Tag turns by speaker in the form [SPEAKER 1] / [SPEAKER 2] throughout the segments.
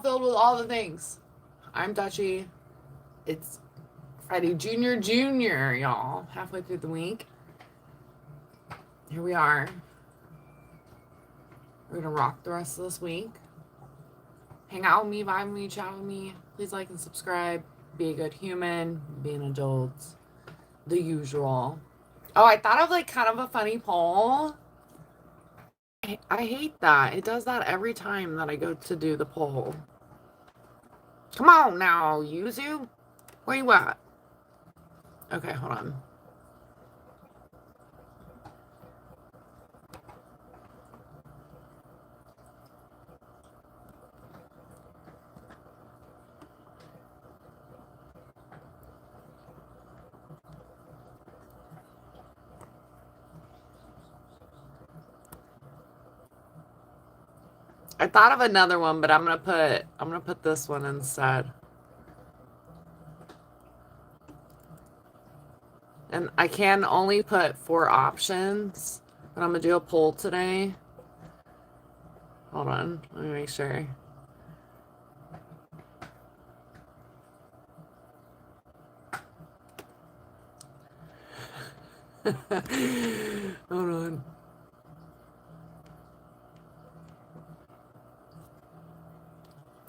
[SPEAKER 1] filled with all the things. I'm Dutchy. It's Friday Junior, y'all. Halfway through the week. Here we are. We're going to rock the rest of this week. Hang out with me, vibe with me, chat with me. Please like and subscribe. Be a good human. Be an adult. The usual. Oh, I thought of like kind of a funny poll. I hate that. It does that every time that I go to do the poll. Come on now, Yuzu. Where you at? Okay, hold on. I thought of another one, but I'm gonna put this one instead. And I can only put 4 options, but I'm gonna do a poll today. Hold on, let me make sure. Hold on.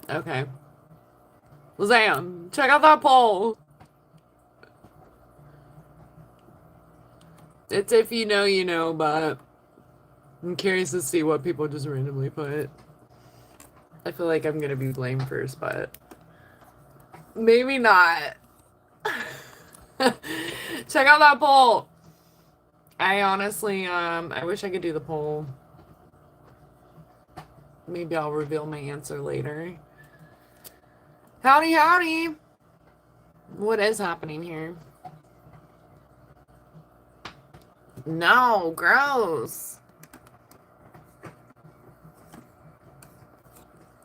[SPEAKER 1] Okay. Lizanne, check out that poll. It's if you know, but I'm curious to see what people just randomly put. I feel like I'm gonna be blamed first, but maybe not. Check out that poll. I honestly, I wish I could do the poll. Maybe I'll reveal my answer later. Howdy, howdy. What is happening here? No, gross.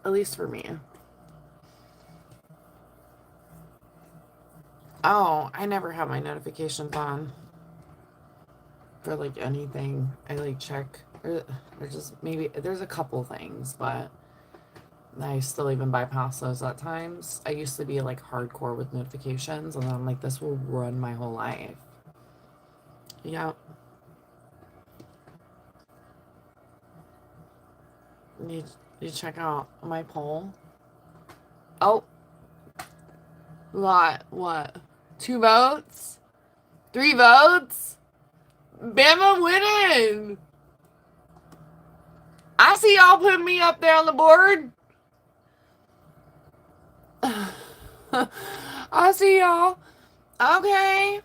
[SPEAKER 1] At least for me. Oh, I never have my notifications on for like anything. I like check. Or just maybe there's a couple things, but I still even bypass those at times. I used to be like hardcore with notifications, and then I'm like, this will run my whole life. Yep. You check out my poll. Oh. What? 2 votes? 3 votes? Bama winning! I see y'all putting me up there on the board. I see y'all. Okay.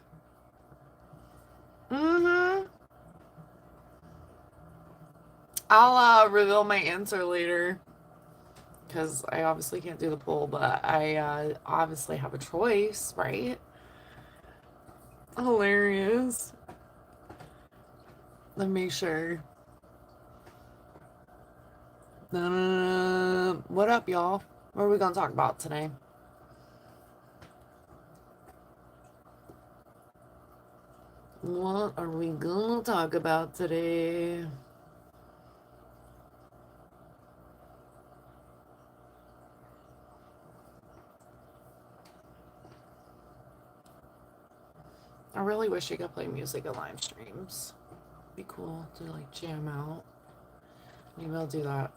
[SPEAKER 1] I'll reveal my answer later. Because I obviously can't do the poll, but I obviously have a choice, right? Hilarious. Let me make sure. What up, y'all? What are we going to talk about today? What are we going to talk about today? I really wish you could play music in live streams. It'd be cool to like jam out. Maybe I'll do that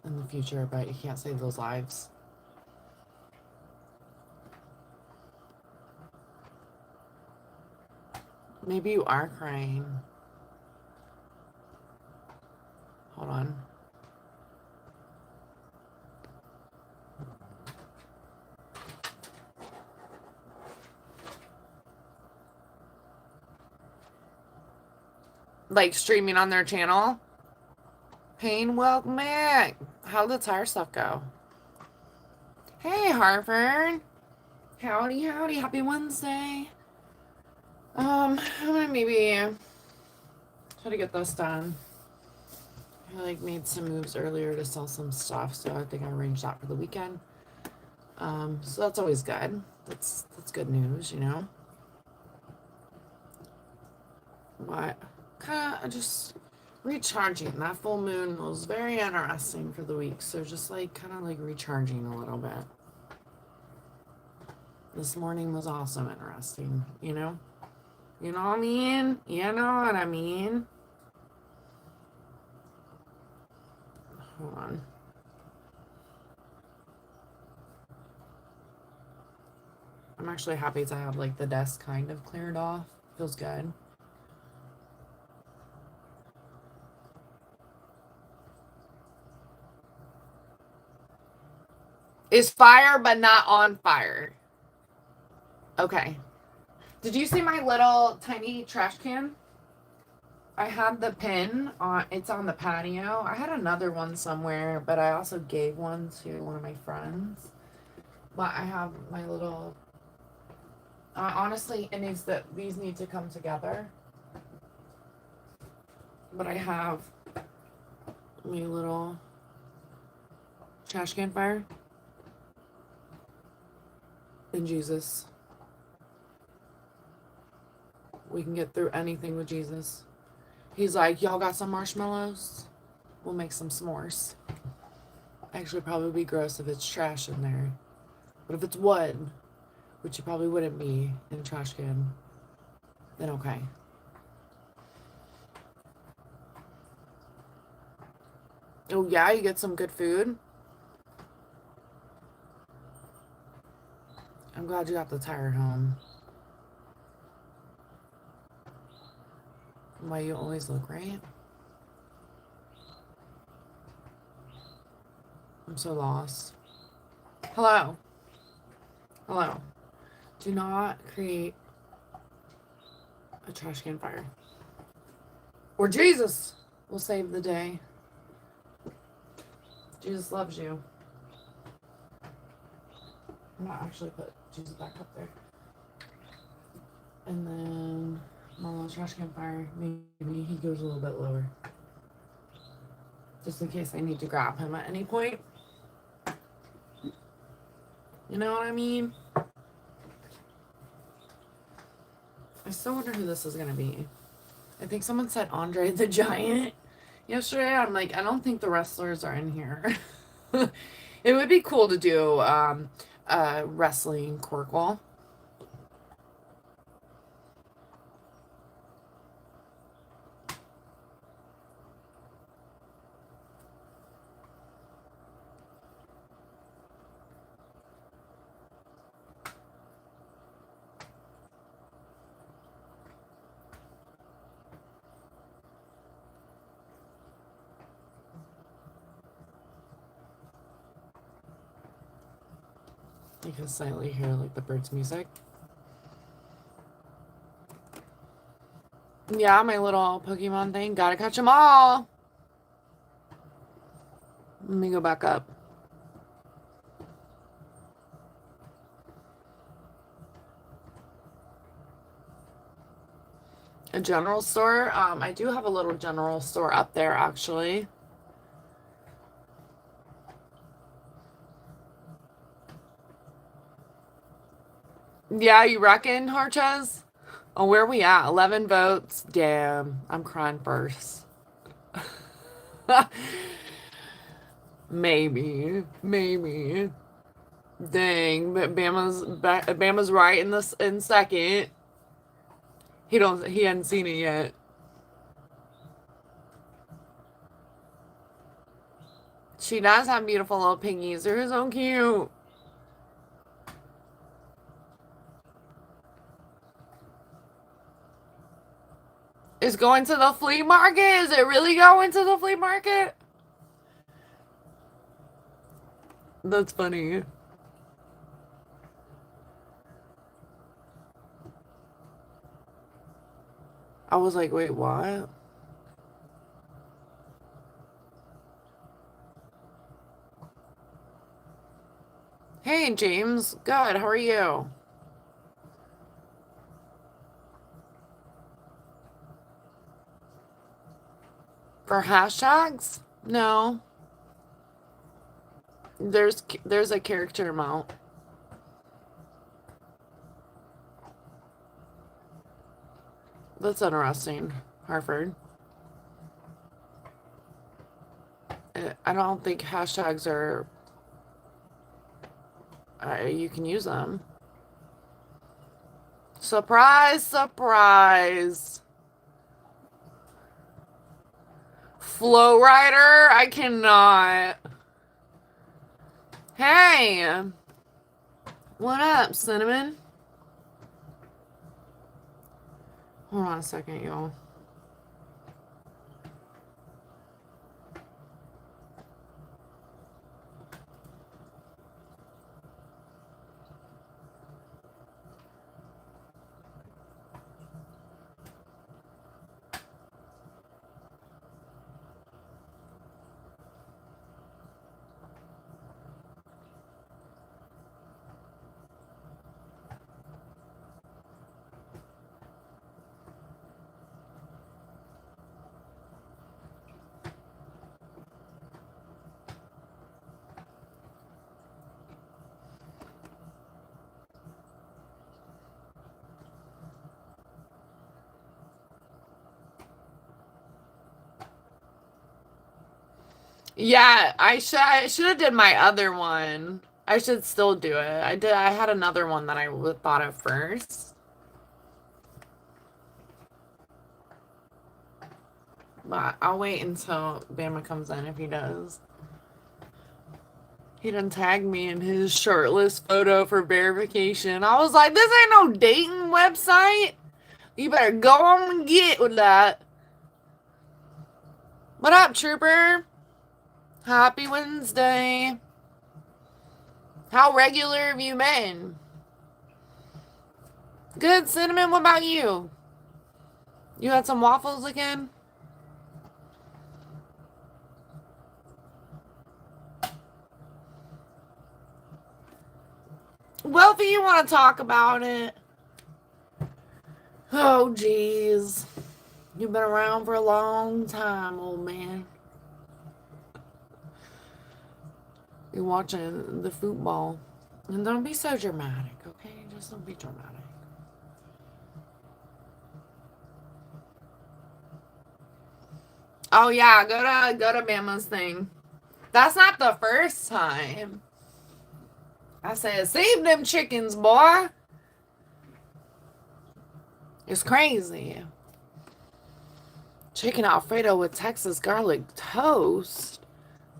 [SPEAKER 1] in the future, but you can't save those lives. Maybe you are crying. Hold on. Like streaming on their channel. Pain, welcome back. How did the tire stuff go? Hey, Hartford. Howdy, howdy. Happy Wednesday. I'm gonna maybe try to get this done. I like made some moves earlier to sell some stuff, so I think I arranged that for the weekend. So that's always good. That's good news, you know. But kind of just recharging. That full moon was very interesting for the week. So just like kind of like recharging a little bit. This morning was also interesting, you know? You know what I mean? You know what I mean? Hold on. I'm actually happy to have like the desk kind of cleared off. Feels good. Is fire but not on fire. Okay. Did you see my little tiny trash can? I had the pin on, it's on the patio. I had another one somewhere, but I also gave one to one of my friends. But I have my little, honestly, these need to come together. But I have my little trash can fire. And Jesus. We can get through anything with Jesus. He's like, y'all got some marshmallows? We'll make some s'mores. Actually, probably be gross if it's trash in there. But if it's wood, which it probably wouldn't be in a trash can, then okay. Oh yeah, you get some good food? I'm glad you got the tire home. Why you always look right? I'm so lost. Hello. Hello. Do not create a trash can fire. Or Jesus will save the day. Jesus loves you. I'm gonna actually put Jesus back up there. And then my little trash can fire, maybe he goes a little bit lower. Just in case I need to grab him at any point. You know what I mean? I still wonder who this is going to be. I think someone said Andre the Giant yesterday. I'm like, I don't think the wrestlers are in here. It would be cool to do wrestling Querkle. You can slightly hear like the birds' music. Yeah, my little Pokemon thing. Gotta catch them all. Let me go back up. A general store. I do have a little general store up there, actually. Yeah, you reckon, Harches? Oh, where are we at? 11 votes. Damn, I'm crying first. Maybe. Dang, but Bama's right in second. He hadn't seen it yet. She does have beautiful little piggies. They're so cute. It's going to the flea market? Is it really going to the flea market? That's funny. I was like, wait, what? Hey, James. Good. How are you? For hashtags? No. There's a character amount. That's interesting, Harford. I don't think hashtags are, you can use them. Surprise, surprise. Flow Rider, I cannot. Hey, what up, Cinnamon? Hold on a second, y'all. Yeah, I should have did my other one. I should still do it. I had another one that I thought of first. But I'll wait until Bama comes in if he does. He done tagged me in his shirtless photo for verification. I was like, this ain't no dating website. You better go on and get with that. What up, Trooper? Happy Wednesday. How regular have you been? Good, Cinnamon. What about you? You had some waffles again? Wealthy, you want to talk about it? Oh, jeez. You've been around for a long time, old man. You're watching the football. And don't be so dramatic, okay? Just don't be dramatic. Oh yeah, go to Bama's thing. That's not the first time. I said, save them chickens, boy. It's crazy. Chicken Alfredo with Texas garlic toast.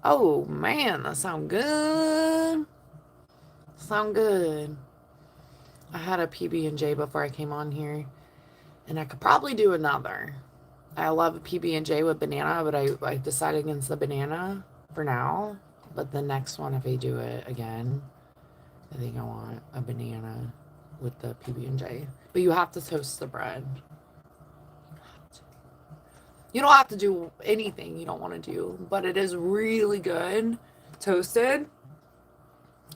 [SPEAKER 1] Oh man, that sound good. Sound good. I had a PB&J before I came on here, and I could probably do another. I love a PB&J with banana, but I decided against the banana for now. But the next one, if I do it again, I think I want a banana with the PB&J. But you have to toast the bread. You don't have to do anything you don't want to do, but it is really good toasted.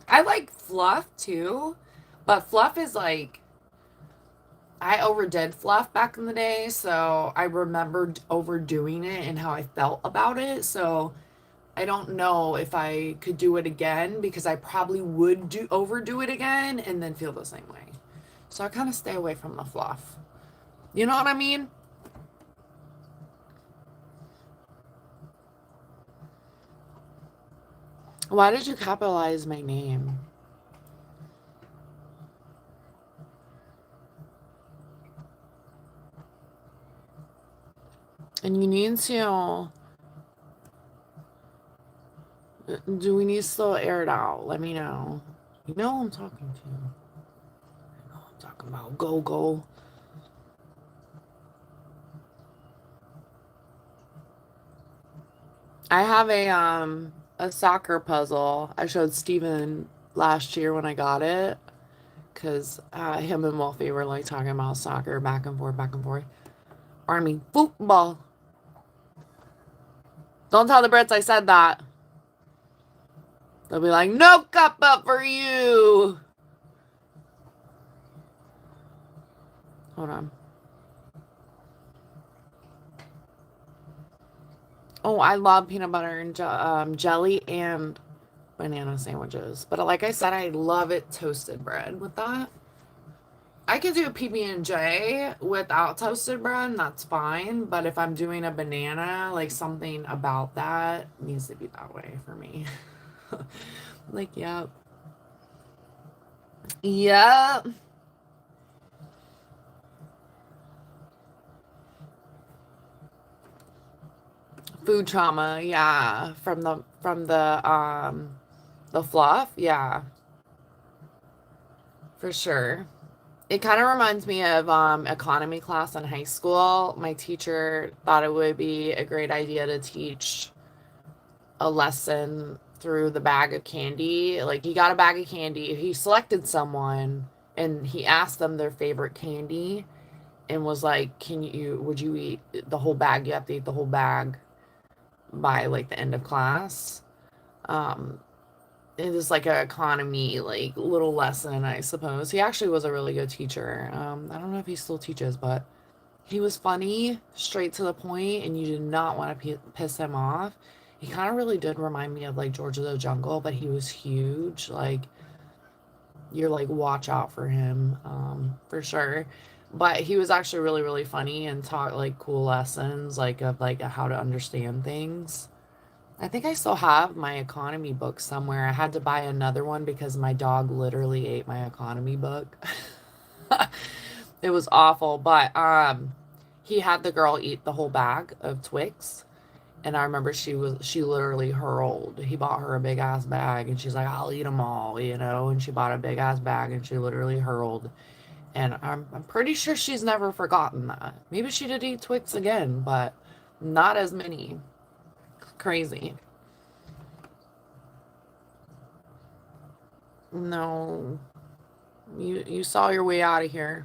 [SPEAKER 1] I like fluff too, but fluff is like, I overdid fluff back in the day, so I remembered overdoing it and how I felt about it. So I don't know if I could do it again, because I probably would overdo it again and then feel the same way. So I kind of stay away from the fluff. You know what I mean? Why did you capitalize my name? And you need to... Do we need to still air it out? Let me know. You know who I'm talking to. You know I'm talking about. Go, go. I have a soccer puzzle. I showed Steven last year when I got it, because him and Wolfie were like talking about soccer back and forth, back and forth. Or I mean, football. Don't tell the Brits I said that. They'll be like, no cup up for you. Hold on. Oh, I love peanut butter and jelly and banana sandwiches. But like I said, I love it toasted bread with that. I could do a PB&J without toasted bread, and that's fine. But if I'm doing a banana, like something about that needs to be that way for me. Like, yep. Yep. Food trauma, yeah. From the fluff, yeah, for sure. It kind of reminds me of economy class in high school. My teacher thought it would be a great idea to teach a lesson through the bag of candy. Like he got a bag of candy, he selected someone and he asked them their favorite candy and was like, would you eat the whole bag? You have to eat the whole bag by like the end of class. Um, it was like an economy, like little lesson, I suppose. He actually was a really good teacher. I don't know if he still teaches, but he was funny, straight to the point, and you did not want to piss him off. He kind of really did remind me of like George of the Jungle, but he was huge. Like you're like watch out for him, for sure. But he was actually really, really funny and taught like cool lessons, like of like how to understand things. I think I still have my economy book somewhere. I had to buy another one because my dog literally ate my economy book. It was awful, but he had the girl eat the whole bag of Twix. And I remember she literally hurled. He bought her a big ass bag and she's like, "I'll eat them all," you know, and she bought a big ass bag and she literally hurled. And I'm pretty sure she's never forgotten that. Maybe she did eat Twix again, but not as many. Crazy. No, you saw your way out of here.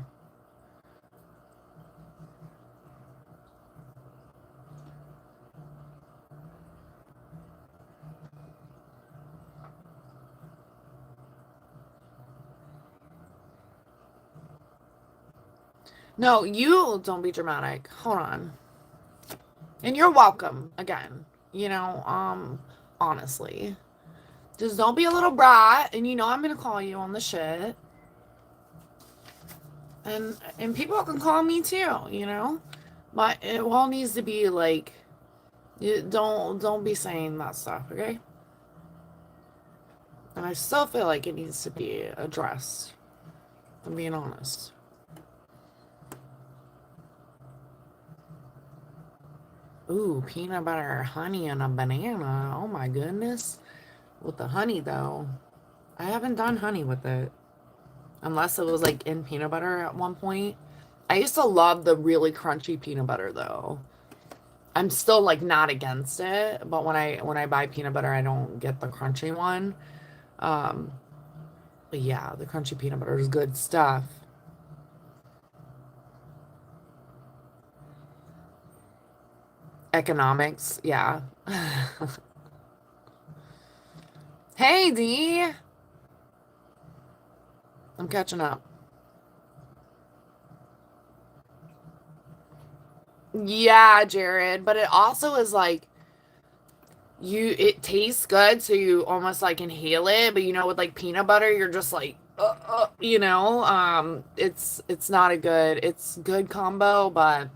[SPEAKER 1] No, you don't be dramatic. Hold on. And you're welcome again. You know, honestly. Just don't be a little brat and you know I'm gonna call you on the shit. And people can call me too, you know? But it all needs to be like don't be saying that stuff, okay? And I still feel like it needs to be addressed. I'm being honest. Ooh, peanut butter, honey, and a banana. Oh my goodness. With the honey though. I haven't done honey with it. Unless it was like in peanut butter at one point. I used to love the really crunchy peanut butter though. I'm still like not against it, but when I buy peanut butter, I don't get the crunchy one. Um, but yeah, the crunchy peanut butter is good stuff. Economics, yeah. Hey D, I'm catching up. Yeah, Jared, but it also is like it tastes good, so you almost like inhale it, but you know, with like peanut butter, you're just like, you know, it's not a good, it's good combo, but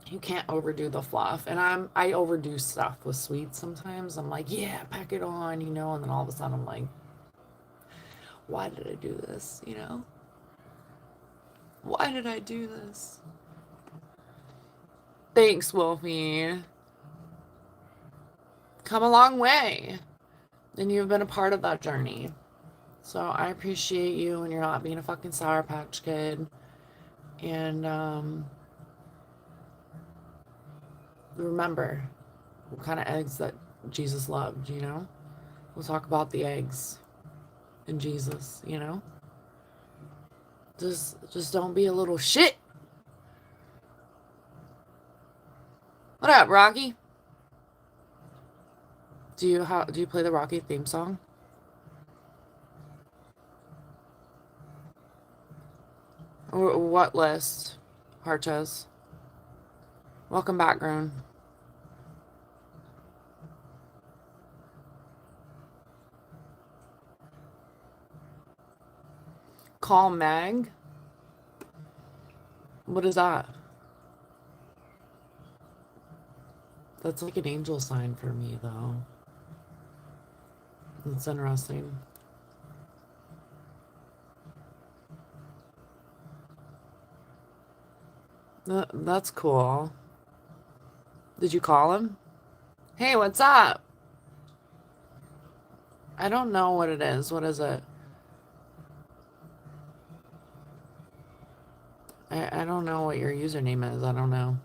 [SPEAKER 1] you can't overdo the fluff. And I overdo stuff with sweets sometimes. I'm like, yeah, pack it on, you know, and then all of a sudden I'm like, why did I do this, you know? Why did I do this? Thanks, Wolfie. Come a long way. And you've been a part of that journey. So I appreciate you and you're not being a fucking Sour Patch Kid. And remember what kind of eggs that Jesus loved, you know? We'll talk about the eggs and Jesus, you know? Just don't be a little shit. What up, Rocky? Do you play the Rocky theme song? Or what list? Harches. Welcome back, Grown. Call Meg. What is that? That's like an angel sign for me, though. That's interesting. That's cool. Did you call him? Hey, what's up? I don't know what it is. What is it? I don't know what your username is. I don't know.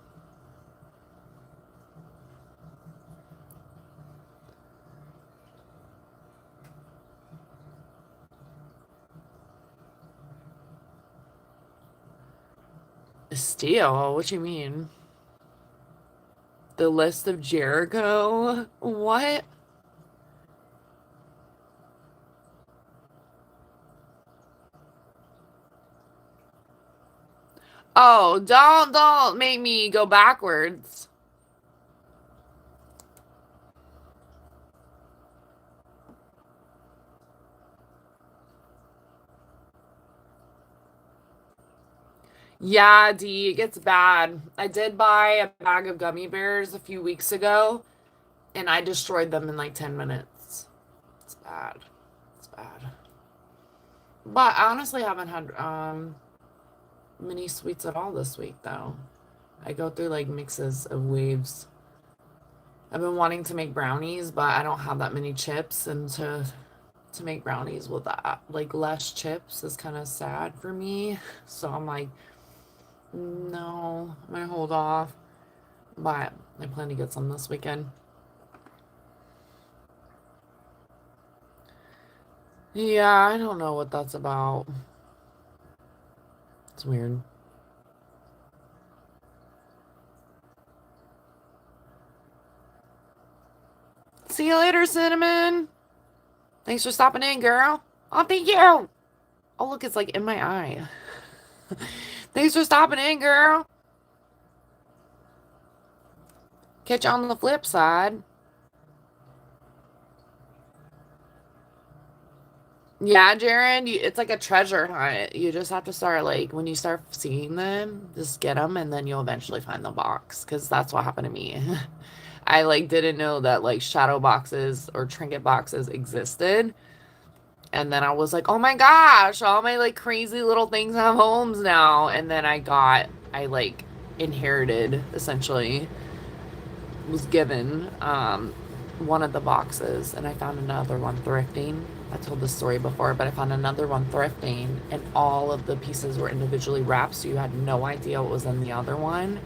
[SPEAKER 1] Steal? What you mean? The list of Jericho? What? Oh, don't make me go backwards. Yeah, D, it gets bad. I did buy a bag of gummy bears a few weeks ago, and I destroyed them in like 10 minutes. It's bad. It's bad. But I honestly haven't had mini sweets at all this week, though. I go through like mixes of waves. I've been wanting to make brownies, but I don't have that many chips, and to make brownies with that, like less chips is kind of sad for me. So I'm like, no, I'm gonna hold off. But I plan to get some this weekend. Yeah, I don't know what that's about. It's weird. See you later, Cinnamon. Thanks for stopping in, girl. Oh, thank you. Oh, look, it's like in my eye. Thanks for stopping in, girl. Catch you on the flip side. Yeah, Jared, it's like a treasure hunt. You just have to start, like, when you start seeing them, just get them, and then you'll eventually find the box, because that's what happened to me. I, like, didn't know that, like, shadow boxes or trinket boxes existed. And then I was like, oh my gosh, all my, like, crazy little things have homes now. And then I, like, inherited, essentially, was given one of the boxes, and I found another one thrifting. I told this story before, but I found another one thrifting, and all of the pieces were individually wrapped, so you had no idea what was in the other one.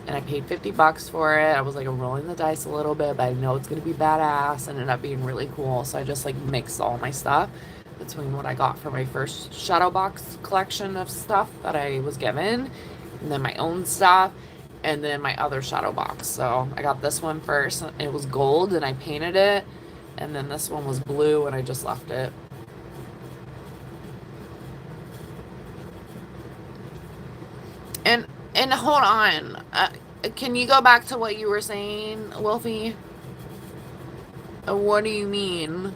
[SPEAKER 1] And I paid $50 for it. I was like, I'm rolling the dice a little bit, but I know it's gonna be badass. And ended up being really cool. So I just like mixed all my stuff between what I got for my first shadow box collection of stuff that I was given, and then my own stuff, and then my other shadow box. So I got this one first. It was gold, and I painted it, and then this one was blue, and I just left it. And hold on, can you go back to what you were saying, Wolfie? What do you mean?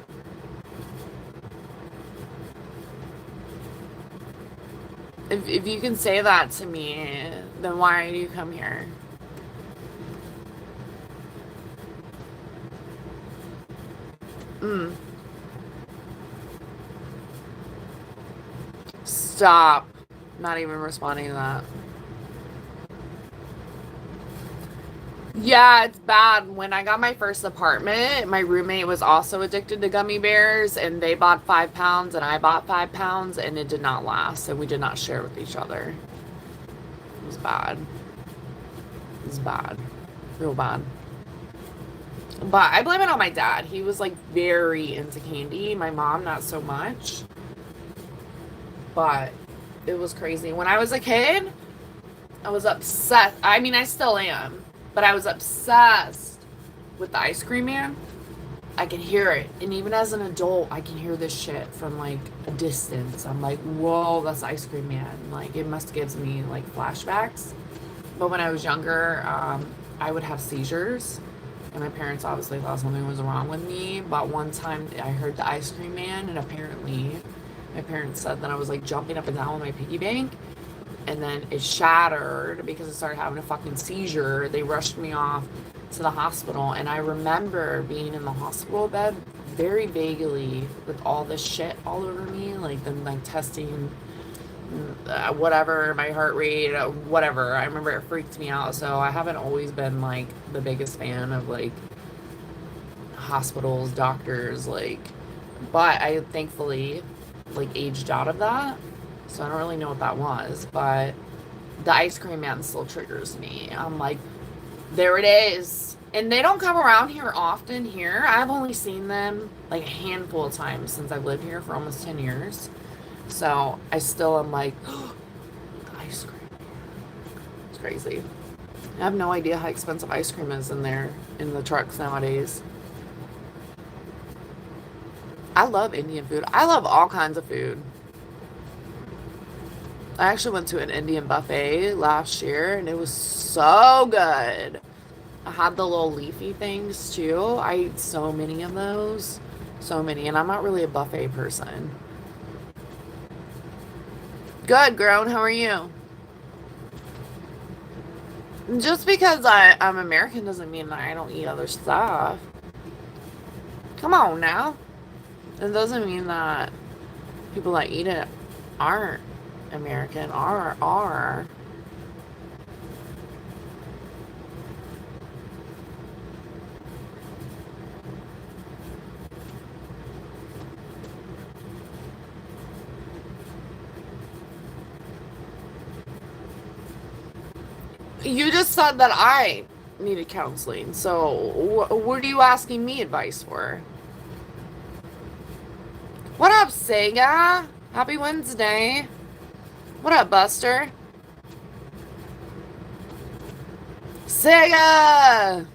[SPEAKER 1] If you can say that to me, then why do you come here? Mm. Stop. Not even responding to that. Yeah, it's bad. When I got my first apartment, my roommate was also addicted to gummy bears, and they bought 5 pounds, and I bought 5 pounds, and it did not last, and we did not share with each other. It was bad. It was bad. Real bad. But I blame it on my dad. He was like very into candy. My mom, not so much. But it was crazy. When I was a kid, I was obsessed. I mean, I still am. But I was obsessed with the ice cream man. I can hear it. And even as an adult, I can hear this shit from like a distance. I'm like, whoa, that's ice cream man. Like, it must gives me like flashbacks. But when I was younger, I would have seizures. And my parents obviously thought something was wrong with me. But one time I heard the ice cream man, and apparently my parents said that I was like jumping up and down with my piggy bank. and then it shattered because I started having a fucking seizure. They rushed me off to the hospital, and I remember being in the hospital bed very vaguely with all this shit all over me, like them like testing whatever, my heart rate, whatever. I remember it freaked me out. So I haven't always been like the biggest fan of like hospitals, doctors, like, but I thankfully like aged out of that. So I don't really know what that was, but the ice cream man still triggers me. I'm like, there it is. And they don't come around here often here. I've only seen them like a handful of times since I've lived here for almost 10 years. So I still am like, oh, the ice cream. It's crazy. I have no idea how expensive ice cream is in there in the trucks nowadays. I love Indian food. I love all kinds of food. I actually went to an Indian buffet last year and it was so good. I had the little leafy things too. I ate so many of those. So many. And I'm not really a buffet person. Good, Grown. How are you? Just because I'm American doesn't mean that I don't eat other stuff. Come on now. It doesn't mean that people that eat it aren't American. Are. You just said that I needed counseling. So what are you asking me advice for? What up, Sega? Happy Wednesday. What up, Buster? Sega!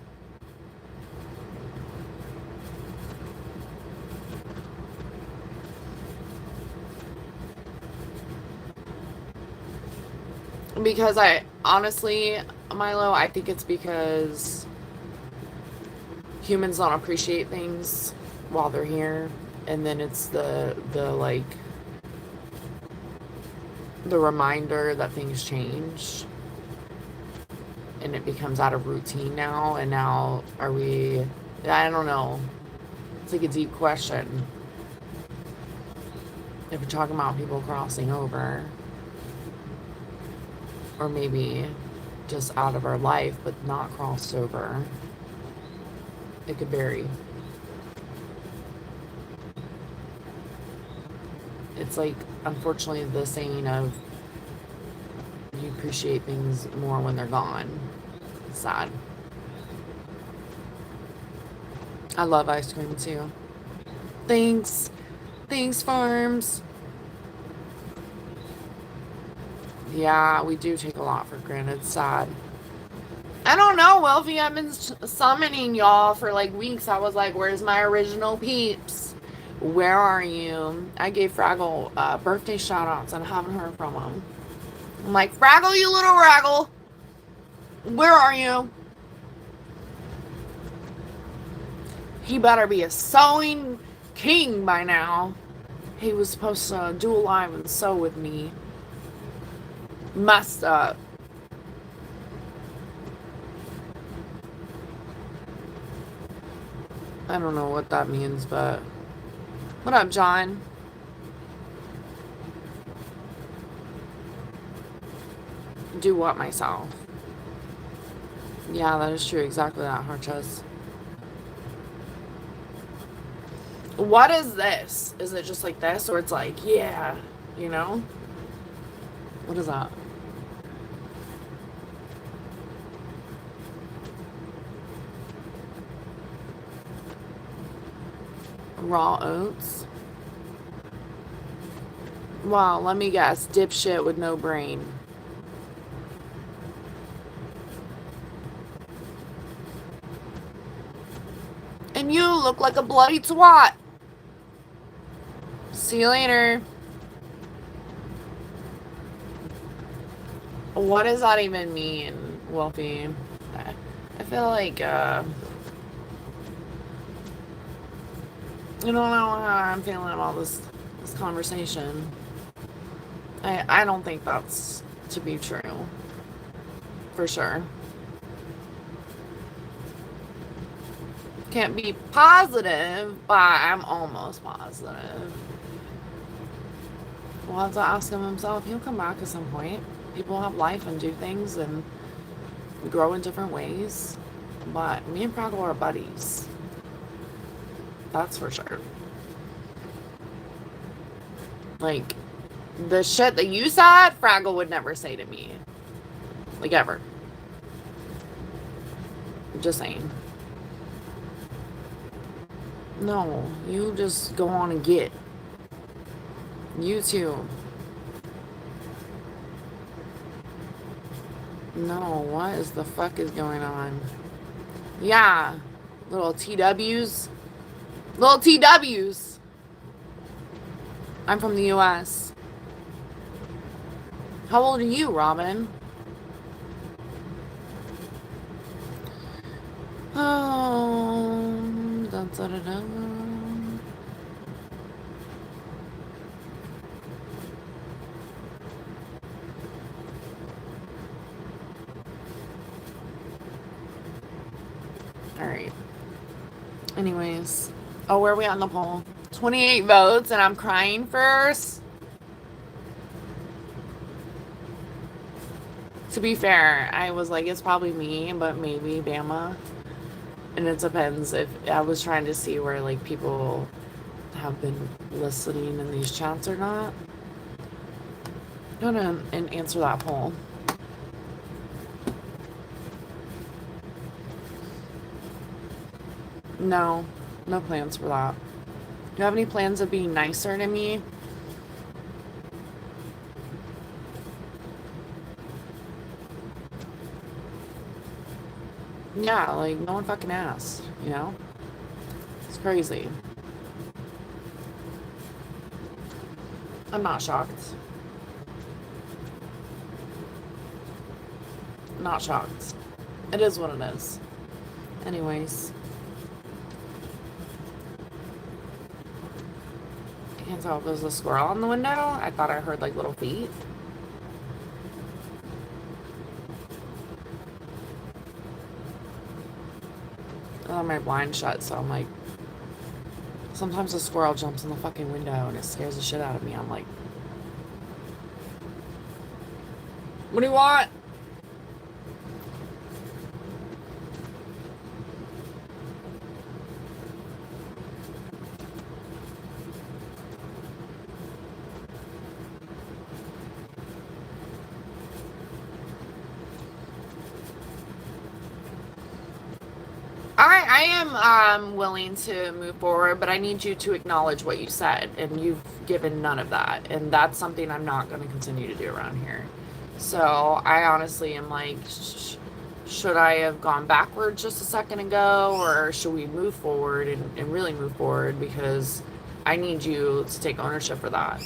[SPEAKER 1] Because I honestly, Milo, I think it's because humans don't appreciate things while they're here, and then it's the like the reminder that things change and it becomes out of routine now, and now are we, I don't know, it's like a deep question if we're talking about people crossing over, or maybe just out of our life but not crossed over. It could vary. It's like, unfortunately, the saying of you appreciate things more when they're gone. It's sad. I love ice cream too. Thanks, Farms. Yeah, we do take a lot for granted. It's sad. I don't know, Wealthy. I've been summoning y'all for like weeks. I was like, where's my original peeps? Where are you? I gave Fraggle birthday shout outs and I haven't heard from him. I'm like, Fraggle, you little raggle. Where are you? He better be a sewing king by now. He was supposed to do a live and sew with me. Messed up. I don't know what that means, but what up, John? Do what myself? Yeah, that is true. Exactly that, Harchess. What is this? Is it just like this, or it's like, yeah, you know? What is that? Raw oats? Wow, let me guess. Dipshit with no brain. And you look like a bloody twat. See you later. What does that even mean, Wolfie? I feel like, I don't know how I'm feeling about this conversation. I don't think that's to be true. For sure. Can't be positive, but I'm almost positive. We'll have to ask him himself. He'll come back at some point. People have life and do things, and we grow in different ways. But me and Querkle are buddies. That's for sure. Like, the shit that you said, Querkle would never say to me. Like, ever. Just saying. No, you just go on and get. You too. No, what is the fuck is going on? Yeah. Little TWs. Little TWs. I'm from the US. How old are you, Robin? Oh, da, da, da, da. All right. Anyways. Oh, where are we on the poll? 28 votes, and I'm crying first. To be fair, I was like, it's probably me, but maybe Bama. And it depends if I was trying to see where like people have been listening in these chats or not. I'm gonna answer that poll. No, no plans for that. Do you have any plans of being nicer to me? Yeah, like no one fucking asked, you know? It's crazy. I'm not shocked. Not shocked. It is what it is. Anyways. I can't tell if there's a squirrel in the window. I thought I heard like little feet. I have my blind shut, so I'm like, sometimes a squirrel jumps in the fucking window and it scares the shit out of me. I'm like, what do you want? I am willing to move forward, but I need you to acknowledge what you said, and you've given none of that, and that's something I'm not going to continue to do around here. So I honestly am like, should I have gone backward just a second ago, or should we move forward and really move forward? Because I need you to take ownership for that.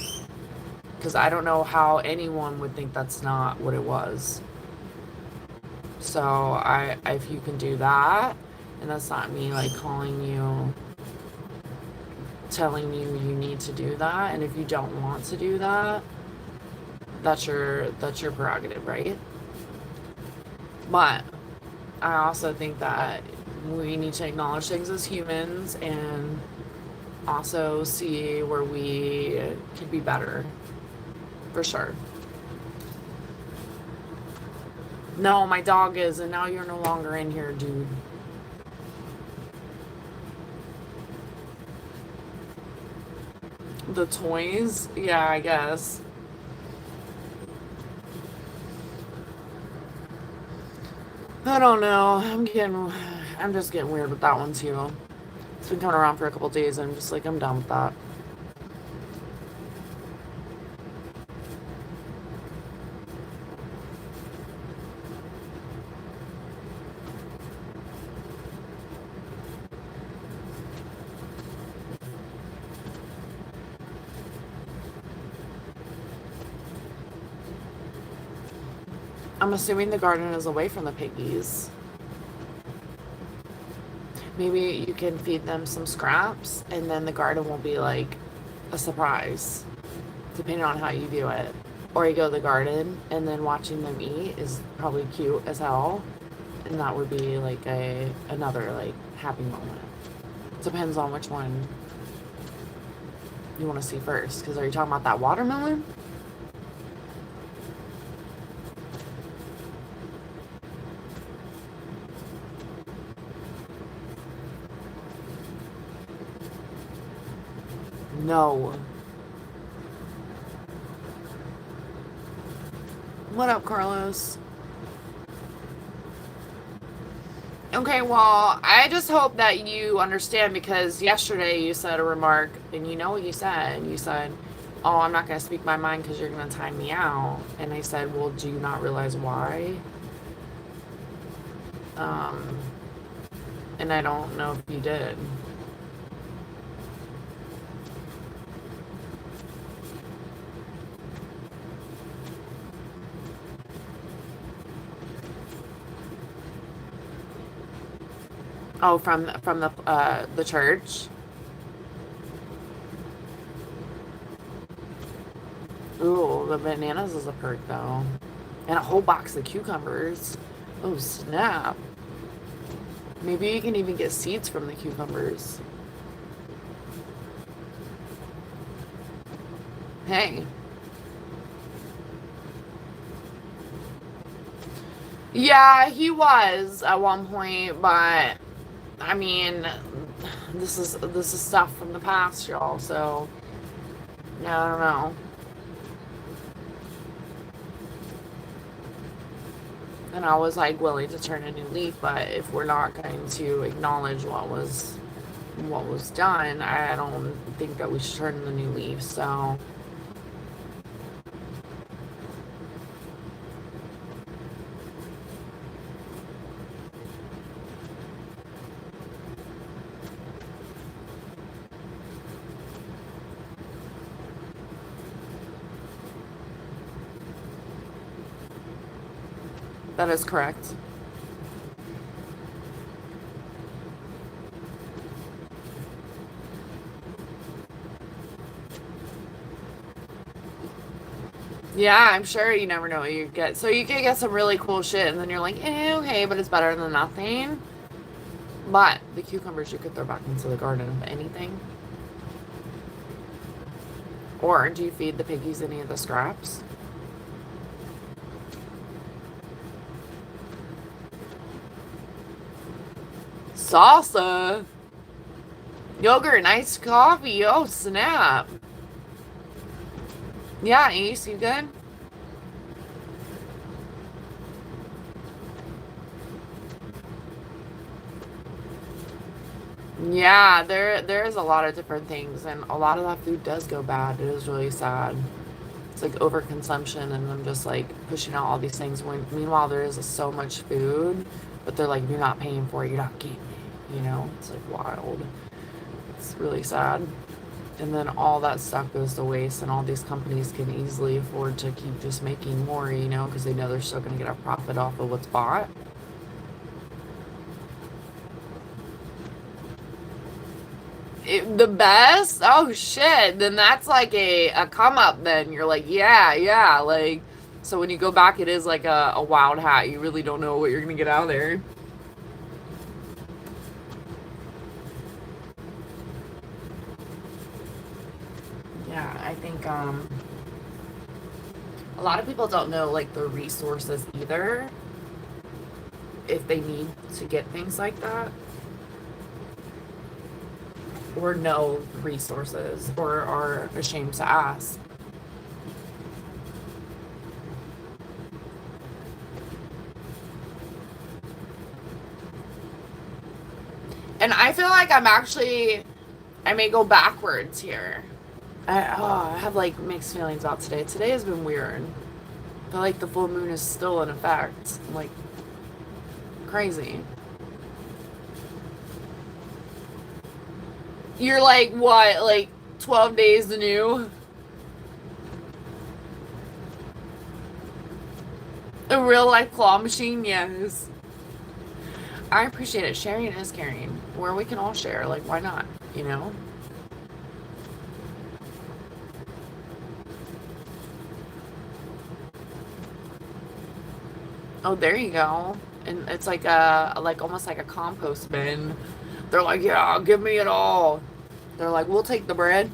[SPEAKER 1] Because I don't know how anyone would think that's not what it was. So if you can do that, and that's not me like calling you, telling you you need to do that, and if you don't want to do that, that's your prerogative, right? But I also think that we need to acknowledge things as humans and also see where we could be better, for sure. No, my dog is, and now you're no longer in here, dude. The toys? Yeah, I guess. I don't know. I'm just getting weird with that one too. It's been coming around for a couple days and I'm just like, I'm done with that. I'm assuming the garden is away from the piggies. Maybe you can feed them some scraps and then the garden will be like a surprise, depending on how you view it. Or you go to the garden, and then watching them eat is probably cute as hell. And that would be like another like happy moment. Depends on which one you want to see first. Because are you talking about that watermelon? No. What up, Carlos? Okay, well, I just hope that you understand, because yesterday you said a remark, and you know what you said. You said, oh, I'm not going to speak my mind because you're going to time me out. And I said, well, do you not realize why? Um, and I don't know if you did. Oh, from the church. Ooh, the bananas is a perk though, and a whole box of cucumbers. Oh snap! Maybe you can even get seeds from the cucumbers. Hey. Yeah, he was at one point, but I mean, this is stuff from the past, y'all. So yeah, I don't know. And I was like willing to turn a new leaf, but if we're not going to acknowledge what was done, I don't think that we should turn the new leaf. So that is correct. Yeah, I'm sure you never know what you get. So you can get some really cool shit, and then you're like, okay, but it's better than nothing. But the cucumbers you could throw back into the garden of anything. Or do you feed the piggies any of the scraps? Salsa. Yogurt, nice coffee. Oh, snap. Yeah, Ace, you good? Yeah, there's a lot of different things, and a lot of that food does go bad. It is really sad. It's like overconsumption, and them just like pushing out all these things. When meanwhile there is so much food, but they're like, you're not paying for it, you're not getting it. You know, it's like wild. It's really sad. And then all that stuff goes to waste, and all these companies can easily afford to keep just making more, you know, because they know they're still going to get a profit off of what's bought. The best? Oh shit. Then that's like a come up then. You're like, yeah, like, so when you go back, it is like a wild hat. You really don't know what you're going to get out of there. Yeah, I think a lot of people don't know like the resources either if they need to get things like that, or know resources, or are ashamed to ask. And I feel like I may go backwards here. I have like mixed feelings about today. Today has been weird. I feel like the full moon is still in effect. Like, crazy. You're like, what, like 12 days new? A real life claw machine, yes. I appreciate it. Sharing is caring. Where we can all share. Like, why not? You know? Oh, there you go. And it's like like almost like a compost bin. They're like, yeah, give me it all. They're like, we'll take the bread.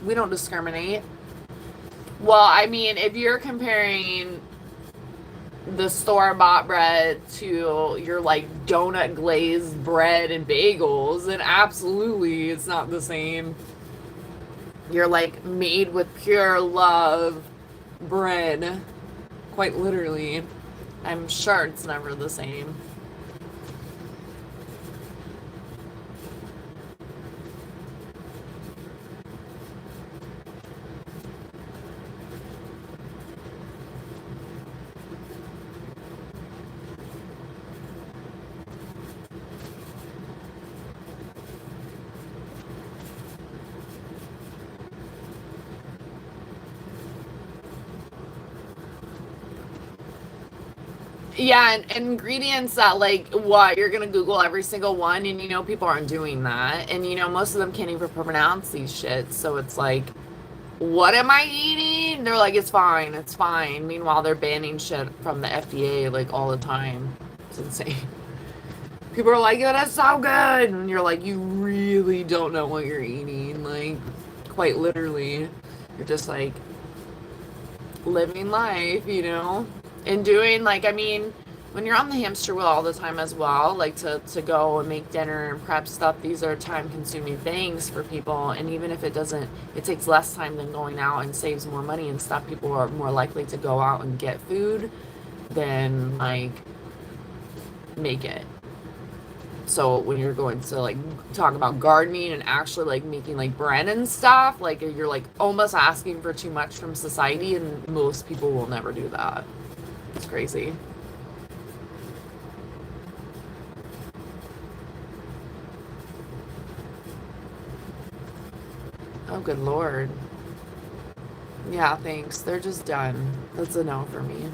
[SPEAKER 1] We don't discriminate. Well, I mean, if you're comparing the store-bought bread to your like donut glazed bread and bagels, then absolutely it's not the same. You're like made with pure love bread, quite literally. I'm sure it's never the same. Yeah, and ingredients that like what you're gonna Google every single one, and people aren't doing that, and most of them can't even pronounce these shits. So it's like, what am I eating? They're like, it's fine, it's fine. Meanwhile, they're banning shit from the FDA like all the time. It's insane. People are like, "Yeah, that's so good," and you're like, you really don't know what you're eating, like quite literally. You're just like living life, and doing like, I mean, when you're on the hamster wheel all the time as well, like to go and make dinner and prep stuff, these are time consuming things for people. And even if it takes less time than going out and saves more money and stuff, people are more likely to go out and get food than like make it. So when you're going to like talk about gardening and actually like making like bread and stuff, like you're like almost asking for too much from society, and most people will never do that. It's crazy. Oh, good Lord. Yeah, thanks. They're just done. That's a no for me.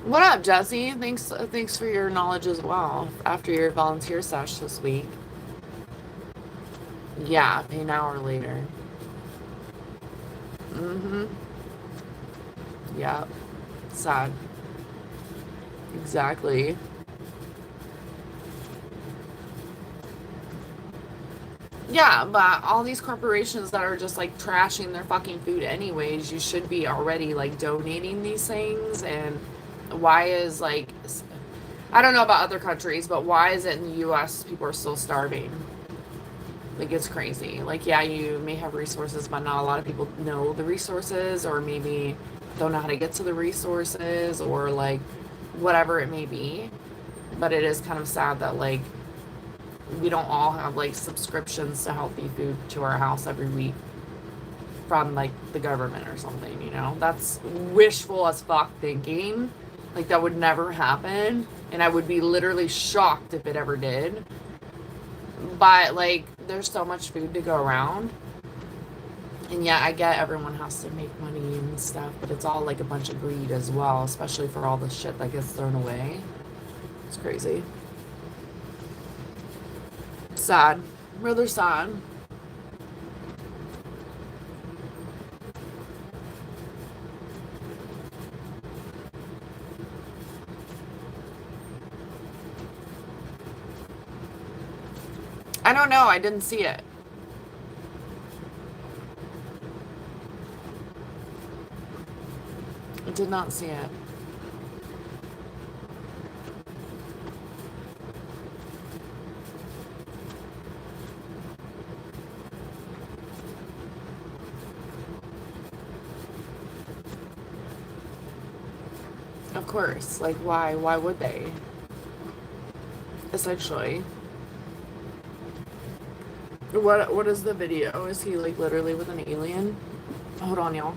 [SPEAKER 1] What up, Jesse? Thanks for your knowledge as well after your volunteer sesh this week. Yeah, pay now or later. Mm-hmm. Yeah. Sad. Exactly. Yeah, but all these corporations that are just like trashing their fucking food anyways, you should be already like donating these things. And why is like, I don't know about other countries, but why is it in the US people are still starving? Like, it's crazy. Like, yeah, you may have resources, but not a lot of people know the resources, or maybe don't know how to get to the resources, or like whatever it may be. But it is kind of sad that like we don't all have like subscriptions to healthy food to our house every week from like the government or something. That's wishful as fuck thinking. Like, that would never happen, and I would be literally shocked if it ever did. But like, there's so much food to go around, and yeah, I get everyone has to make money and stuff, but it's all like a bunch of greed as well, especially for all the shit that gets thrown away. It's crazy. Sad. Rather sad. I don't know. I didn't see it. I did not see it. Of course. Like, why? Why would they? Essentially. What is the video? Is he like literally with an alien? Hold on, y'all.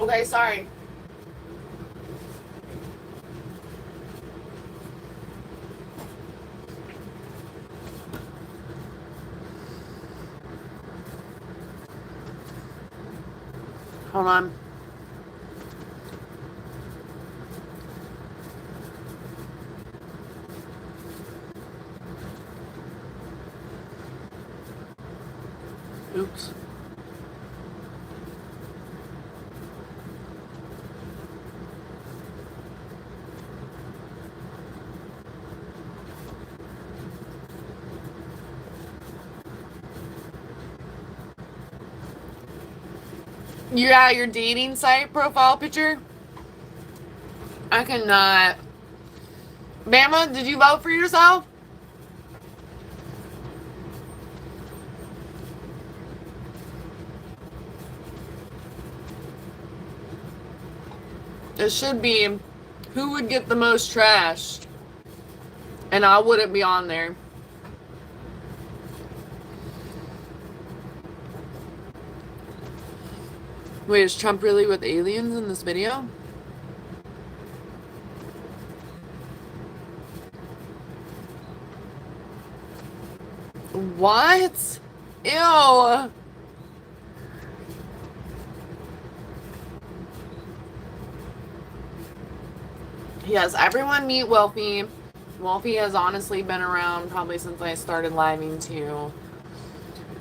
[SPEAKER 1] Okay, sorry. Hold on. Oops. You got your dating site profile picture? I cannot. Bama, did you vote for yourself? It should be who would get the most trash. And I wouldn't be on there. Wait, is Trump really with aliens in this video? What? Ew. Yes, everyone meet Wolfie. Wolfie has honestly been around probably since I started living too.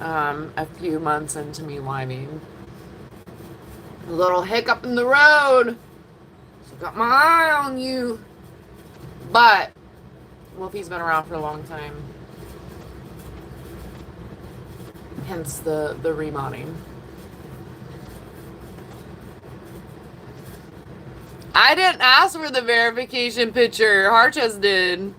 [SPEAKER 1] A few months into me living. A little hiccup in the road. So got my eye on you. But Wolfie's been around for a long time. Hence the remodding. I didn't ask for the verification picture. Harches did.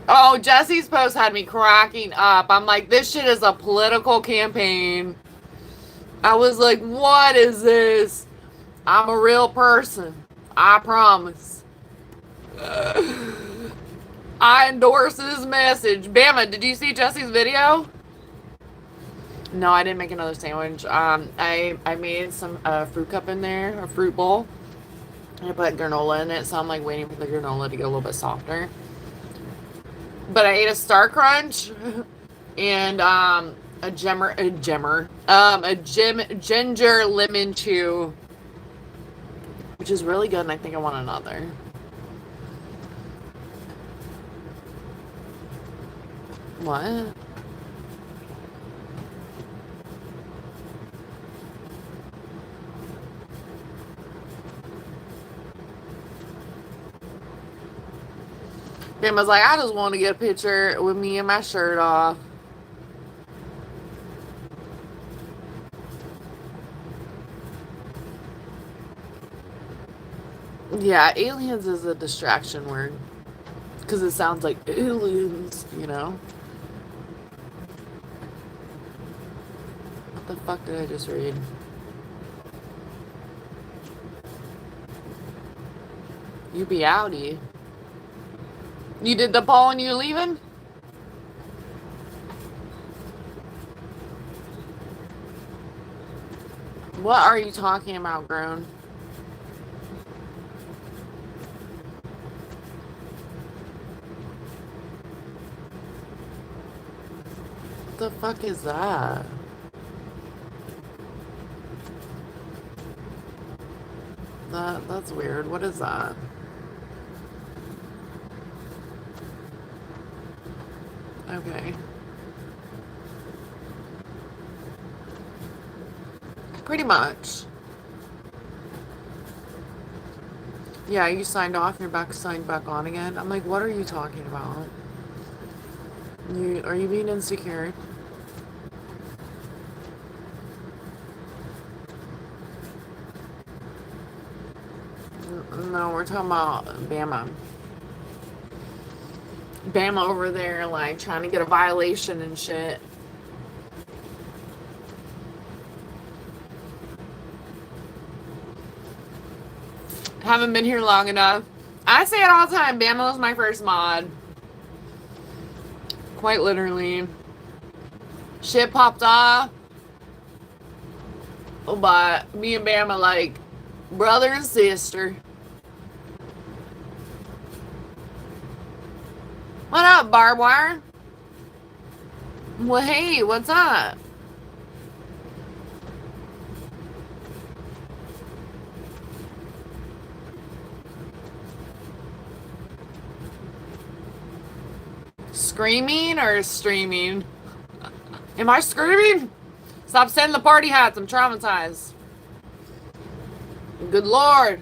[SPEAKER 1] Oh, Jesse's post had me cracking up. I'm like, this shit is a political campaign. I was like, what is this? I'm a real person. I promise. I endorse this message. Bama, did you see Jesse's video? No, I didn't make another sandwich. I made some fruit cup in there, a fruit bowl. I put granola in it, so I'm like waiting for the granola to get a little bit softer. But I ate a Star Crunch and a ginger lemon chew, which is really good, and I think I want another. What? Kim was like, I just want to get a picture with me and my shirt off. Yeah, aliens is a distraction word. Because it sounds like aliens, you know? What the fuck did I just read? You be outie. You did the poll and you're leaving? What are you talking about, Grown? What the fuck is that? That's weird. What is that? Okay. Pretty much. Yeah, you signed off, you're back signed back on again. I'm like, what are you talking about? Are you being insecure? No, we're talking about Bama. Bama over there, like, trying to get a violation and shit. Haven't been here long enough. I say it all the time. Bama was my first mod. Quite literally. Shit popped off. But me and Bama like brother and sister. What up, barbed wire? Well, hey, what's up? Screaming or streaming? Am I screaming? Stop sending the party hats. I'm traumatized. Good Lord.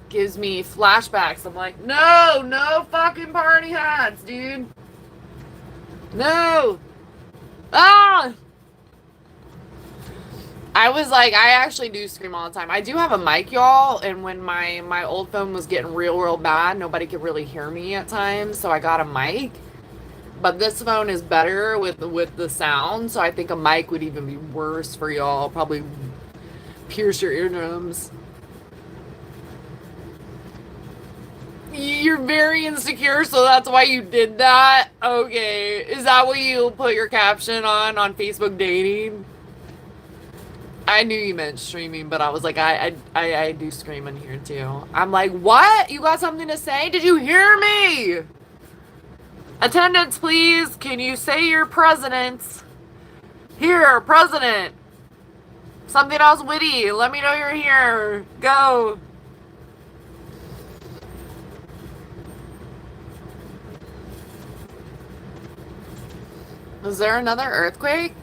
[SPEAKER 1] Gives me flashbacks. I'm like, no, no fucking party hats, dude. No. Ah! I was like, I actually do scream all the time. I do have a mic, y'all, and when my old phone was getting real bad, nobody could really hear me at times, so I got a mic. But this phone is better with the sound, so I think a mic would even be worse for y'all. Probably pierce your eardrums. You're very insecure, so that's why you did that? Okay. Is that what you put your caption on Facebook dating? I knew you meant streaming, but I was like, I do scream in here too. I'm like, what? You got something to say? Did you hear me? Attendance, please. Can you say your presidents? Here, president. Something else witty. Let me know you're here. Go. Is there another earthquake?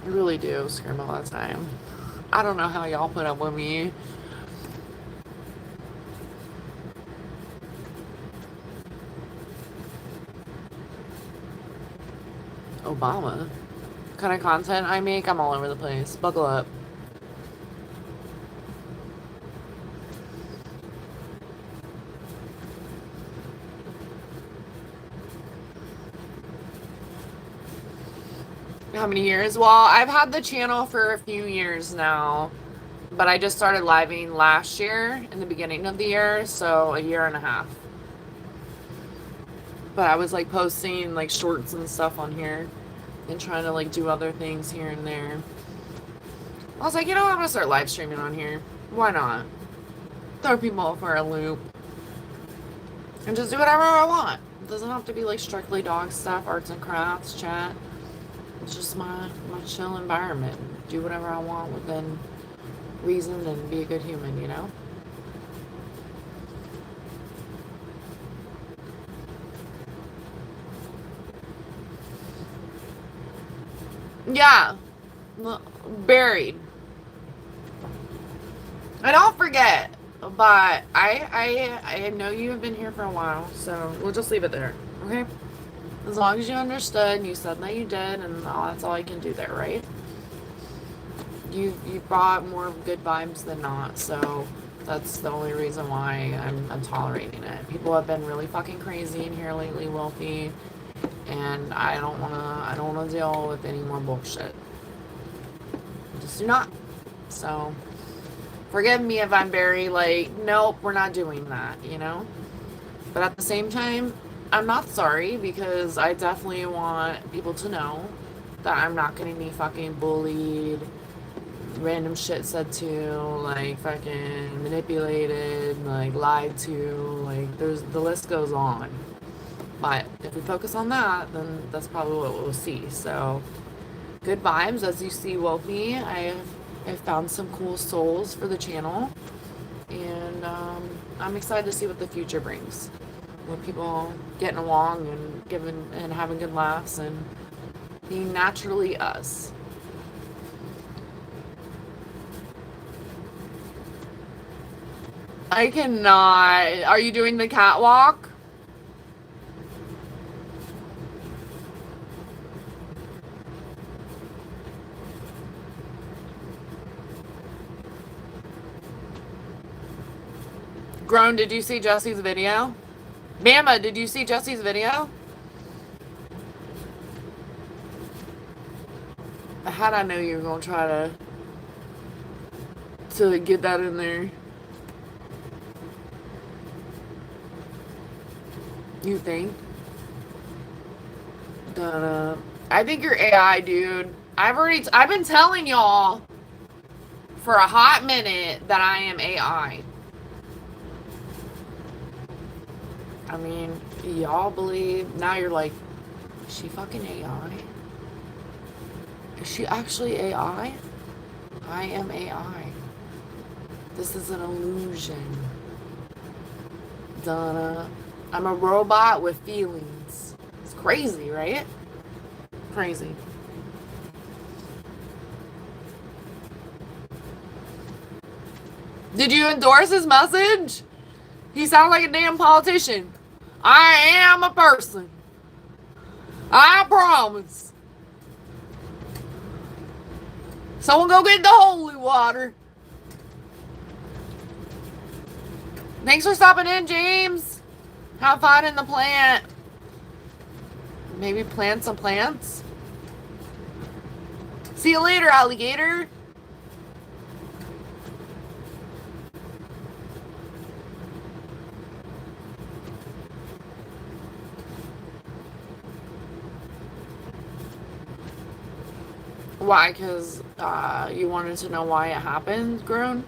[SPEAKER 1] I really do scream all the time. I don't know how y'all put up with me. Obama. What kind of content I make? I'm all over the place. Buckle up. How many years? Well, I've had the channel for a few years now, but I just started living last year in the beginning of the year, so a year and a half. But I was like posting like shorts and stuff on here and trying to like do other things here and there. I was like, you know what? I'm gonna start live streaming on here. Why not? Throw people for a loop and just do whatever I want. It doesn't have to be like strictly dog stuff, arts and crafts, chat. It's just my chill environment. Do whatever I want within reason and be a good human, you know? Yeah. Buried. I don't forget, but I know you have been here for a while, so we'll just leave it there, okay? As long as you understood and you said that you did, and that's all I can do there, right? You brought more good vibes than not, so that's the only reason why I'm tolerating it. People have been really fucking crazy in here lately, Wolfie, and I don't wanna deal with any more bullshit. Just do not. So forgive me if I'm very like, nope, we're not doing that, you know? But at the same time, I'm not sorry, because I definitely want people to know that I'm not gonna be fucking bullied, random shit said to, like fucking manipulated, like lied to, like the list goes on. But if we focus on that, then that's probably what we'll see. So good vibes. As you see, Wolfie, I've found some cool souls for the channel, and I'm excited to see what the future brings. With people getting along and giving and having good laughs and being naturally us. I cannot. Are you doing the catwalk? Grown, did you see Jesse's video? Bama, did you see Jesse's video? How'd I know you were gonna try to get that in there? You think? Duh. I think you're AI, dude. I've been telling y'all for a hot minute that I am AI. I mean, y'all believe, now you're like, is she fucking AI? Is she actually AI? I am AI. This is an illusion. Donna. I'm a robot with feelings. It's crazy, right? Crazy. Did you endorse his message? He sounds like a damn politician. I am a person. I promise. Someone go get the holy water. Thanks for stopping in, James. Have fun in the plant. Maybe plant some plants. See you later, alligator. Why? Because you wanted to know why it happened, Grown?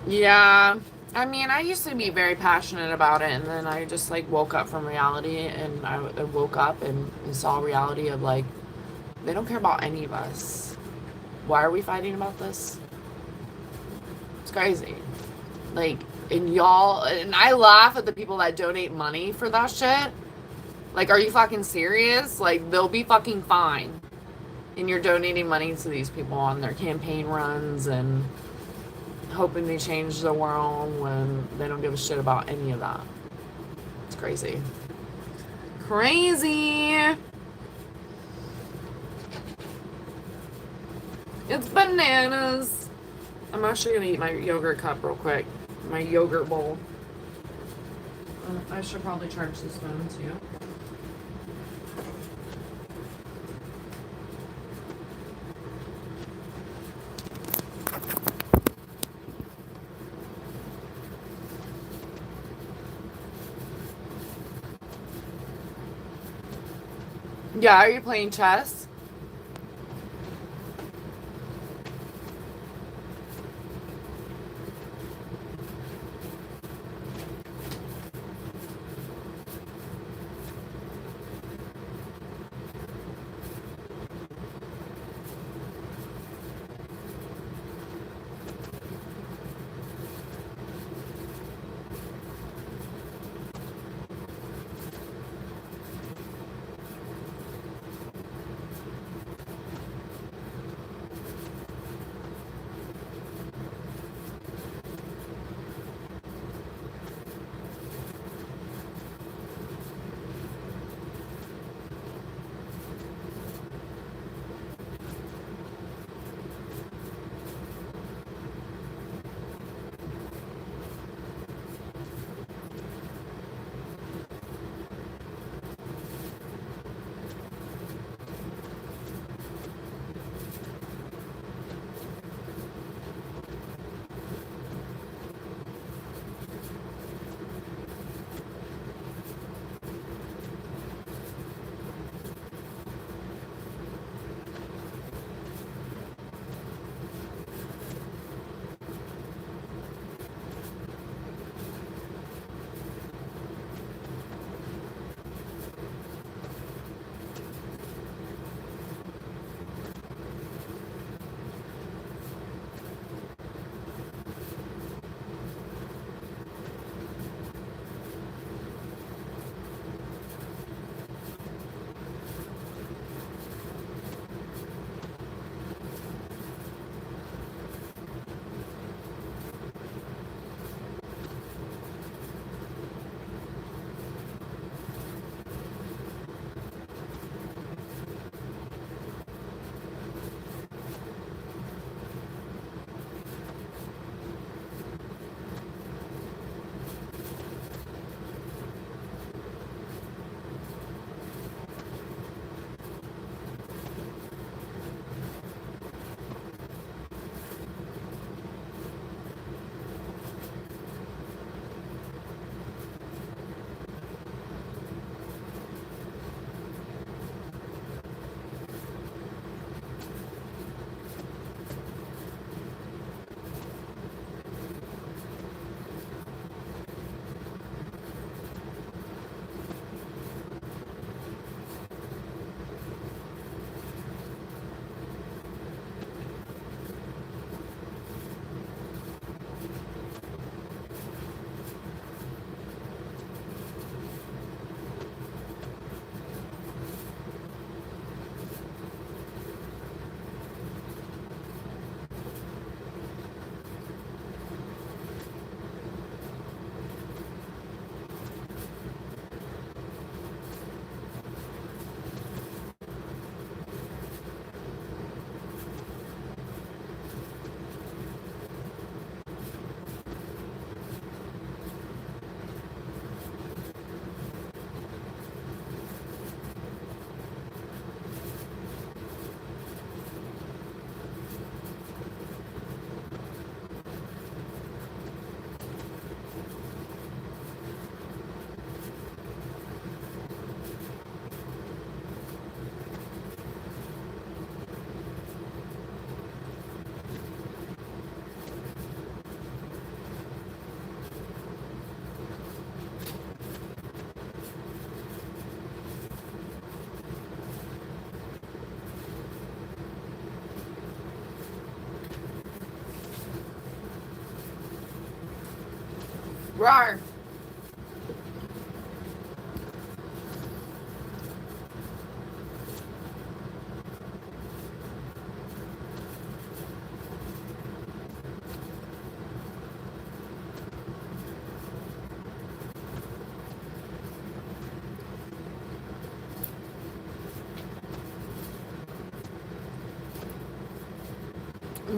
[SPEAKER 1] Yeah. I mean, I used to be very passionate about it, and then I just like woke up from reality, and I woke up and saw reality of like, they don't care about any of us. Why are we fighting about this? It's crazy. Like, and y'all, and I laugh at the people that donate money for that shit. Like, are you fucking serious? Like, they'll be fucking fine. And you're donating money to these people on their campaign runs and hoping they change the world when they don't give a shit about any of that. It's crazy. Crazy. It's bananas. I'm actually gonna eat my yogurt cup real quick. My yogurt bowl. I should probably charge this phone too. Yeah, are you playing chess? Rawr.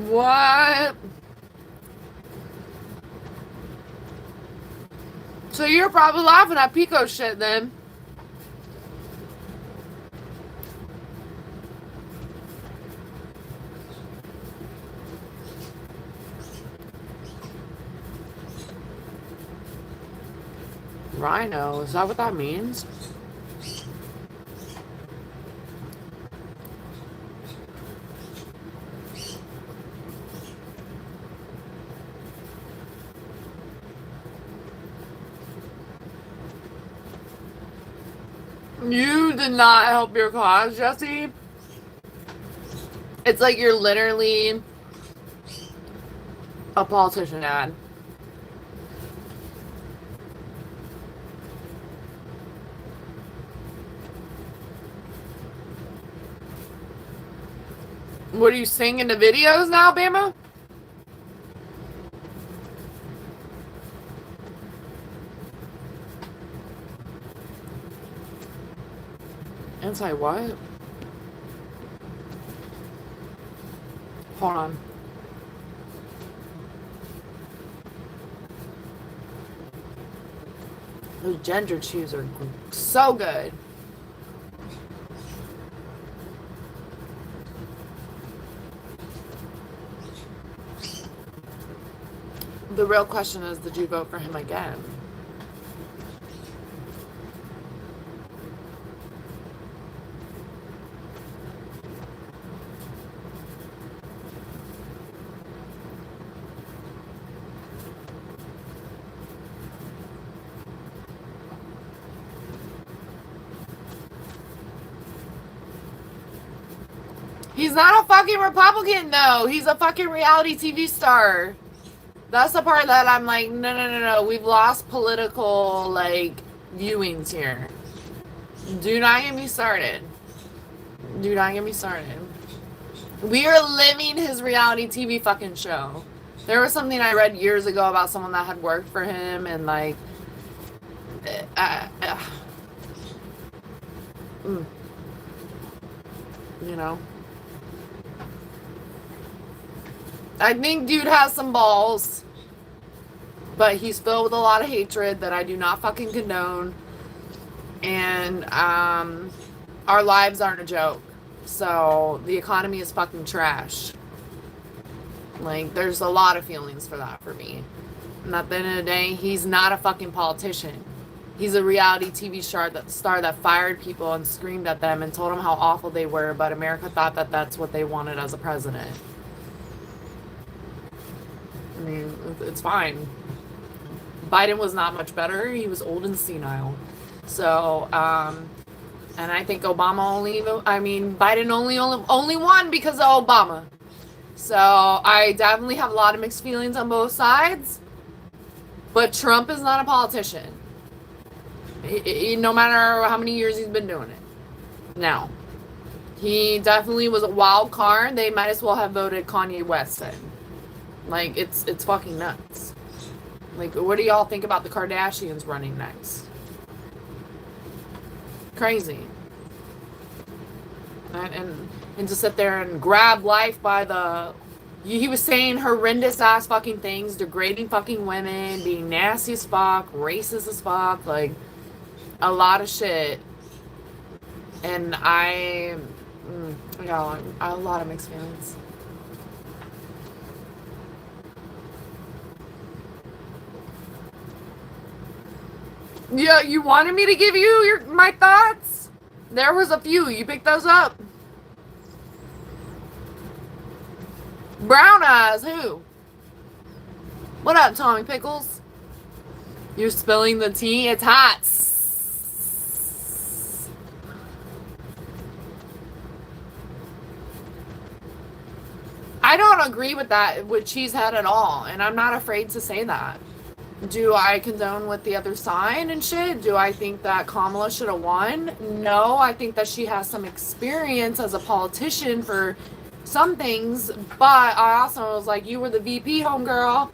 [SPEAKER 1] What? So you're probably laughing at Pico's shit then. Rhino, is that what that means? You did not help your cause, Jesse. It's like you're literally a politician ad. What are you singing the videos now, Bama? Anti what? Hold on. Those ginger chews are so good. The real question is, did you vote for him again? He's not a fucking Republican, though. He's a fucking reality TV star. That's the part that I'm like, no. We've lost political, like, viewings here. Do not get me started. Do not get me started. We are living his reality TV fucking show. There was something I read years ago about someone that had worked for him, and, like, you know. I think dude has some balls, but he's filled with a lot of hatred that I do not fucking condone. And our lives aren't a joke. So the economy is fucking trash. Like, there's a lot of feelings for that for me. And at the end of the day, he's not a fucking politician. He's a reality TV star that fired people and screamed at them and told them how awful they were, but America thought that that's what they wanted as a president. I mean, it's fine. Biden was not much better. He was old and senile. So, and I think Biden only won because of Obama. So I definitely have a lot of mixed feelings on both sides. But Trump is not a politician. No matter how many years he's been doing it. Now, he definitely was a wild card. They might as well have voted Kanye West in. Like, it's fucking nuts. Like, what do y'all think about the Kardashians running next? Crazy. And to sit there and grab life by the... He was saying horrendous ass fucking things, degrading fucking women, being nasty as fuck, racist as fuck, like, a lot of shit. And I got a lot of mixed feelings. Yeah, you wanted me to give you my thoughts? There was a few. You picked those up. Brown eyes, who? What up, Tommy Pickles? You're spilling the tea? It's hot. I don't agree with that, with Cheesehead at all, and I'm not afraid to say that. Do I condone with the other side and shit? Do I think that Kamala should have won? No, I think that she has some experience as a politician for some things, but I also was like, you were the VP, homegirl,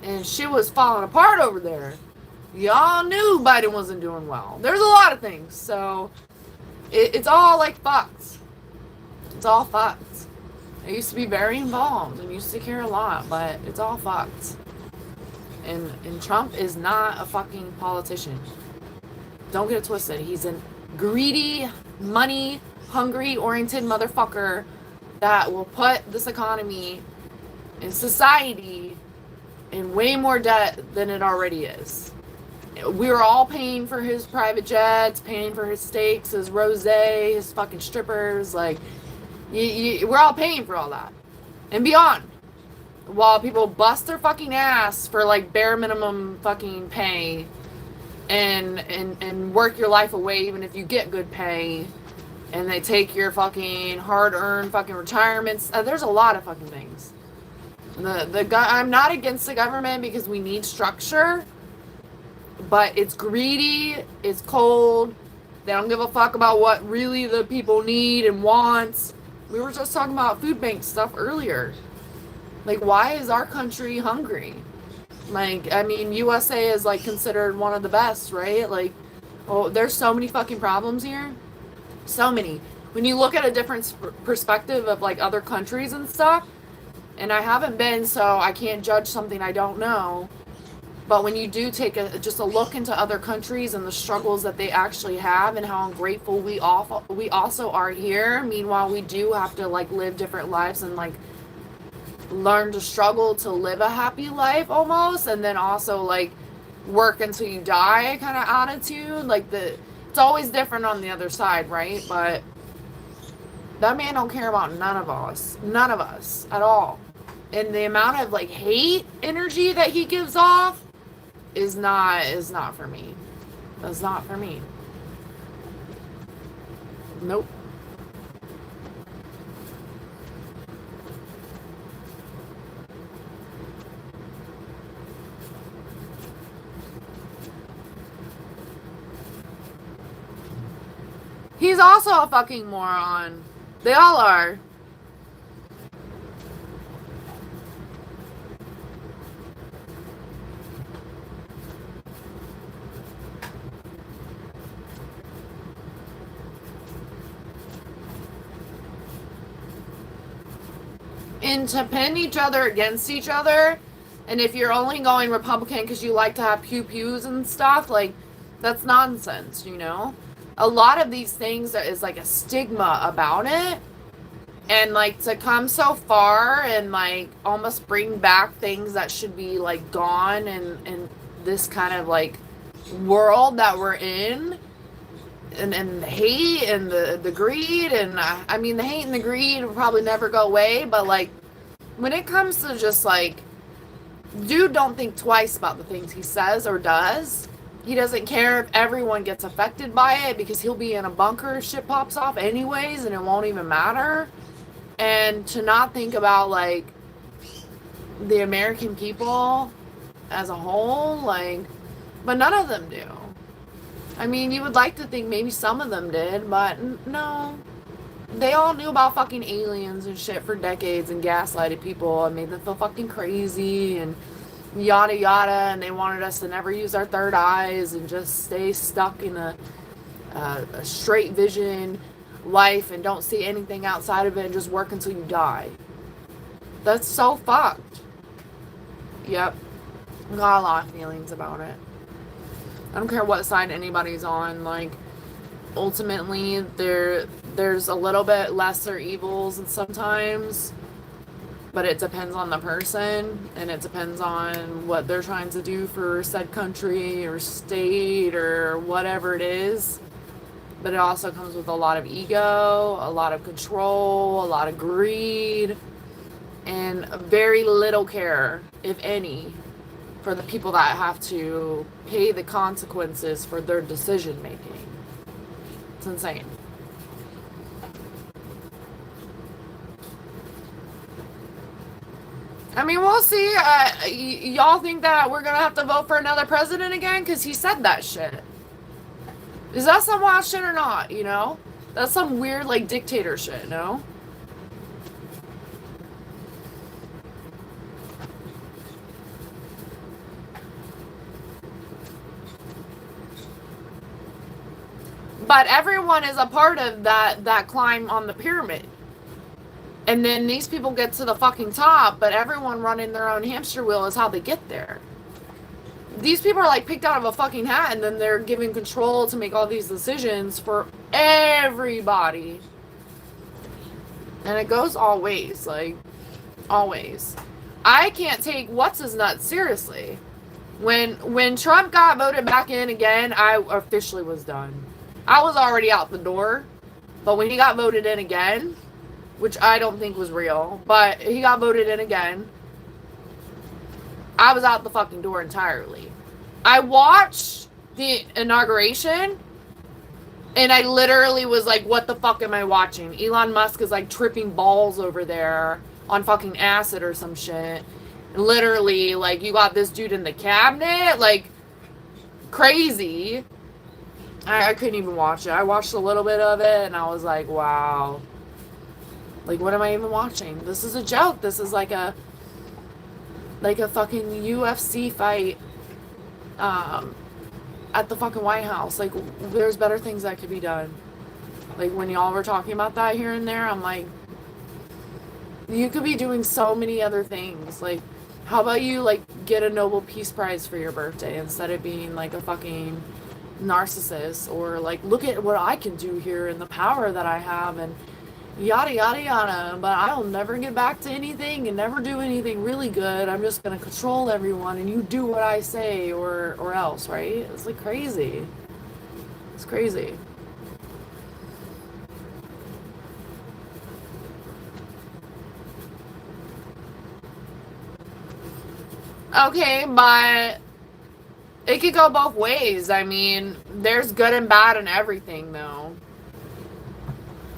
[SPEAKER 1] and shit was falling apart over there. Y'all knew Biden wasn't doing well. There's a lot of things, so it's all like fucked. It's all fucked. I used to be very involved and used to care a lot, but it's all fucked. And Trump is not a fucking politician. Don't get it twisted. He's a greedy, money, hungry, oriented motherfucker that will put this economy and society in way more debt than it already is. We're all paying for his private jets, paying for his steaks, his rosé, his fucking strippers. Like, we're all paying for all that and beyond. While people bust their fucking ass for like bare minimum fucking pay and work your life away even if you get good pay, and they take your fucking hard-earned fucking retirements. There's a lot of fucking things. I'm not against the government because we need structure, but it's greedy, it's cold, they don't give a fuck about what really the people need and wants. We were just talking about food bank stuff earlier. Like, why is our country hungry? Like, I mean, USA is, like, considered one of the best, right? Like, oh, there's so many fucking problems here. So many. When you look at a different perspective of, like, other countries and stuff, and I haven't been, so I can't judge something I don't know, but when you do take just a look into other countries and the struggles that they actually have and how ungrateful we also are here, meanwhile, we do have to, like, live different lives and, like, learn to struggle to live a happy life almost, and then also like work until you die kind of attitude. Like, it's always different on the other side, right? But that man don't care about none of us at all. And the amount of like hate energy that he gives off is not for me. That's not for me. Nope. He's also a fucking moron. They all are. And to pin each other against each other, and if you're only going Republican because you like to have pew-pews and stuff, like, that's nonsense, you know? A lot of these things is like a stigma about it, and like to come so far and like almost bring back things that should be like gone in this kind of like world that we're in, and the hate and the greed, and I mean the hate and the greed will probably never go away, but like when it comes to just like, dude don't think twice about the things he says or does. He doesn't care if everyone gets affected by it because he'll be in a bunker if shit pops off anyways and it won't even matter. And to not think about like the American people as a whole, like, but none of them do. I mean, you would like to think maybe some of them did, but no. They all knew about fucking aliens and shit for decades and gaslighted people and made them feel fucking crazy and yada yada, and they wanted us to never use our third eyes and just stay stuck in a straight vision life and don't see anything outside of it and just work until you die. That's so fucked. Yep. Got a lot of feelings about it. I don't care what side anybody's on. Like, ultimately, there's a little bit lesser evils and sometimes, but it depends on the person, and it depends on what they're trying to do for said country or state or whatever it is. But it also comes with a lot of ego, a lot of control, a lot of greed, and very little care, if any, for the people that have to pay the consequences for their decision making. It's insane. I mean, we'll see. Y'all think that we're gonna have to vote for another president again? Because he said that shit. Is that some wild shit or not, you know? That's some weird, like, dictator shit, no? But everyone is a part of that climb on the pyramid. And then these people get to the fucking top, but everyone running their own hamster wheel is how they get there. These people are like picked out of a fucking hat, and then they're given control to make all these decisions for everybody. And it goes all ways, like, always. I can't take what's his nuts seriously. When Trump got voted back in again, I officially was done. I was already out the door, but when he got voted in again, which I don't think was real, but he got voted in again, I was out the fucking door entirely. I watched the inauguration, and I literally was like, what the fuck am I watching? Elon Musk is like tripping balls over there on fucking acid or some shit. And literally, like, you got this dude in the cabinet, like, crazy. I couldn't even watch it. I watched a little bit of it, and I was like, wow. Like, what am I even watching? This is a joke. This is like a fucking UFC fight at the fucking White House. Like, there's better things that could be done. Like, when y'all were talking about that here and there, I'm like, you could be doing so many other things. Like, how about you, like, get a Nobel Peace Prize for your birthday instead of being, like, a fucking narcissist? Or, like, look at what I can do here and the power that I have and yada, yada, yada. But I'll never get back to anything and never do anything really good. I'm just going to control everyone and you do what I say or else, right? It's, like, crazy. It's crazy. Okay, but it could go both ways. I mean, there's good and bad in everything, though.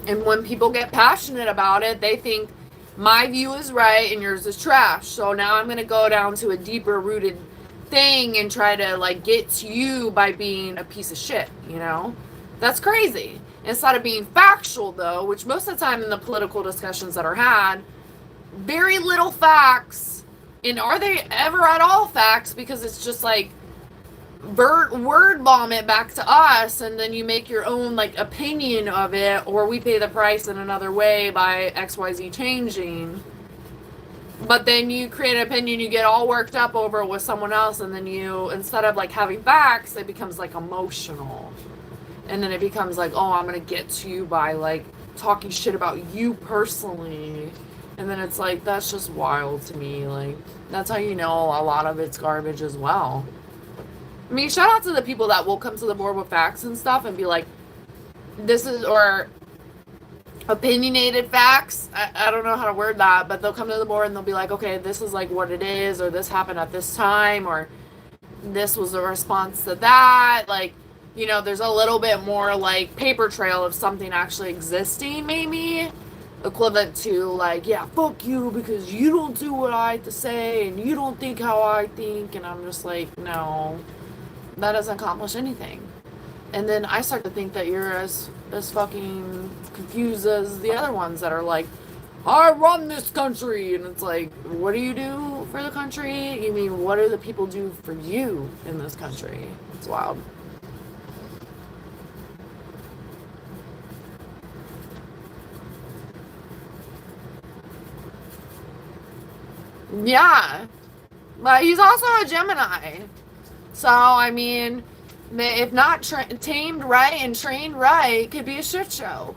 [SPEAKER 1] And when people get passionate about it, they think my view is right and yours is trash. So now I'm going to go down to a deeper rooted thing and try to, like, get to you by being a piece of shit, you know? That's crazy. Instead of being factual, though, which most of the time in the political discussions that are had, very little facts. And are they ever at all facts? Because it's just like word bomb it back to us, and then you make your own, like, opinion of it, or we pay the price in another way by XYZ changing. But then you create an opinion, you get all worked up over it with someone else, and then you, instead of, like, having facts, it becomes, like, emotional. And then it becomes like, oh, I'm gonna get to you by, like, talking shit about you personally. And then it's like, that's just wild to me. Like, that's how you know a lot of it's garbage as well. I mean, shout out to the people that will come to the board with facts and stuff and be like, this is, or opinionated facts. I don't know how to word that, but they'll come to the board and they'll be like, okay, this is, like, what it is, or this happened at this time, or this was a response to that. Like, you know, there's a little bit more, like, paper trail of something actually existing, maybe. Equivalent to, like, yeah, fuck you because you don't do what I have to say and you don't think how I think. And I'm just like, no, that doesn't accomplish anything. And then I start to think that you're as fucking confused as the other ones that are like, I run this country. And it's like, what do you do for the country? You mean, what do the people do for you in this country? It's wild. Yeah. But he's also a Gemini. So, I mean, if not tamed right and trained right, it could be a shit show.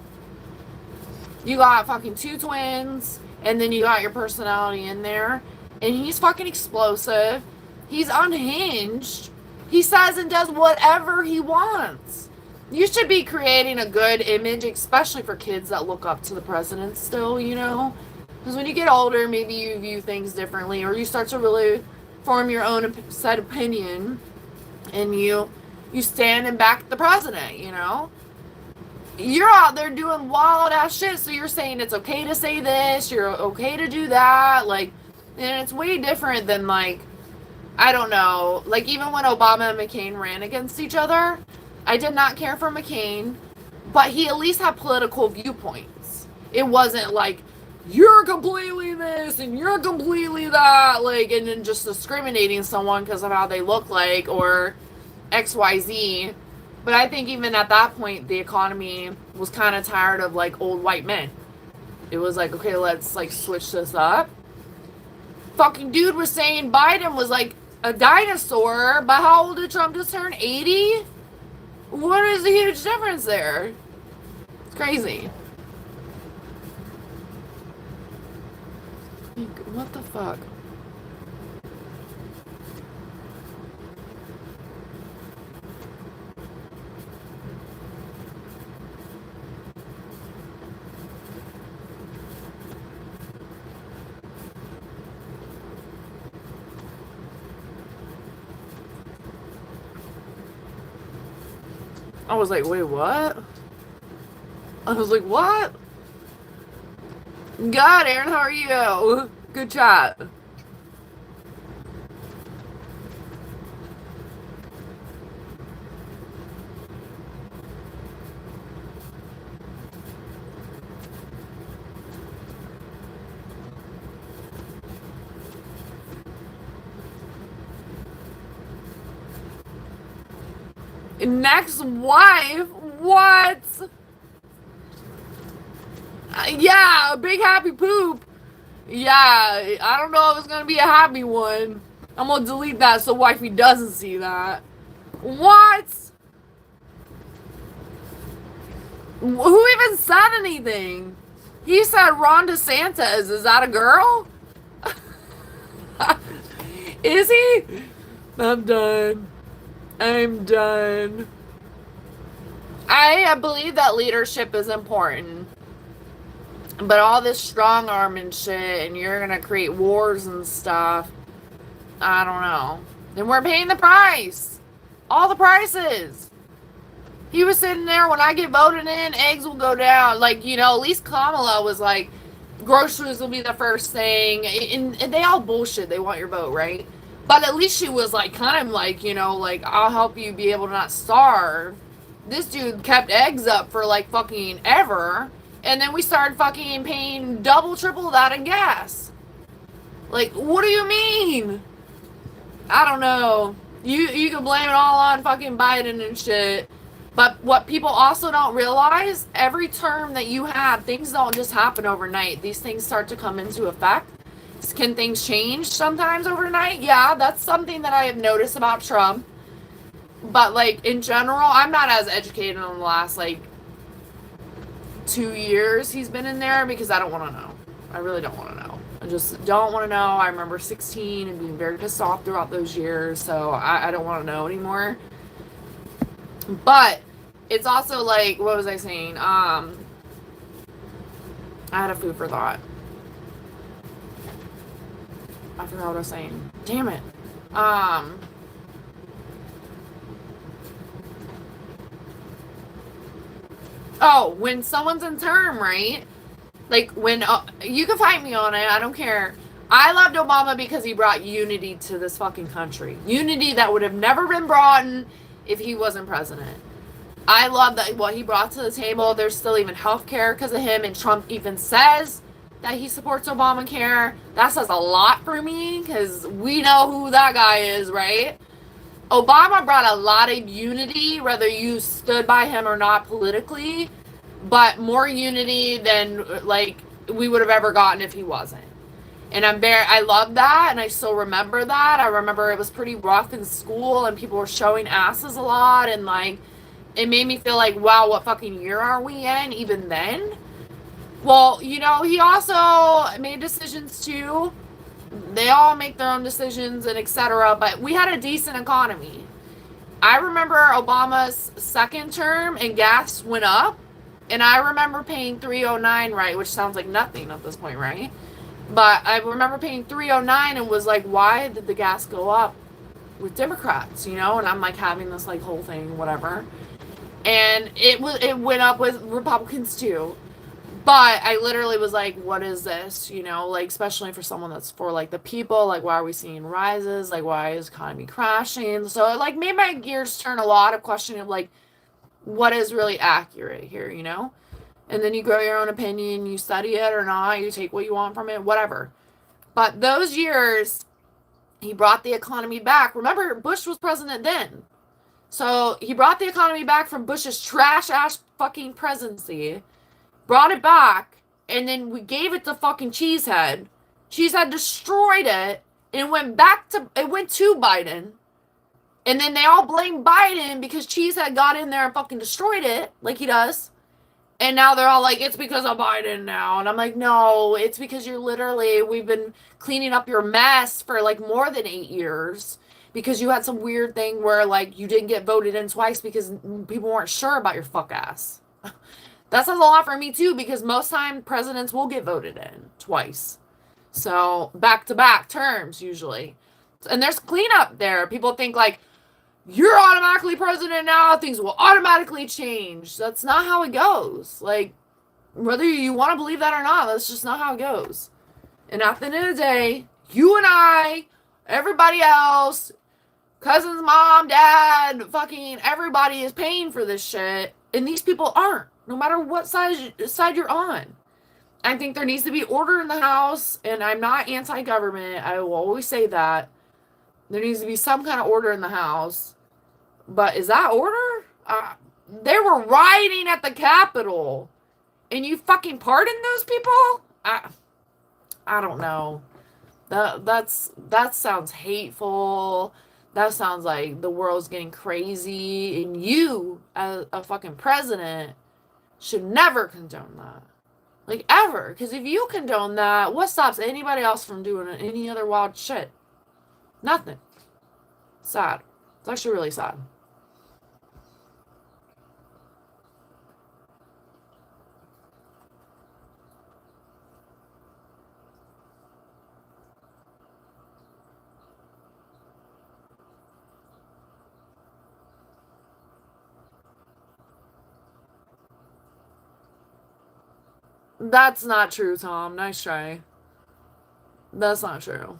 [SPEAKER 1] You got fucking two twins, and then you got your personality in there, and he's fucking explosive. He's unhinged. He says and does whatever he wants. You should be creating a good image, especially for kids that look up to the president still, you know? Because when you get older, maybe you view things differently, or you start to really form your own set opinion, and you stand and back the president, you know? You're out there doing wild ass shit, so you're saying it's okay to say this, you're okay to do that, like, And it's way different than, like, I don't know, like, even when Obama and McCain ran against each other, I did not care for McCain, but he at least had political viewpoints. It wasn't like, you're completely this and you're completely that, like, and then just discriminating someone because of how they look like or XYZ. But I think even at that point, the economy was kind of tired of, like, old white men. It was like, okay, let's, like, switch this up. Fucking dude was saying Biden was, like, a dinosaur, but how old did Trump just turn? 80? What is the huge difference there? It's crazy. What the fuck? I was like, wait, what? I was like, what? God, Aaron, how are you? Good chat. Next wife? What? Yeah, a big happy poop. Yeah, I don't know if it's gonna be a happy one. I'm gonna delete that so wifey doesn't see that. What? Who even said anything? He said Ron DeSantis. Is that a girl? Is he? I'm done. I'm done. I believe that leadership is important. But all this strong arm and shit, and you're gonna create wars and stuff, I don't know. And we're paying the price. All the prices. He was sitting there, when I get voted in, eggs will go down. Like, you know, at least Kamala was like, groceries will be the first thing. And they all bullshit. They want your vote, right? But at least she was like, kind of like, you know, like, I'll help you be able to not starve. This dude kept eggs up for like fucking ever. And then we started fucking paying double, triple that in gas. Like, what do you mean? I don't know. You can blame it all on fucking Biden and shit. But what people also don't realize, every term that you have, things don't just happen overnight. These things start to come into effect. Can things change sometimes overnight? Yeah, that's something that I have noticed about Trump. But, like, in general, I'm not as educated on the last, like, 2 years he's been in there because I don't want to know. I really don't want to know. I just don't want to know. I remember 16 and being very pissed off throughout those years, so I don't want to know anymore. But it's also like, what was I saying? I had a food for thought. I forgot what I was saying. Damn it. Oh, when someone's in term, right? Like, when, you can fight me on it, I don't care. I loved Obama because he brought unity to this fucking country. Unity that would have never been brought in if he wasn't president. I love that what he brought to the table. There's still even healthcare because of him, and Trump even says that he supports Obamacare. That says a lot for me because we know who that guy is, right? Obama brought a lot of unity, whether you stood by him or not politically, but more unity than like we would have ever gotten if he wasn't. And I love that, and I still remember that. I remember it was pretty rough in school, and people were showing asses a lot, and like it made me feel like, wow, what fucking year are we in? Even then. Well, you know, he also made decisions too. They all make their own decisions and etc. But we had a decent economy. I remember Obama's second term and gas went up. And I remember paying $3.09, right? Which sounds like nothing at this point, right? But I remember paying $3.09 and was like, why did the gas go up with Democrats, you know? And I'm like having this like whole thing, whatever. And it went up with Republicans too. But I literally was like, what is this? You know, like, especially for someone that's for like the people, like, why are we seeing rises? Like, why is economy crashing? So it like made my gears turn a lot of questioning of like, what is really accurate here, you know? And then you grow your own opinion, you study it or not, you take what you want from it, whatever. But those years, he brought the economy back. Remember, Bush was president then. So he brought the economy back from Bush's trash ass fucking presidency, brought it back, and then we gave it to fucking Cheesehead. Cheesehead destroyed it, and it went to Biden. And then they all blame Biden because Cheesehead got in there and fucking destroyed it, like he does. And now they're all like, it's because of Biden now. And I'm like, no, it's because we've been cleaning up your mess for like more than 8 years because you had some weird thing where like you didn't get voted in twice because people weren't sure about your fuck ass. That says a lot for me too because most time presidents will get voted in twice. So back to back terms usually. And there's cleanup there. People think like, you're automatically president now, things will automatically change. That's not how it goes. Like, whether you want to believe that or not, that's just not how it goes. And at the end of the day, you and I, everybody else, cousins, mom, dad, fucking everybody is paying for this shit. And these people aren't, no matter what side you're on. I think there needs to be order in the house, and I'm not anti-government. I will always say that. There needs to be some kind of order in the house. But is that order? They were rioting at the Capitol, and you fucking pardoned those people? I don't know. That sounds hateful. That sounds like the world's getting crazy, and you, as a fucking president, should never condone that. Like, ever. Because if you condone that, what stops anybody else from doing any other wild shit? Nothing. Sad. It's actually really sad. That's not true, Tom. Nice try. That's not true.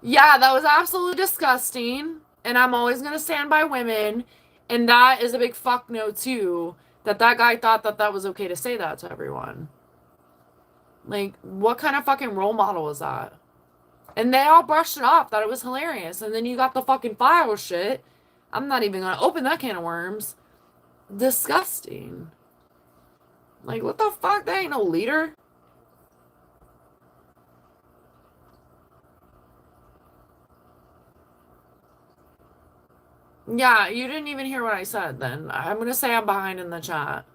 [SPEAKER 1] Yeah, that was absolutely disgusting. And I'm always going to stand by women. And that is a big fuck no, too. That guy thought that that was okay to say that to everyone. Like, what kind of fucking role model is that? And they all brushed it off, thought it was hilarious. And then you got the fucking file shit. I'm not even going to open that can of worms. Disgusting. Like, what the fuck? That ain't no leader. Yeah, you didn't even hear what I said then. I'm going to say I'm behind in the chat.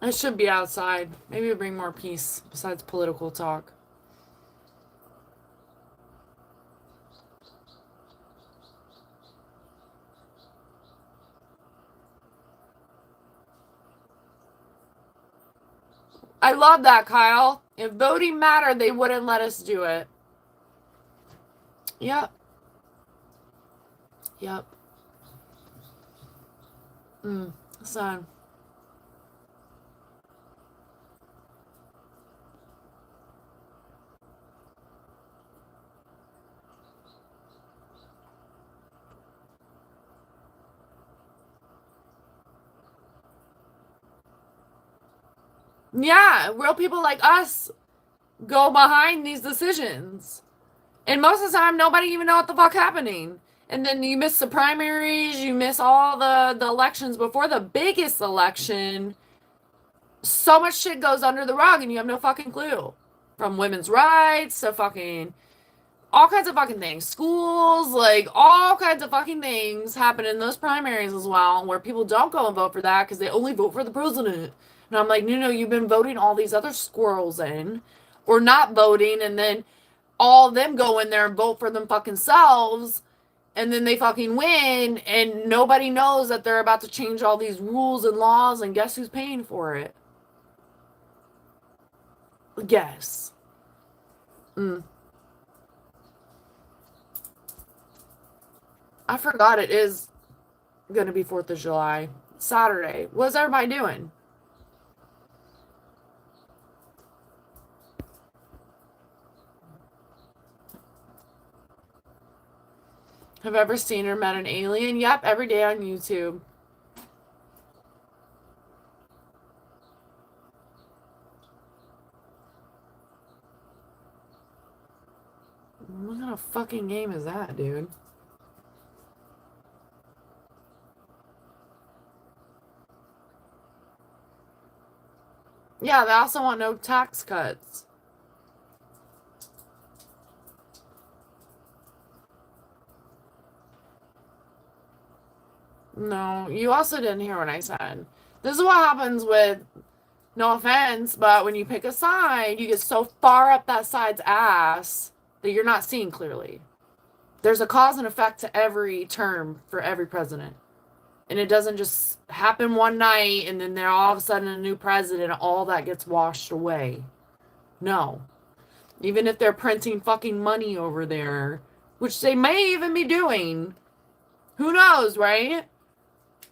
[SPEAKER 1] I should be outside. Maybe it'll bring more peace besides political talk. I love that, Kyle. If voting mattered, they wouldn't let us do it. Yep. Yep. Son. Yeah, real people like us go behind these decisions. And most of the time, nobody even know what the fuck happening. And then you miss the primaries, you miss all the elections before the biggest election. so much shit goes under the rug and you have no fucking clue. From women's rights to fucking all kinds of fucking things. Schools, like all kinds of fucking things happen in those primaries as well, where people don't go and vote for that because they only vote for the president. And I'm like, no, no, you've been voting all these other squirrels in, or not voting, and then all of them go in there and vote for them fucking selves, and then they fucking win, and nobody knows that they're about to change all these rules and laws, and guess who's paying for it? Guess. Mm. I forgot it is gonna be 4th of July. Saturday. What's everybody doing? Have ever seen or met an alien? Yep, every day on YouTube. What kind of fucking game is that, dude? Yeah, they also want no tax cuts. No, you also didn't hear what I said. This is what happens with, no offense, but when you pick a side, you get so far up that side's ass that you're not seeing clearly. There's a cause and effect to every term for every president. And it doesn't just happen one night and then there all of a sudden a new president, all that gets washed away. No. Even if they're printing fucking money over there, which they may even be doing, who knows, right?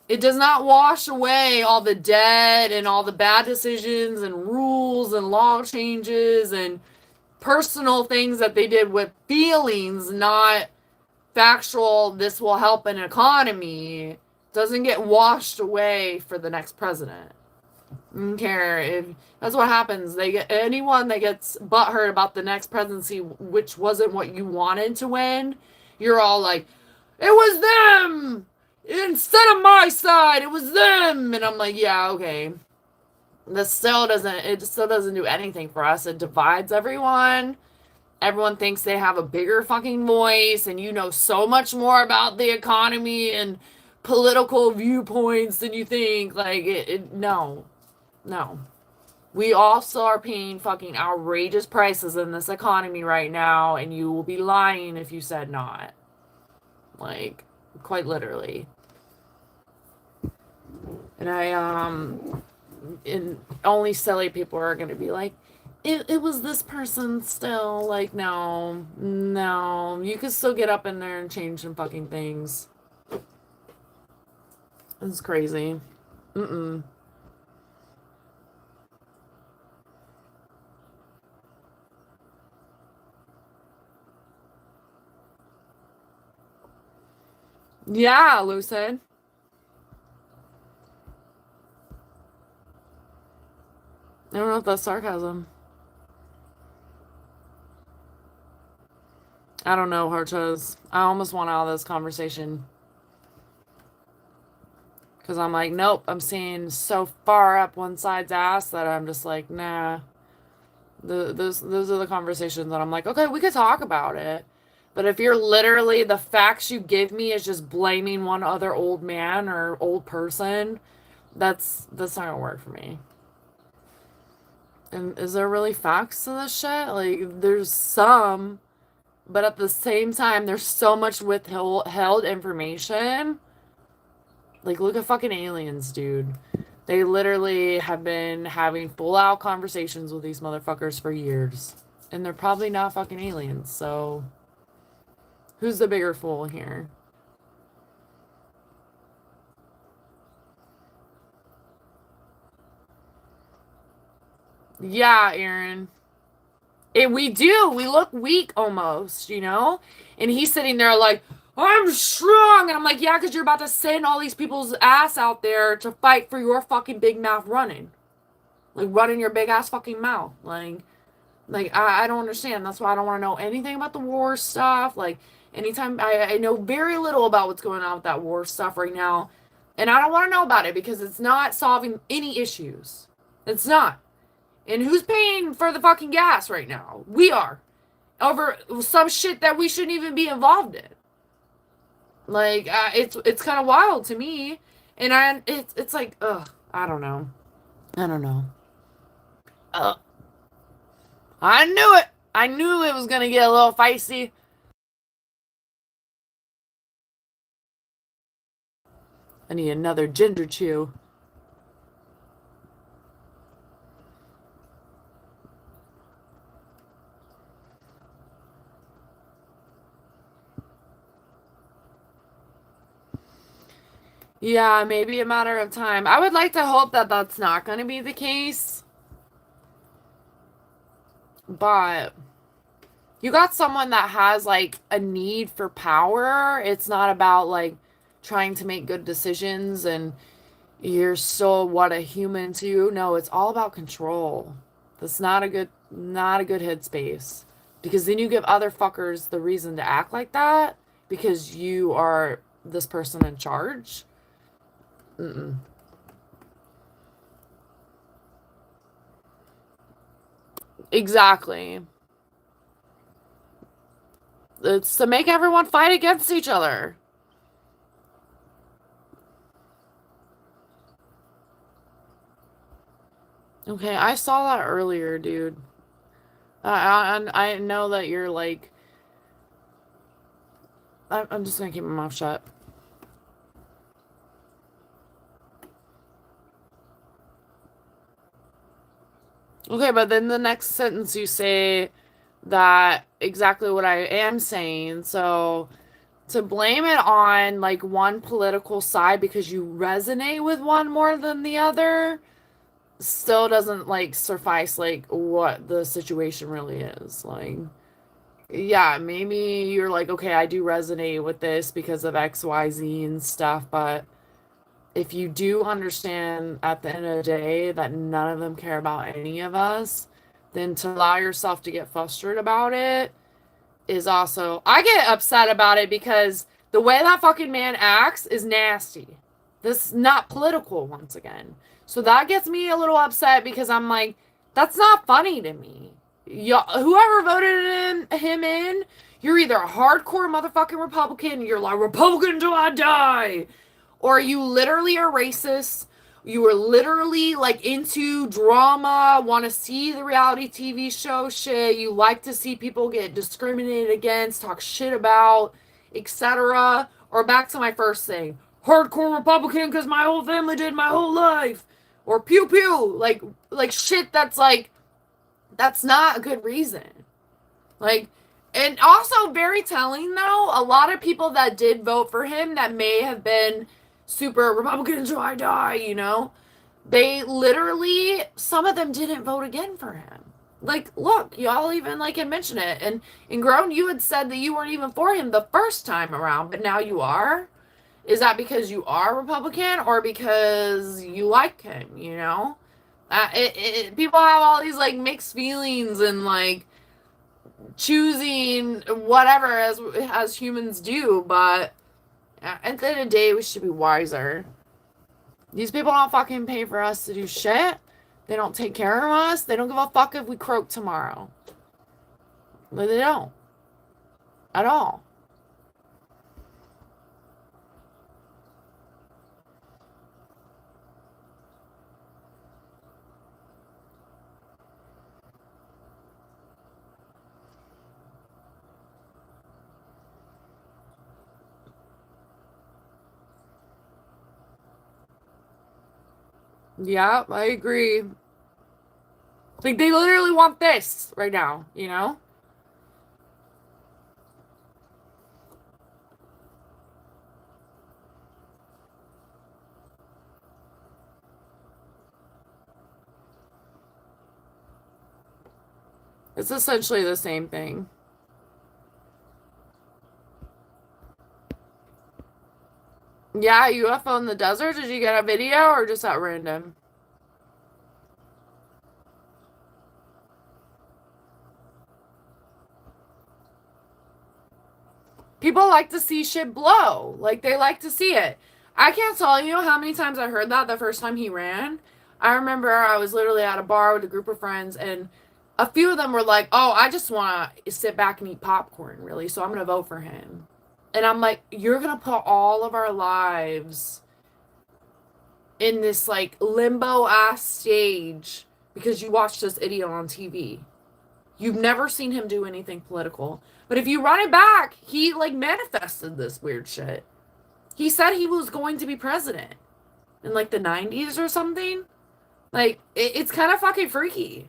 [SPEAKER 1] It does not wash away all the debt and all the bad decisions and rules and law changes and personal things that they did with feelings, not factual, this will help an economy. Doesn't get washed away for the next president. I don't care if that's what happens. They get anyone that gets butthurt about the next presidency, which wasn't what you wanted to win. You're all like, it was them instead of my side. It was them, and I'm like, yeah, okay. This still doesn't. It still doesn't do anything for us. It divides everyone. Everyone thinks they have a bigger fucking voice, and you know so much more about the economy and political viewpoints than you think. Like, no. No. We also are paying fucking outrageous prices in this economy right now, and you will be lying if you said not. Like, quite literally. And and only silly people are going to be like, it was this person still. Like, no, no. You can still get up in there and change some fucking things. It's crazy. Mm-mm. Yeah, Lucid. I don't know if that's sarcasm. I don't know, Harches. I almost want out of this conversation. Because I'm like, nope, I'm seeing so far up one side's ass that I'm just like, nah. Those are the conversations that I'm like, okay, we could talk about it. But if you're literally, the facts you give me is just blaming one other old man or old person, that's not gonna work for me. And is there really facts to this shit? Like, there's some, but at the same time, there's so much withheld information. Like, look at fucking aliens, dude. They literally have been having full out conversations with these motherfuckers for years. And they're probably not fucking aliens, so who's the bigger fool here? Yeah, Aaron. We do. We look weak almost, you know? And he's sitting there like, I'm strong. And I'm like, yeah, because you're about to send all these people's ass out there to fight for your fucking big mouth running. Like, running your big ass fucking mouth. Like I don't understand. That's why I don't want to know anything about the war stuff. Like, anytime I know very little about what's going on with that war stuff right now. And I don't want to know about it because it's not solving any issues. It's not. And who's paying for the fucking gas right now? We are. Over some shit that we shouldn't even be involved in. Like it's kind of wild to me, and it's like ugh, I don't know, I don't know. Uh, I knew it. I knew it was gonna get a little feisty. I need another ginger chew. Yeah, maybe a matter of time. I would like to hope that that's not going to be the case, but you got someone that has like a need for power. It's not about like trying to make good decisions and you're still what a human to you. No, it's all about control. That's not a good headspace. Because then you give other fuckers the reason to act like that because you are this person in charge. Mm-mm. Exactly. It's to make everyone fight against each other. Okay, I saw that earlier, dude. I know that you're like, I'm just gonna keep my mouth shut. Okay, but then the next sentence you say that exactly what I am saying. So to blame it on like one political side because you resonate with one more than the other still doesn't like suffice like what the situation really is. Like, yeah, maybe you're like, okay, I do resonate with this because of XYZ and stuff, but if you do understand at the end of the day that none of them care about any of us, then to allow yourself to get frustrated about it is also, I get upset about it because the way that fucking man acts is nasty. This is not political once again. So that gets me a little upset because I'm like, that's not funny to me. Whoever voted him in, you're either a hardcore motherfucking Republican, you're like Republican until I die, or you literally are racist. You are literally like into drama, want to see the reality TV show shit. You like to see people get discriminated against, talk shit about, etc. Or back to my first thing, hardcore Republican because my whole family did my whole life. Or pew pew, like shit that's not a good reason. Like, and also very telling though, a lot of people that did vote for him that may have been super Republican until I die, they literally, some of them didn't vote again for him. Like, look, y'all even like had mentioned it. And in Grown, you had said that you weren't even for him the first time around, but now you are. Is that because you are Republican or because you like him? People have all these like mixed feelings and like choosing whatever as humans do, but at the end of the day, we should be wiser. These people don't fucking pay for us to do shit. They don't take care of us. They don't give a fuck if we croak tomorrow. But they don't at all. Yeah, I agree. Like they literally want this right now. It's essentially the same thing. Yeah, UFO in the desert. Did you get a video or just at random? People like to see shit blow. Like they like to see it. I can't tell you how many times I heard that the first time he ran. I remember I was literally at a bar with a group of friends, and a few of them were like, "Oh, I just want to sit back and eat popcorn, really, so I'm going to vote for him." And I'm like, "You're going to put all of our lives in this like limbo ass stage because you watched this idiot on TV. You've never seen him do anything political. But if you run it back, he like manifested this weird shit. He said he was going to be president in like the 90s or something. Like it's kind of fucking freaky.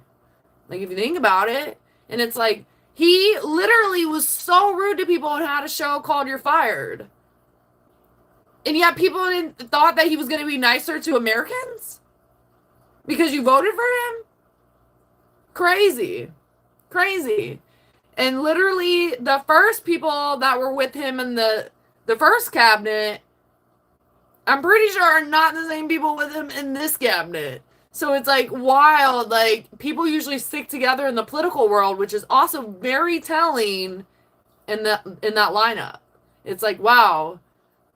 [SPEAKER 1] Like if you think about it, and it's like he literally was so rude to people and had a show called You're Fired. And yet people didn't thought that he was going to be nicer to Americans because you voted for him? Crazy. Crazy. And literally the first people that were with him in the first cabinet, I'm pretty sure are not the same people with him in this cabinet. So it's like wild. Like people usually stick together in the political world, which is also very telling in that lineup. It's like, wow,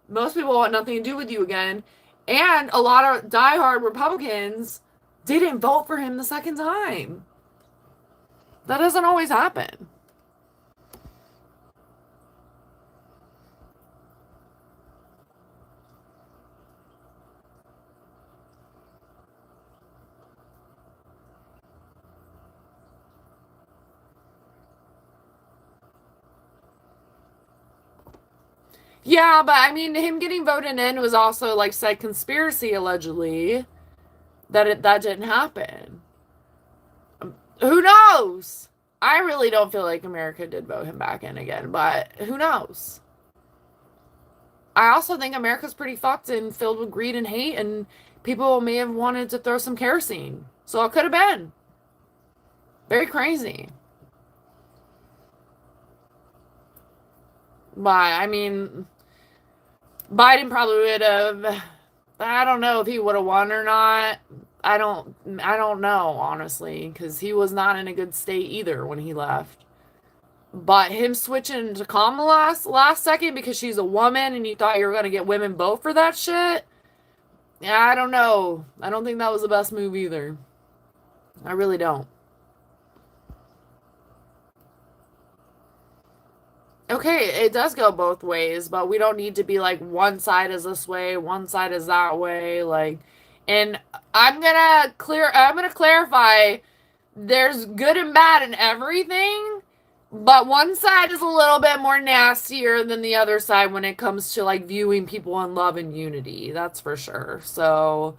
[SPEAKER 1] most people want nothing to do with you again. And a lot of diehard Republicans didn't vote for him the second time. That doesn't always happen. Yeah, but I mean, him getting voted in was also like said conspiracy allegedly that didn't happen. Who knows? I really don't feel like America did vote him back in again, but who knows? I also think America's pretty fucked and filled with greed and hate, and people may have wanted to throw some kerosene. So it could have been very crazy. But I mean, Biden probably would have. I don't know if he would have won or not. I don't know honestly because he was not in a good state either when he left. But him switching to Kamala last second because she's a woman and you thought you were gonna get women vote for that shit. Yeah, I don't know. I don't think that was the best move either. I really don't. Okay, it does go both ways, but we don't need to be like one side is this way, one side is that way. Like, and I'm gonna clarify. There's good and bad in everything, but one side is a little bit more nastier than the other side when it comes to like viewing people in love and unity. That's for sure. So,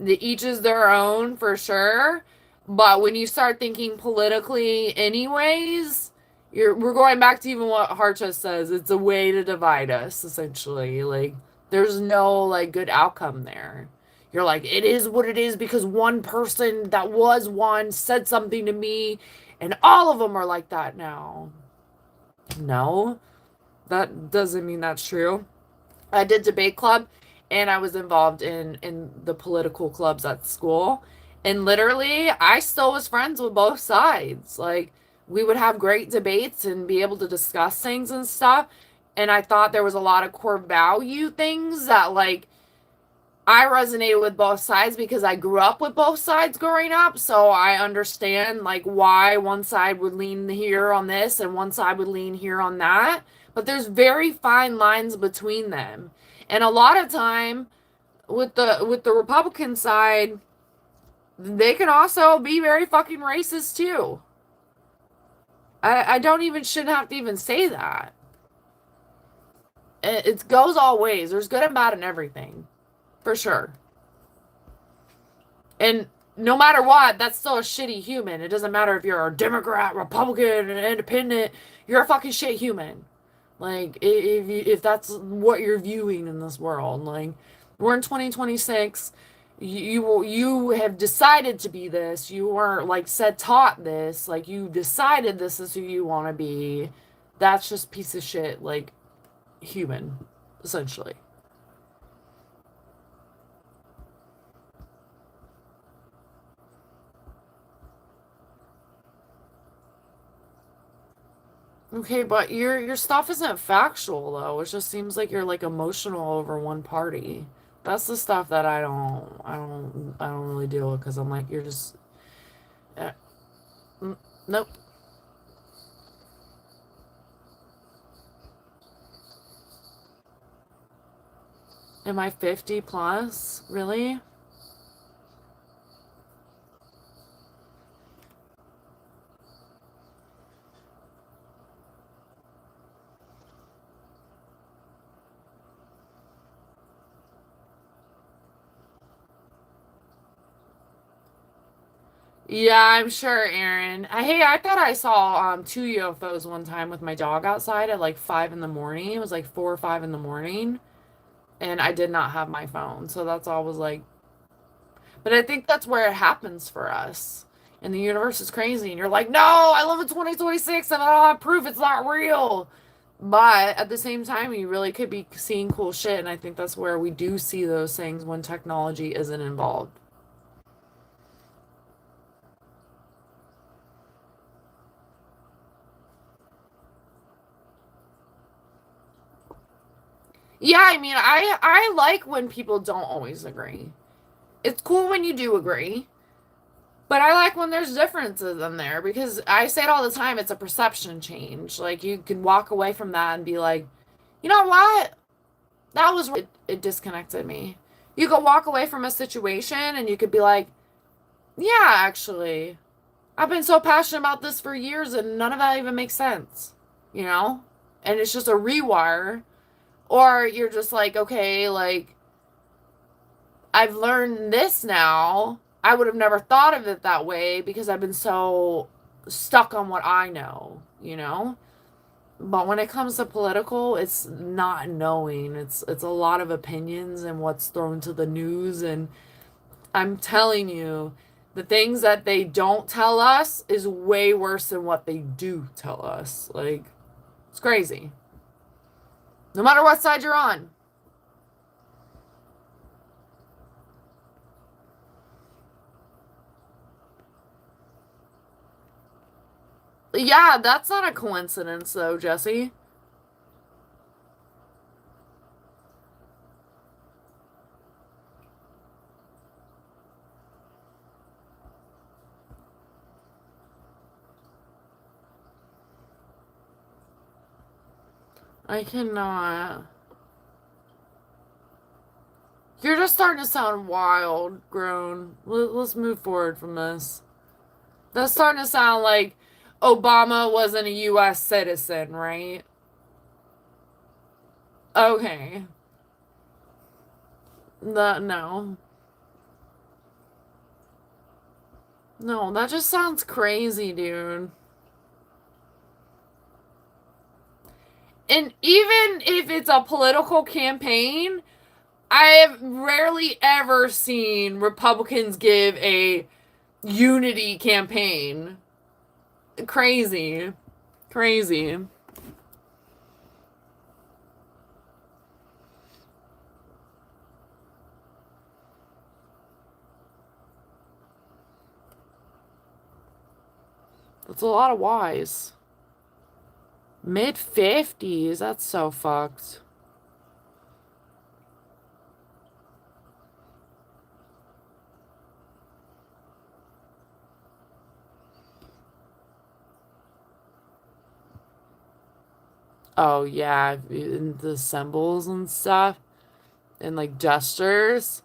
[SPEAKER 1] each is their own for sure. But when you start thinking politically, anyways, we're going back to even what Harcha says. It's a way to divide us, essentially. Like, there's no like good outcome there. You're like, it is what it is because one person that was one said something to me, and all of them are like that now. No, that doesn't mean that's true. I did debate club and I was involved in the political clubs at school. And literally, I still was friends with both sides. Like we would have great debates and be able to discuss things and stuff. And I thought there was a lot of core value things that like I resonated with both sides because I grew up with both sides growing up, so I understand like why one side would lean here on this and one side would lean here on that. But there's very fine lines between them. And a lot of time with the Republican side, they can also be very fucking racist too. I don't even shouldn't have to even say that. It goes all ways. There's good and bad in everything. For sure. And no matter what, that's still a shitty human. It doesn't matter if you're a Democrat, Republican, an independent. You're a fucking shit human. Like if that's what you're viewing in this world, like we're in 2026. You have decided to be this. You weren't like said taught this. Like you decided this is who you want to be. That's just piece of shit. Like human, essentially. Okay, but your stuff isn't factual though. It just seems like you're like emotional over one party. That's the stuff that I don't really deal with because I'm like, you're just, uh, nope. Am I 50 plus? Really? Yeah, I'm sure, Aaron. Hey, I thought I saw two UFOs one time with my dog outside at like 5 in the morning. It was like 4 or 5 in the morning, and I did not have my phone, so that's all was like. But I think that's where it happens for us. And the universe is crazy, and you're like, no, I live in 2026 and I don't have proof it's not real. But at the same time, you really could be seeing cool shit, and I think that's where we do see those things when technology isn't involved. Yeah, I mean, I like when people don't always agree. It's cool when you do agree, but I like when there's differences in there because I say it all the time, it's a perception change. Like you can walk away from that and be like, you know what? That was it disconnected me. You could walk away from a situation and you could be like, yeah, actually, I've been so passionate about this for years and none of that even makes sense, you know? And it's just a rewire. Or you're just like, okay, like, I've learned this now. I would have never thought of it that way because I've been so stuck on what I know, you know? But when it comes to political, it's not knowing. It's a lot of opinions and what's thrown to the news and I'm telling you, the things that they don't tell us is way worse than what they do tell us. Like it's crazy. No matter what side you're on. Yeah, that's not a coincidence though, Jesse. I cannot. You're just starting to sound wild, grown. Let's move forward from this. That's starting to sound like Obama wasn't a U.S. citizen, right? Okay. No. No, that just sounds crazy, dude. And even if it's a political campaign, I have rarely ever seen Republicans give a unity campaign. Crazy. Crazy. That's a lot of whys. Mid 50s, that's so fucked. Oh, yeah, and the symbols and stuff, and like gestures.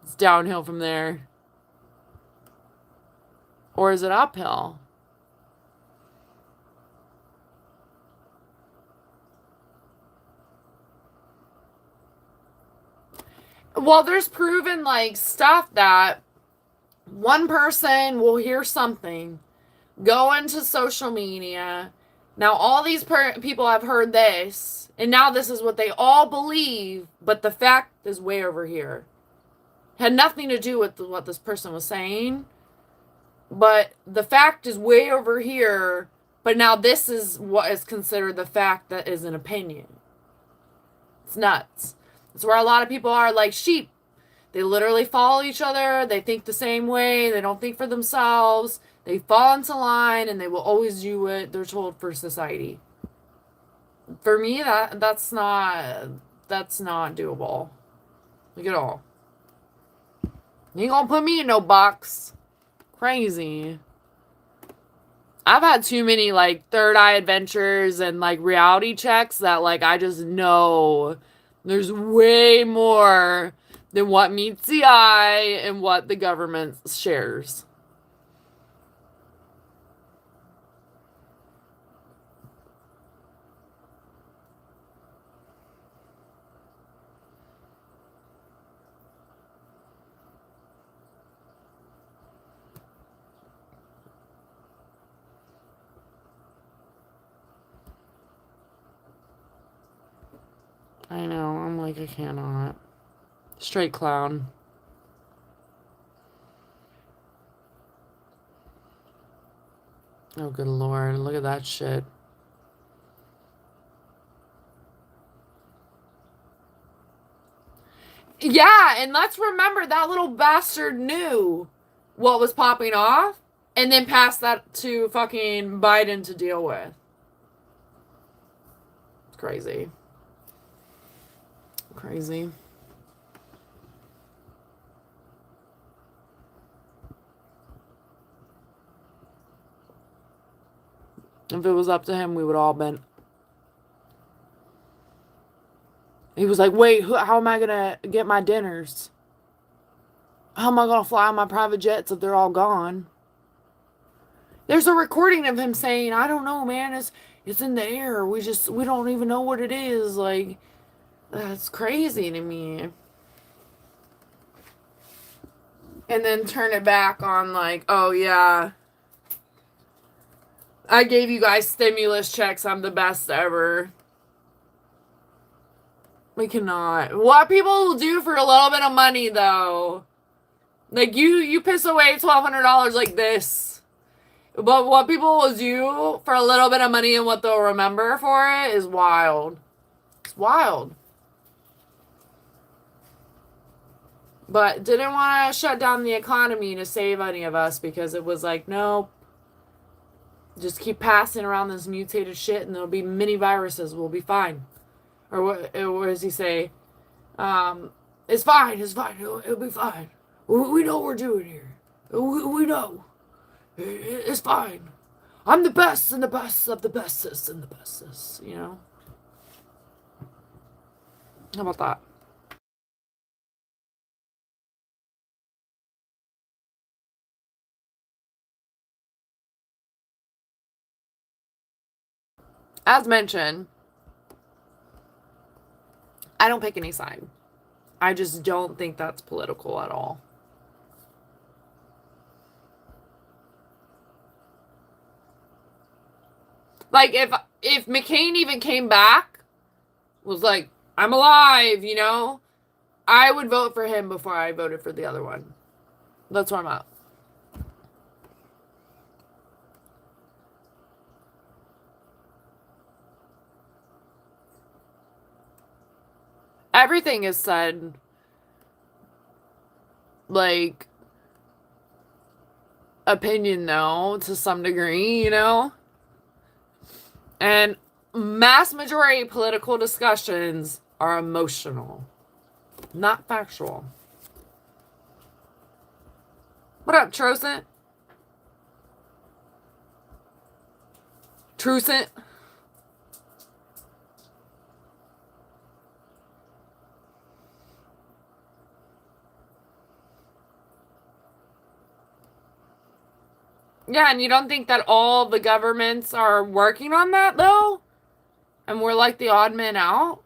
[SPEAKER 1] It's downhill from there. Or is it uphill? Well, there's proven like stuff that one person will hear something, go into social media. Now, all these people have heard this, and now this is what they all believe, but the fact is way over here. Had nothing to do with what this person was saying, but the fact is way over here, but now this is what is considered the fact that is an opinion. It's nuts. It's where a lot of people are like sheep. They literally follow each other. They think the same way. They don't think for themselves. They fall into line and they will always do what they're told for society. For me, that's not doable. Look at all. You ain't gonna put me in no box. Crazy. I've had too many, like, third eye adventures and, like, reality checks that, like, I just know there's way more than what meets the eye and what the government shares. I know. I'm like, I cannot. Straight clown. Oh, good Lord. Look at that shit. Yeah, and let's remember that little bastard knew what was popping off and then passed that to fucking Biden to deal with. It's crazy. Crazy. If it was up to him, we would all been. He was like, wait, how am I going to get my dinners? How am I going to fly on my private jets if they're all gone? There's a recording of him saying, I don't know, man. It's in the air. We don't even know what it is. Like, that's crazy to me. And then turn it back on like, oh yeah, I gave you guys stimulus checks. I'm the best ever. We cannot. What people will do for a little bit of money, though. Like, you piss away $1,200 like this. But what people will do for a little bit of money and what they'll remember for it is wild. It's wild. But didn't want to shut down the economy to save any of us because it was like, nope. Just keep passing around this mutated shit and there'll be mini viruses. We'll be fine. Or what does he say? It's fine. It'll be fine. We know what we're doing here. We know. It's fine. I'm the best and the best of the bestest and the bestest, you know? How about that? As mentioned, I don't pick any side. I just don't think that's political at all. Like, if McCain even came back, was like, I'm alive, you know, I would vote for him before I voted for the other one. That's where I'm at. Everything is said, like, opinion, though, to some degree, you know? And mass majority political discussions are emotional, not factual. What up, Trocent? Trucent? Yeah, and you don't think that all the governments are working on that, though? And we're like the odd man out?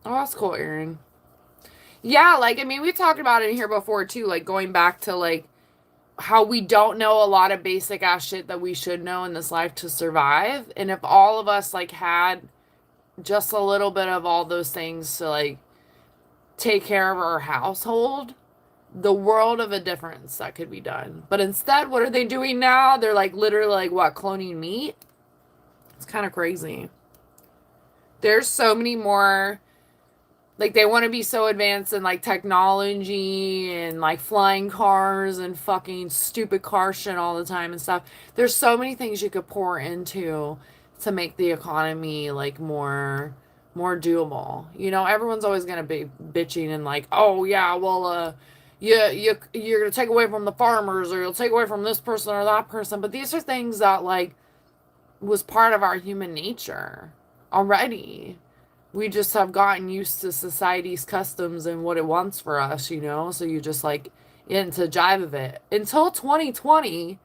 [SPEAKER 1] Oh, that's cool, Aaron. Yeah, like, I mean, we talked about it in here before, too, like, going back to, like, how we don't know a lot of basic ass shit that we should know in this life to survive. And if all of us like had just a little bit of all those things to like take care of our household, the world of a difference that could be done. But instead, what are they doing now? They're like literally like what, cloning meat? It's kind of crazy. There's so many more, like they want to be so advanced in like technology and like flying cars and fucking stupid car shit all the time and stuff. There's so many things you could pour into to make the economy like more doable. You know, everyone's always gonna be bitching and like, oh yeah, well you're gonna take away from the farmers or you'll take away from this person or that person. But these are things that like was part of our human nature already. We just have gotten used to society's customs and what it wants for us, you know? So you just like into jive of it. Until 2020,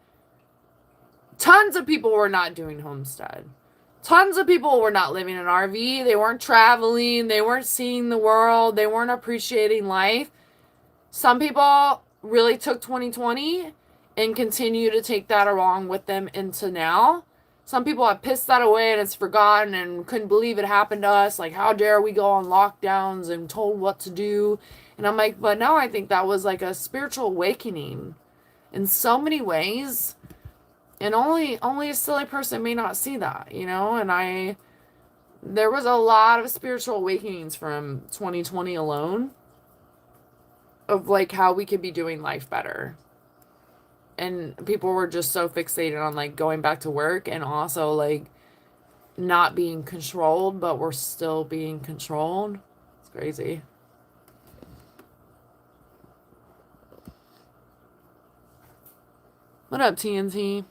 [SPEAKER 1] tons of people were not doing homestead. Tons of people were not living in RV. They weren't traveling. They weren't seeing the world. They weren't appreciating life. Some people really took 2020 and continue to take that along with them into now. Some people have pissed that away and it's forgotten and couldn't believe it happened to us. Like, how dare we go on lockdowns and told what to do? And I'm like, but no, I think that was like a spiritual awakening in so many ways. And only a silly person may not see that, you know? And there was a lot of spiritual awakenings from 2020 alone of like how we could be doing life better. And people were just so fixated on like going back to work and also like not being controlled, but we're still being controlled. It's crazy. What up, TNT?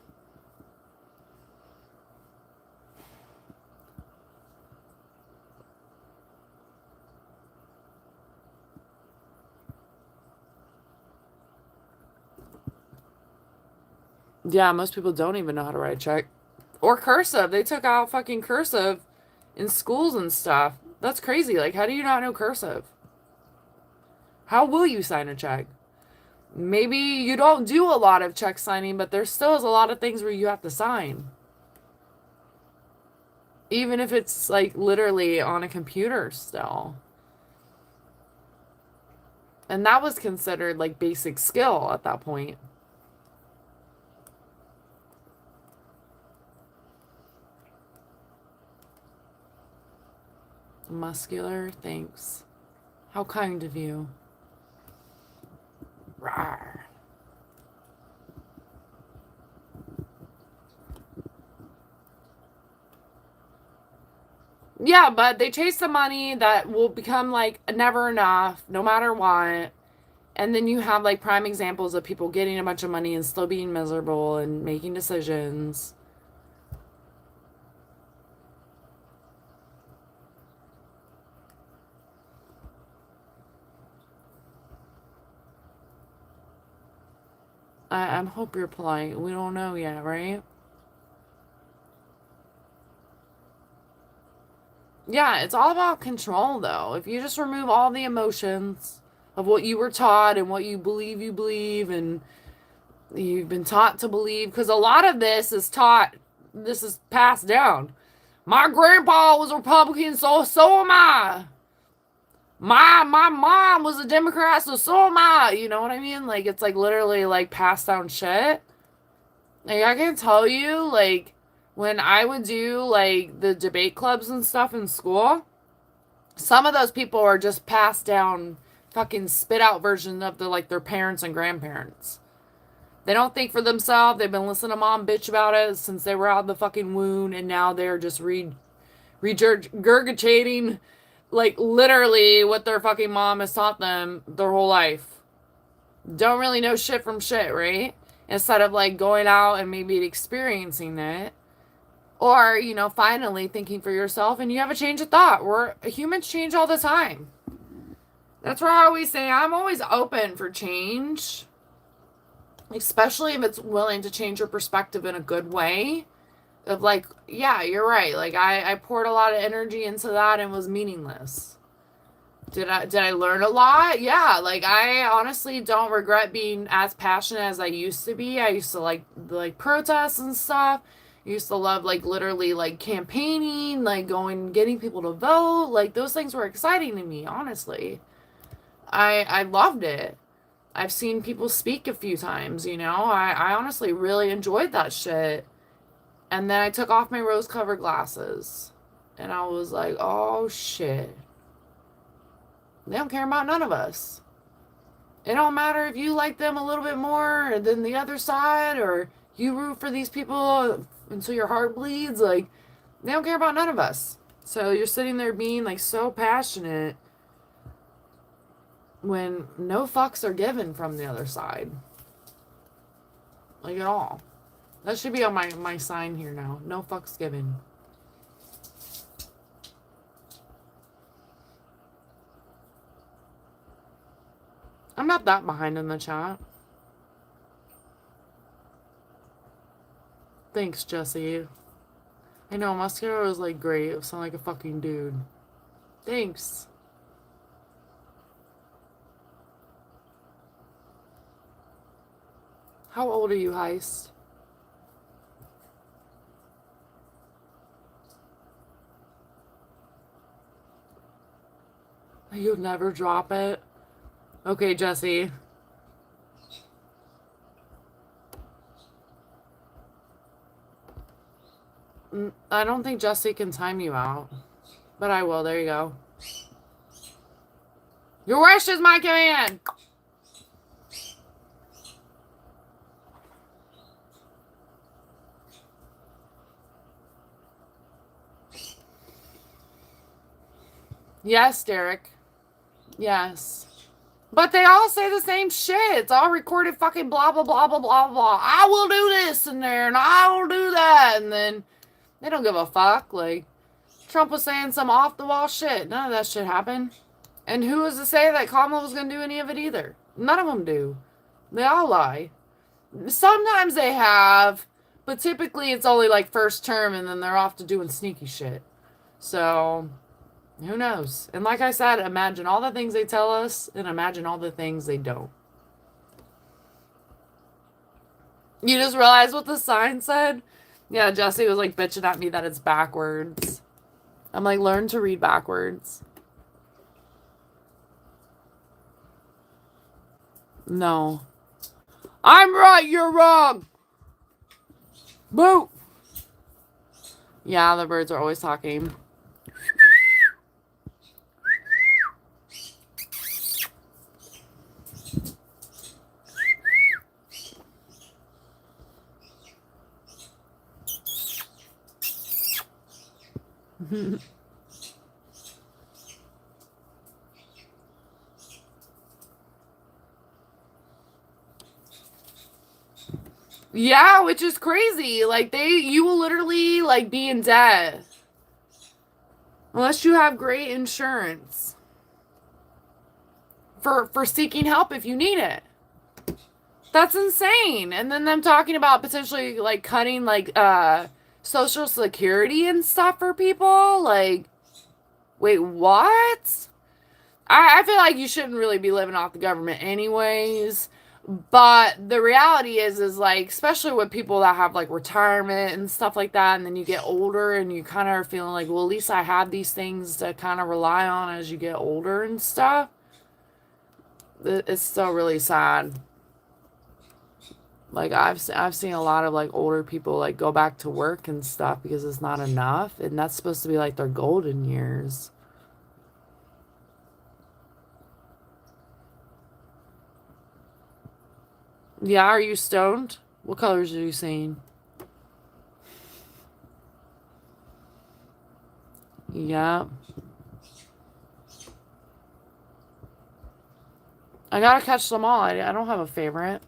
[SPEAKER 1] Yeah, most people don't even know how to write check. Or cursive. They took out fucking cursive in schools and stuff. That's crazy. Like, how do you not know cursive? How will you sign a check? Maybe you don't do a lot of check signing, but there still is a lot of things where you have to sign. Even if it's like literally on a computer still. And that was considered like basic skill at that point. Muscular, thanks. How kind of you. Rawr. Yeah, but they chase the money that will become like never enough, no matter what. And then you have like prime examples of people getting a bunch of money and still being miserable and making decisions. I hope you're polite. We don't know yet, right? Yeah, it's all about control, though. If you just remove all the emotions of what you were taught and what you believe, and you've been taught to believe, because a lot of this is taught, this is passed down. My grandpa was a Republican, so am I. My mom was a Democrat, so am I. You know what I mean? Like, it's like literally like passed down shit. Like, I can tell you, like, when I would do like the debate clubs and stuff in school, some of those people are just passed down fucking spit out versions of their parents and grandparents. They don't think for themselves. They've been listening to mom bitch about it since they were out of the fucking womb, and now they're just regurgitating like literally what their fucking mom has taught them their whole life. Don't really know shit from shit, right? Instead of like going out and maybe experiencing it. Or, you know, finally thinking for yourself and you have a change of thought. Humans change all the time. That's why I always say I'm always open for change. Especially if it's willing to change your perspective in a good way. Of like, yeah, you're right. Like I poured a lot of energy into that and was meaningless. Did I learn a lot? Yeah, like I honestly don't regret being as passionate as I used to be. I used to like protests and stuff. I used to love like literally like campaigning, like going getting people to vote. Like those things were exciting to me, honestly. I loved it. I've seen people speak a few times, you know. I honestly really enjoyed that shit. And then I took off my rose-colored glasses. And I was like, "Oh shit. They don't care about none of us." It don't matter if you like them a little bit more than the other side or you root for these people until your heart bleeds. Like, they don't care about none of us. So you're sitting there being like so passionate when no fucks are given from the other side. Like, at all. That should be on my sign here now. No fucks given. I'm not that behind in the chat. Thanks, Jesse. I know, mascara was like great. It sounded like a fucking dude. Thanks. How old are you, Heist? You'll never drop it? Okay, Jesse. I don't think Jesse can time you out. But I will. There you go. Your wish is my command! Yes, Derek. Yes. But they all say the same shit. It's all recorded fucking blah, blah, blah, blah, blah, blah. I will do this in there and I will do that. And then they don't give a fuck. Like, Trump was saying some off the wall shit. None of that shit happened. And who was to say that Kamala was going to do any of it either? None of them do. They all lie. Sometimes they have, but typically it's only like first term and then they're off to doing sneaky shit. So, who knows? And like I said, imagine all the things they tell us and imagine all the things they don't. You just realized what the sign said? Yeah, Jesse was like bitching at me that it's backwards. I'm like, learn to read backwards. No. I'm right, you're wrong. Boo. Yeah, the birds are always talking. Yeah, which is crazy. Like you will literally like be in debt unless you have great insurance for seeking help if you need it. That's insane. And then them talking about potentially like cutting like social security and stuff for people. Like, wait, what? I feel like you shouldn't really be living off the government anyways. But the reality is like, especially with people that have like retirement and stuff like that, and then you get older and you kind of are feeling like, well, at least I have these things to kind of rely on as you get older and stuff. It's still really sad. Like I've seen a lot of like older people like go back to work and stuff because it's not enough, and that's supposed to be like their golden years. Yeah, are you stoned? What colors are you seeing? Yeah. I gotta catch them all. I don't have a favorite.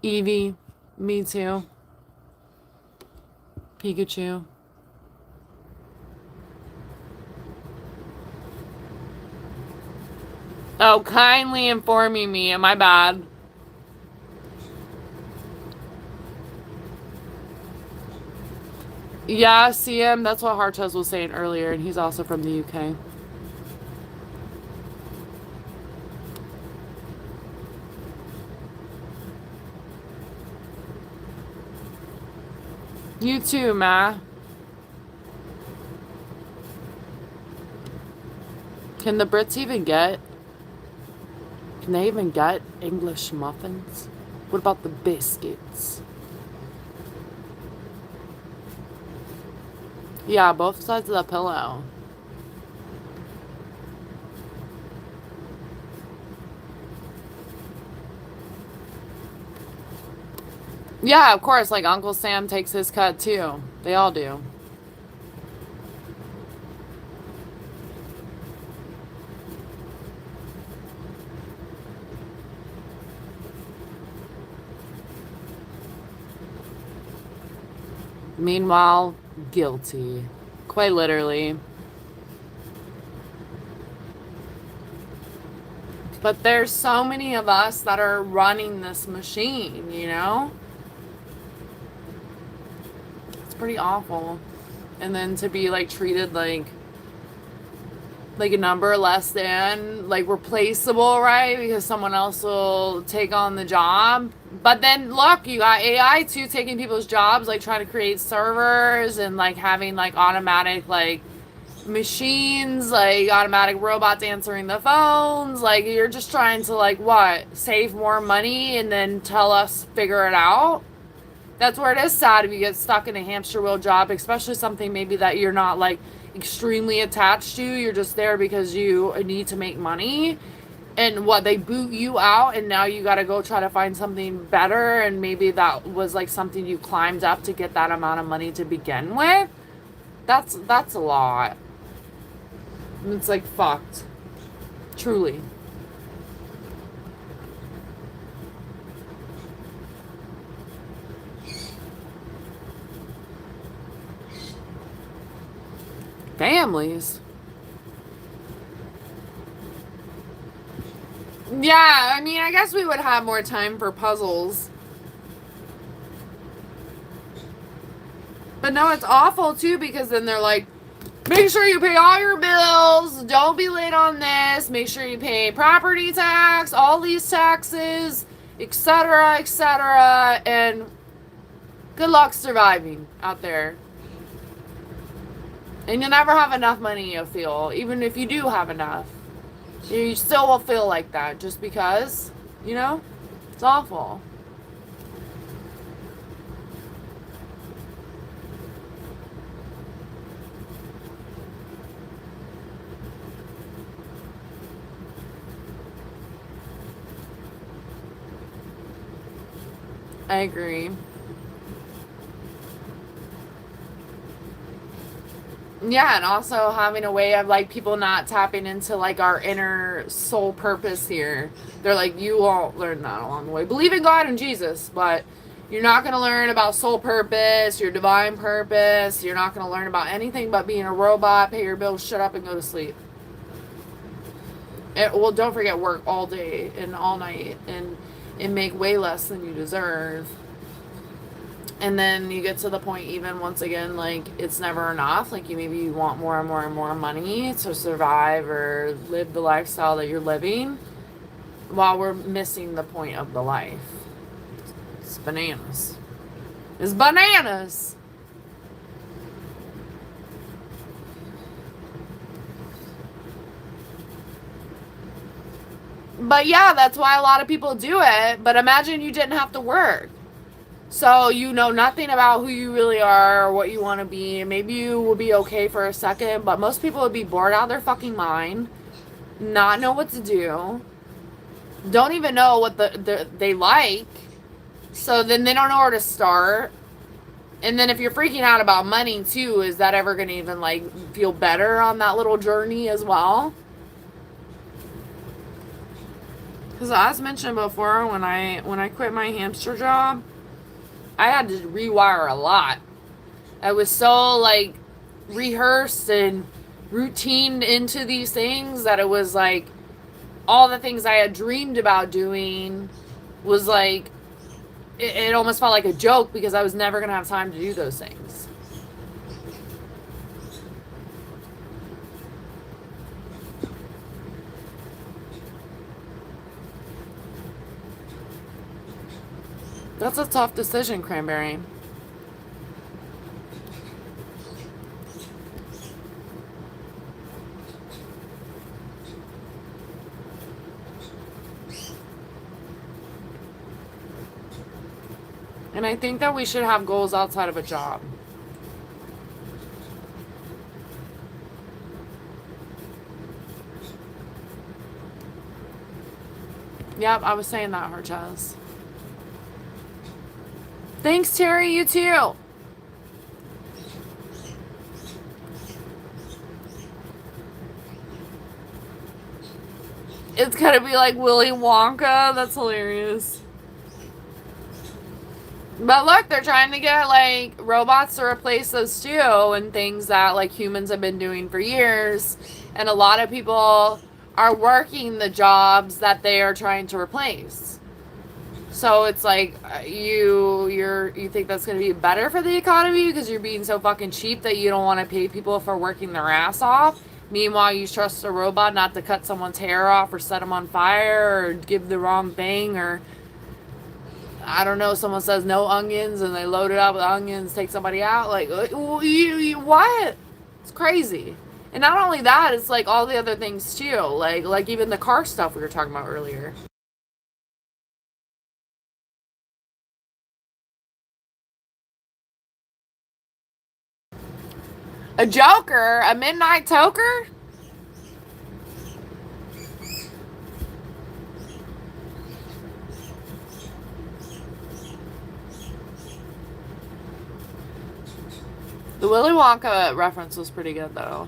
[SPEAKER 1] Eevee. Me too. Pikachu. Oh, kindly informing me. Am I bad? Yeah, CM. That's what Hartez was saying earlier, and he's also from the UK. You too, Ma. Can the Brits even get? Can they even get English muffins? What about the biscuits? Yeah, both sides of the pillow. Yeah, of course, like Uncle Sam takes his cut too. They all do. Meanwhile, guilty. Quite literally. But there's so many of us that are running this machine, you know? It's pretty awful. And then to be like treated like a number less than like replaceable, right? Because someone else will take on the job. But then look, you got AI too taking people's jobs, like trying to create servers and like having like automatic like machines, like automatic robots answering the phones. Like you're just trying to like what? Save more money and then tell us figure it out. That's where it is sad if you get stuck in a hamster wheel job, especially something maybe that you're not like extremely attached to. You're just there because you need to make money. And what, they boot you out and now you got to go try to find something better, and maybe that was like something you climbed up to get that amount of money to begin with. That's a lot. And it's like fucked. Truly. Families. Yeah, I mean, I guess we would have more time for puzzles. But no, it's awful too, because then they're like, make sure you pay all your bills. Don't be late on this. Make sure you pay property tax, all these taxes, etc., etc. And good luck surviving out there. And you'll never have enough money, you'll feel. Even if you do have enough, you still will feel like that just because, you know? It's awful. I agree. Yeah, and also having a way of like people not tapping into like our inner soul purpose here. They're like, you won't learn that along the way. Believe in God and Jesus, but you're not going to learn about soul purpose, your divine purpose. You're not going to learn about anything but being a robot, pay your bills, shut up, and go to sleep. Well, don't forget, work all day and all night and make way less than you deserve. And then you get to the point, even once again, like it's never enough. Like you want more and more and more money to survive or live the lifestyle that you're living, while we're missing the point of the life. It's bananas. It's bananas. But yeah, that's why a lot of people do it. But imagine you didn't have to work. So you know nothing about who you really are or what you want to be. Maybe you will be okay for a second, but most people would be bored out of their fucking mind, not know what to do, don't even know what they like. So then they don't know where to start. And then if you're freaking out about money too, is that ever going to even like feel better on that little journey as well? Because as mentioned before, when I quit my hamster job, I had to rewire a lot. I was so like rehearsed and routined into these things that it was like all the things I had dreamed about doing was like it almost felt like a joke because I was never going to have time to do those things. That's a tough decision, Cranberry. And I think that we should have goals outside of a job. Yep, I was saying that, Horchaz. Thanks, Terry. You too. It's gonna be like Willy Wonka. That's hilarious. But look, they're trying to get like robots to replace those too, and things that like humans have been doing for years. And a lot of people are working the jobs that they are trying to replace. So it's like you think that's going to be better for the economy because you're being so fucking cheap that you don't want to pay people for working their ass off. Meanwhile, you trust a robot not to cut someone's hair off or set them on fire or give the wrong thing, or I don't know, someone says no onions and they load it up with onions, take somebody out. Like, what? It's crazy. And not only that, it's like all the other things too. Like even the car stuff we were talking about earlier. A joker? A midnight toker? The Willy Wonka reference was pretty good, though.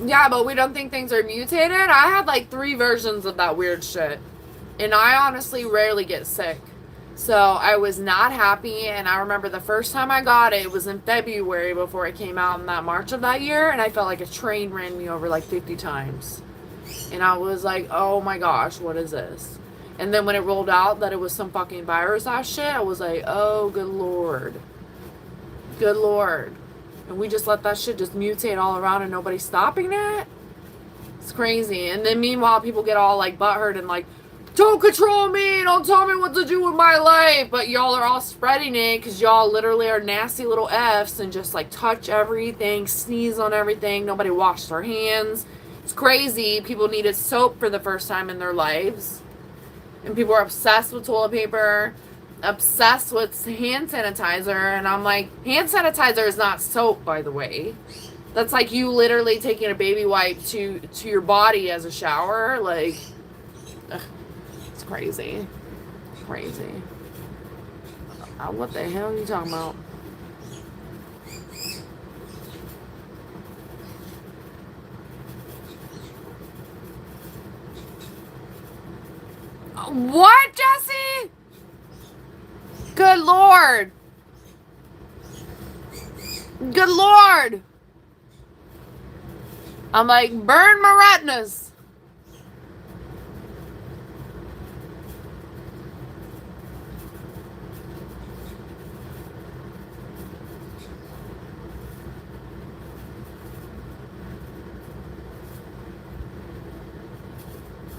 [SPEAKER 1] Yeah, but we don't think things are mutated. I had like 3 versions of that weird shit. And I honestly rarely get sick. So I was not happy, and I remember the first time I got it, it was in February before it came out in that March of that year, and I felt like a train ran me over like 50 times. And I was like, oh my gosh, what is this? And then when it rolled out that it was some fucking virus ass shit, I was like, oh, good lord. Good lord. And we just let that shit just mutate all around and nobody's stopping it? It's crazy. And then meanwhile, people get all like butthurt and like, don't control me, don't tell me what to do with my life. But y'all are all spreading it because y'all literally are nasty little F's and just like touch everything, sneeze on everything. Nobody washed their hands. It's crazy. People needed soap for the first time in their lives. And people are obsessed with toilet paper, obsessed with hand sanitizer. And I'm like, hand sanitizer is not soap, by the way. That's like you literally taking a baby wipe to your body as a shower. Like, ugh. Crazy. Crazy. What the hell are you talking about? What, Jesse? Good lord. Good lord. I'm like, burn my retinas.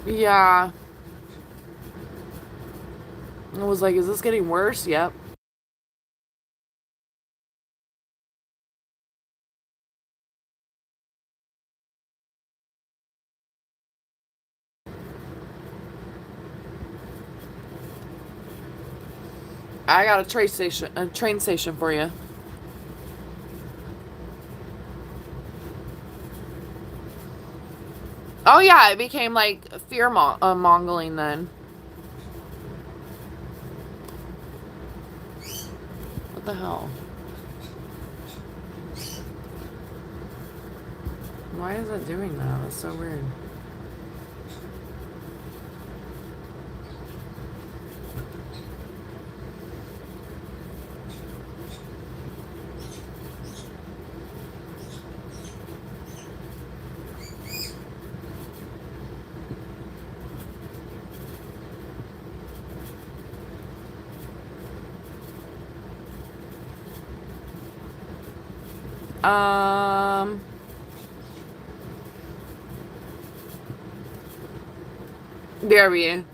[SPEAKER 1] Yeah. I was like, is this getting worse? Yep. I got a train station for you. Oh yeah, it became like fear mongering then. What the hell? Why is it doing that? That's so weird. There we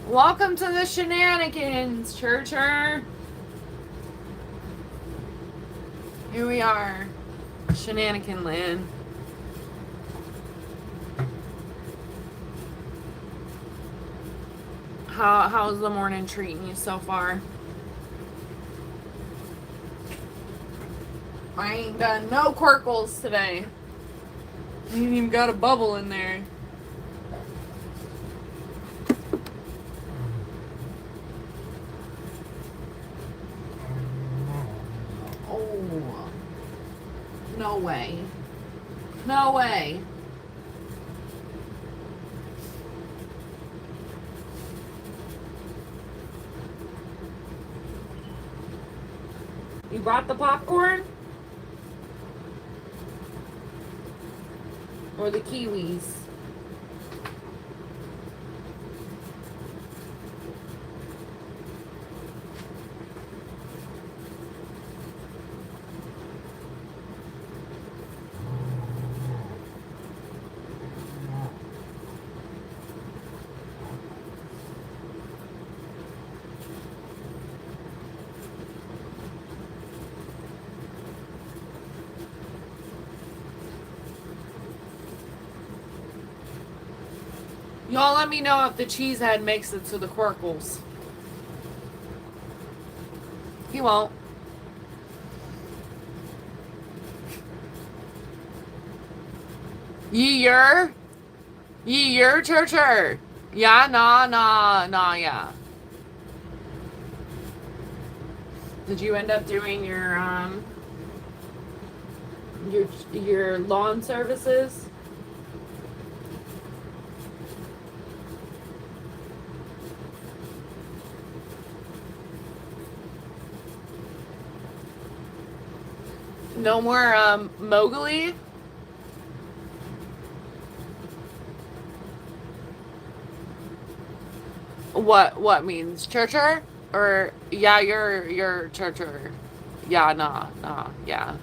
[SPEAKER 1] Welcome to the shenanigans, Churcher. Here we are. Shenanigan land. How's the morning treating you so far? I ain't done no Querkles today. I ain't even got a bubble in there. Oh. No way. No way. You brought the popcorn? Or the kiwis? Y'all let me know if the cheesehead makes it to the Querkles. He won't. Year? Churcher. Yeah, nah, yeah. Did you end up doing your lawn services? No more Mowgli? What means Churcher? Or yeah, you're Churcher. Yeah, nah, yeah.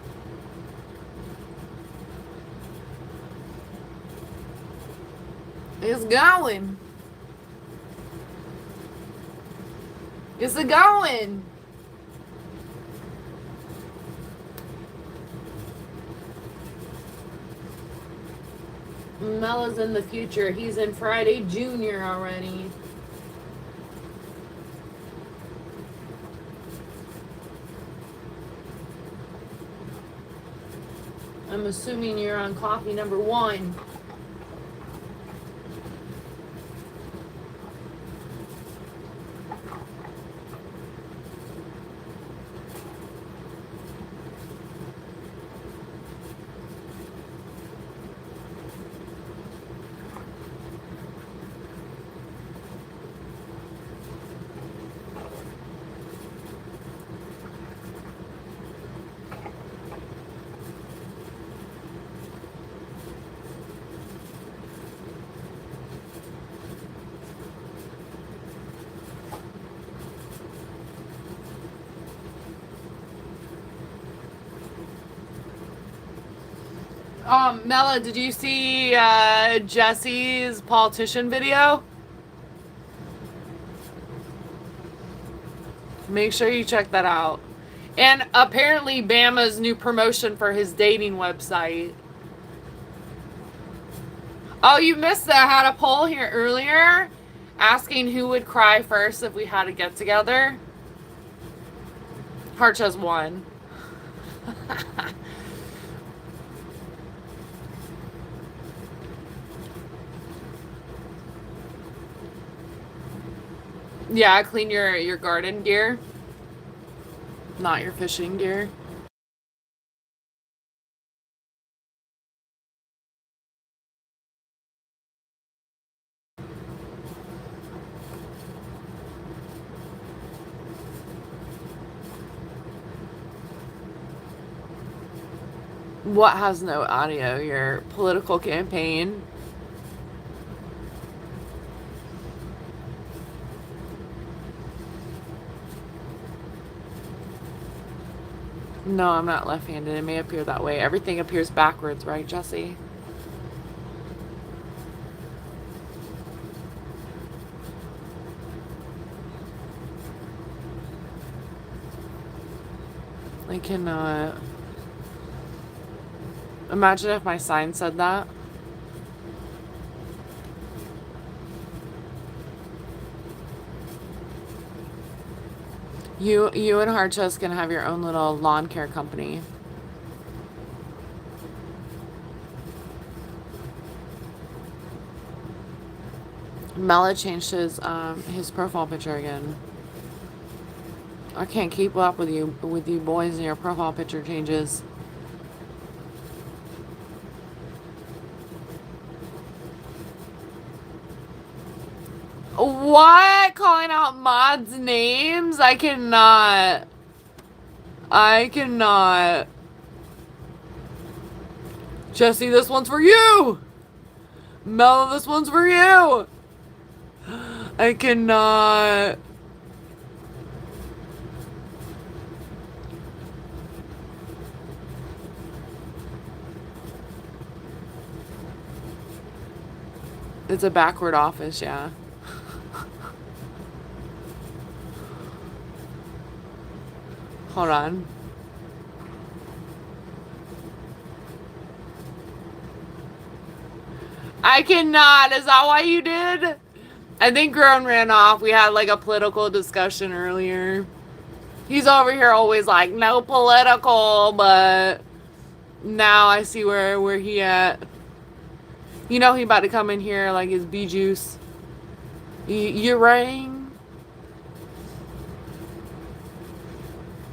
[SPEAKER 1] It's going. It's a going. Mella's in the future. He's in Friday Junior already. I'm assuming you're on coffee number 1. Mella, did you see Jesse's politician video? Make sure you check that out. And apparently Bama's new promotion for his dating website. Oh, you missed that. I had a poll here earlier asking who would cry first if we had a get together. Harch has won. Yeah, clean your garden gear. Not your fishing gear. What has no audio? Your political campaign? No, I'm not left-handed. It may appear that way. Everything appears backwards, right, Jesse? I cannot. Imagine if my sign said that. You and Hardchest can have your own little lawn care company. Mela changed his profile picture again. I can't keep up with you boys and your profile picture changes. What? Calling out mods' names? I cannot. I cannot. Jesse, this one's for you! Mel, this one's for you! I cannot. It's a backward office, yeah. Hold on. I cannot. Is that why you did? I think Grown ran off. We had like a political discussion earlier. He's over here always like, no political, but now I see where he at. You know he about to come in here like his bee juice. You rang?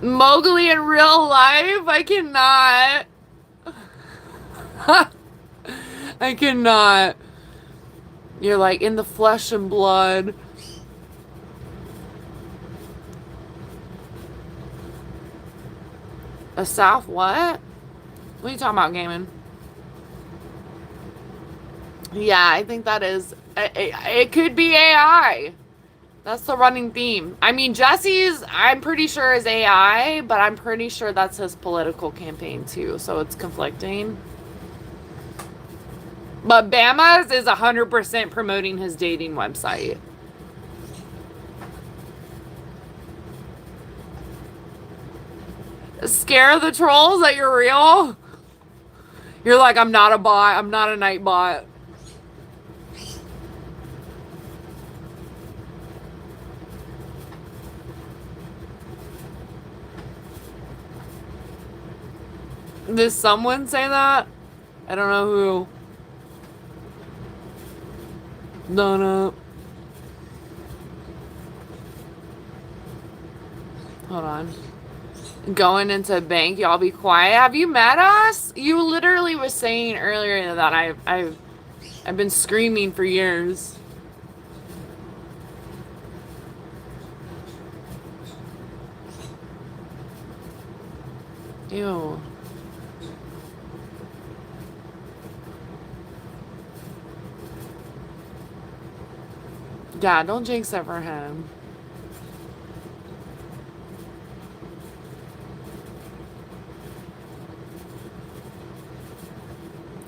[SPEAKER 1] Mowgli in real life? I cannot. I cannot. You're like in the flesh and blood. A South what? What are you talking about, gaming? Yeah, I think that is. It could be AI. That's the running theme. I mean, Jesse's, I'm pretty sure is AI, but I'm pretty sure that's his political campaign too, so it's conflicting. But Bama's is 100% promoting his dating website. Scare the trolls that you're real? You're like, I'm not a bot. I'm not a night bot. Did someone say that? I don't know who. No. Hold on. Going into a bank, y'all be quiet. Have you met us? You literally was saying earlier that I've been screaming for years. Ew. Yeah, don't jinx it for him.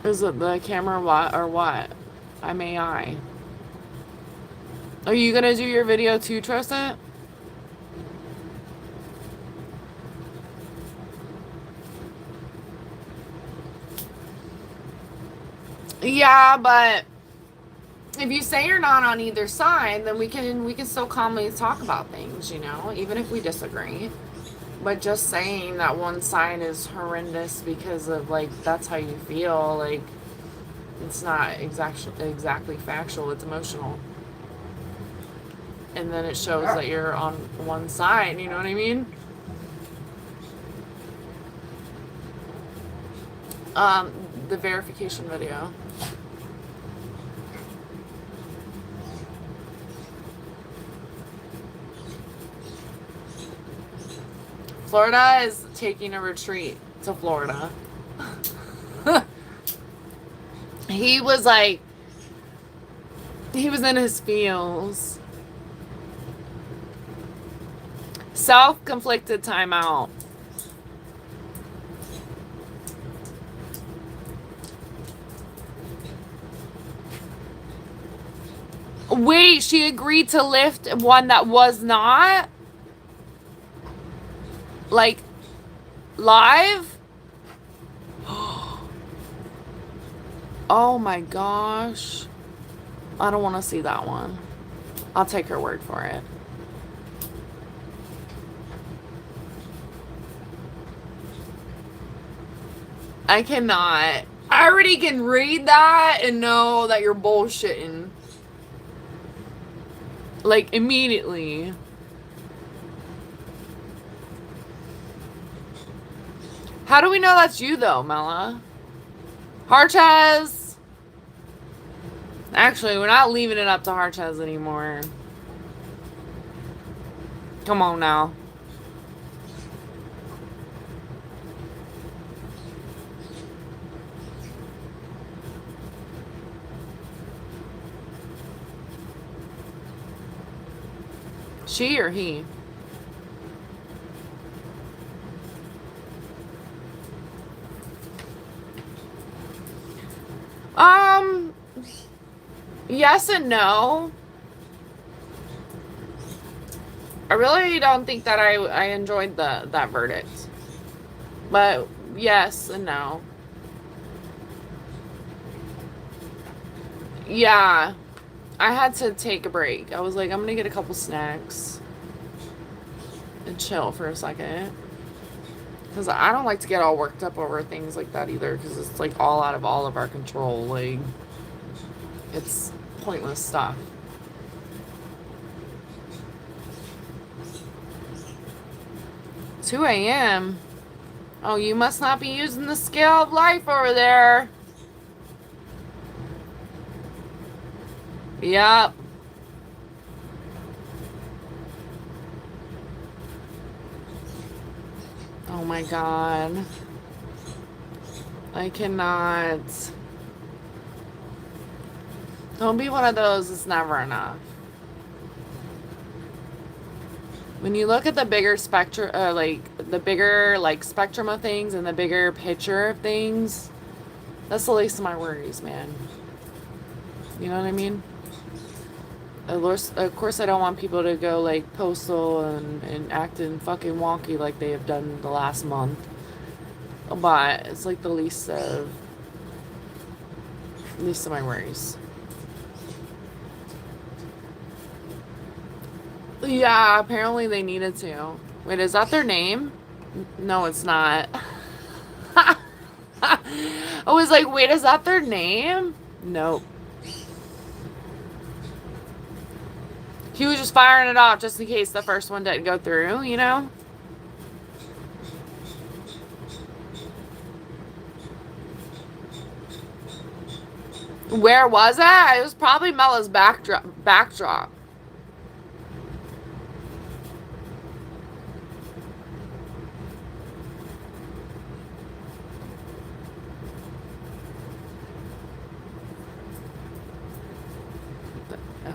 [SPEAKER 1] Is it the camera what or what? I'm AI. Are you gonna do your video too, Tristan? Yeah, but if you say you're not on either side, then we can still calmly talk about things, you know, even if we disagree. But just saying that one side is horrendous because of like that's how you feel, like it's not exactly factual, it's emotional. And then it shows that you're on one side, you know what I mean? The verification video. Florida is taking a retreat to Florida. He was like, he was in his feels. Self-conflicted timeout. Wait, she agreed to lift one that was not? Like, Live? Oh my gosh. I don't want to see that one. I'll take her word for it. I cannot. I already can read that and know that you're bullshitting. Like, immediately. How do we know that's you, though, Mela? Harchez! Actually, we're not leaving it up to Harchez anymore. Come on now. She or he? Yes and no. I really don't think that I enjoyed that verdict. But yes and no. Yeah. I had to take a break. I was like, I'm gonna get a couple snacks and chill for a second. Because I don't like to get all worked up over things like that either. Because it's like all out of all of our control. Like, it's pointless stuff. $2 a.m. Oh, you must not be using the scale of life over there. Yep. Oh my god. I cannot. Don't be one of those, it's never enough. When you look at the bigger spectrum, the bigger spectrum of things and the bigger picture of things, that's the least of my worries, man. You know what I mean? Of course, I don't want people to go like postal and acting fucking wonky like they have done the last month. But it's like the least of my worries. Yeah, apparently they needed to. Wait, is that their name? No, it's not. I was like, wait, is that their name? Nope. He was just firing it off just in case the first one didn't go through, you know? Where was that? It was probably Mella's backdrop.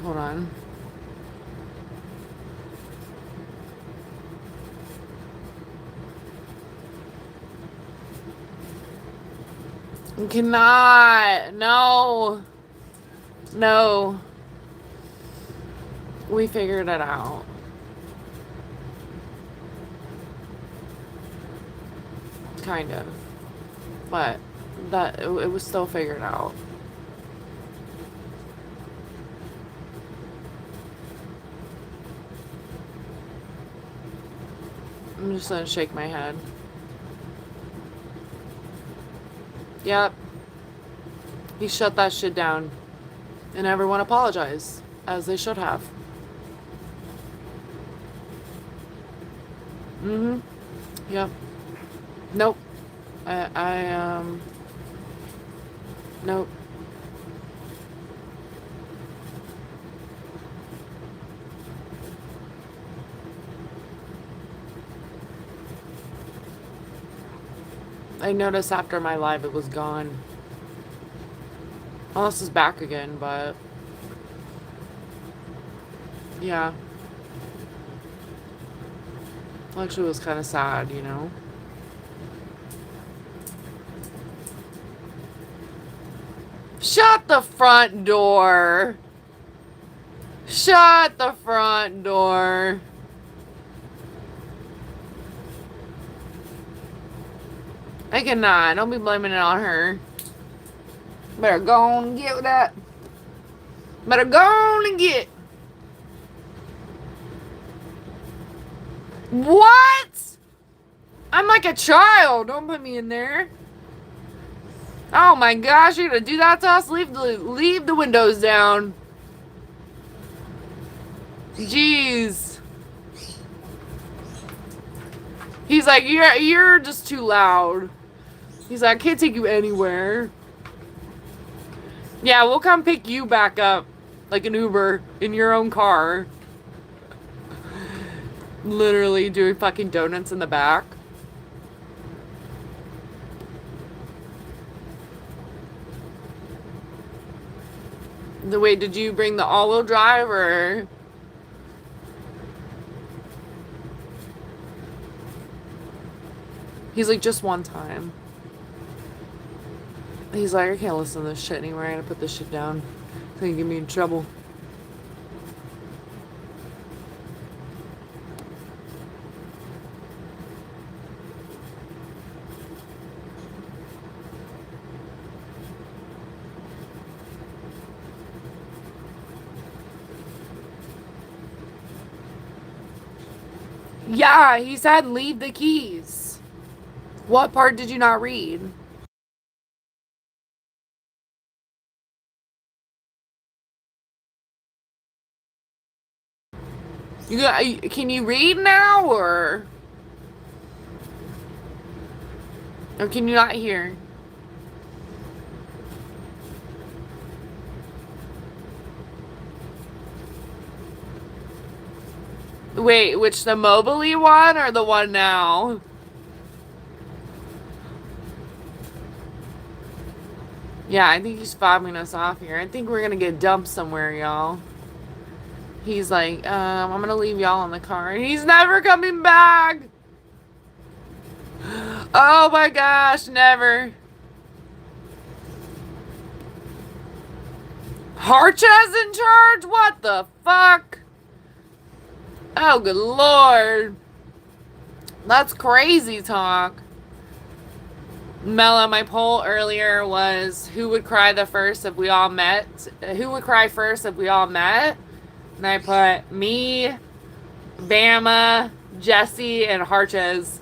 [SPEAKER 1] Hold on. You cannot. No. No. We figured it out. Kind of. But it was still figured out. I'm just gonna shake my head. Yep. He shut that shit down. And everyone apologized, as they should have. Mm-hmm. Yep. Nope. Nope. I noticed after my live it was gone. Unless it's back again, but yeah. Actually, it was kind of sad, you know? Shut the front door! Shut the front door! I cannot. Don't be blaming it on her. Better go on and get with that. Better go on and get. What? I'm like a child. Don't put me in there. Oh my gosh, you're gonna do that to us? Leave the windows down. Jeez. He's like, you're just too loud. He's like, I can't take you anywhere. Yeah, we'll come pick you back up. Like an Uber in your own car. Literally doing fucking donuts in the back. Wait, did you bring the all-wheel drive or? He's like, just one time. He's like, I can't listen to this shit anymore. I gotta put this shit down. It's gonna get me in trouble. Yeah, he said leave the keys. What part did you not read? Can you read now or can you not hear? Wait, which, the Mobley one or the one now? Yeah, I think he's fobbing us off here. I think we're gonna get dumped somewhere, y'all. He's like, I'm gonna leave y'all in the car. And he's never coming back! Oh my gosh, never. Harcha's in charge? What the fuck? Oh, good lord. That's crazy talk. Mella, my poll earlier was who would cry the first if we all met? Who would cry first if we all met? And I put me, Bama, Jesse, and Harches.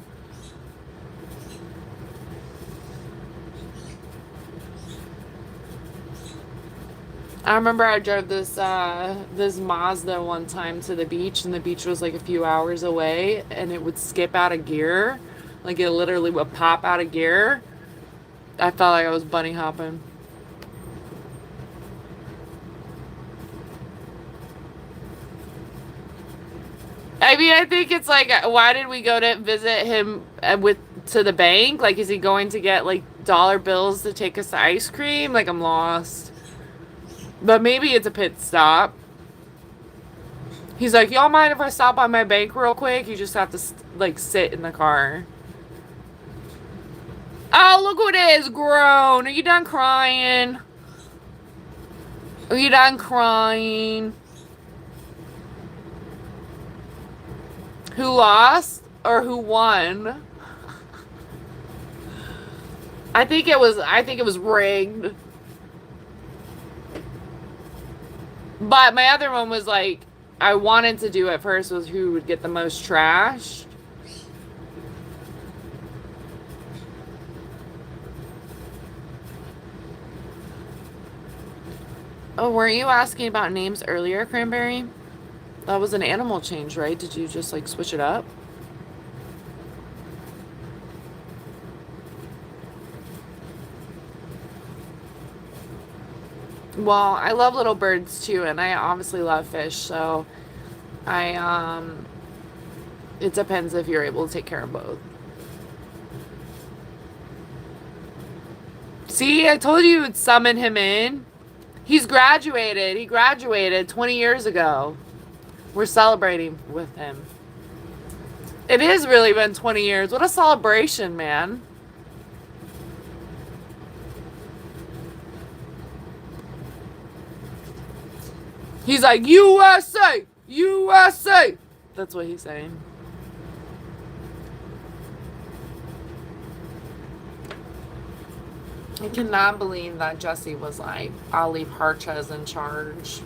[SPEAKER 1] I remember I drove this Mazda one time to the beach, and the beach was like a few hours away, and it would skip out of gear. Like it literally would pop out of gear. I felt like I was bunny hopping. I mean, I think it's like, why did we go to visit him to the bank? Like, is he going to get like dollar bills to take us to ice cream? Like, I'm lost. But maybe it's a pit stop. He's like, y'all mind if I stop by my bank real quick? You just have to like sit in the car. Oh, look who it is, grown. Are you done crying? Are you done crying? Who lost or who won? I think it was rigged. But my other one was like, I wanted to do at first was who would get the most trash. Oh, weren't you asking about names earlier, Cranberry? That was an animal change, right? Did you just like switch it up? Well, I love little birds too, and I obviously love fish, so it depends if you're able to take care of both. See, I told you would summon him in. He's graduated. He graduated 20 years ago. We're celebrating with him. It has really been 20 years. What a celebration, man. He's like, USA! USA! That's what he's saying. I cannot believe that Jesse was like, I'll leave Harchez in charge.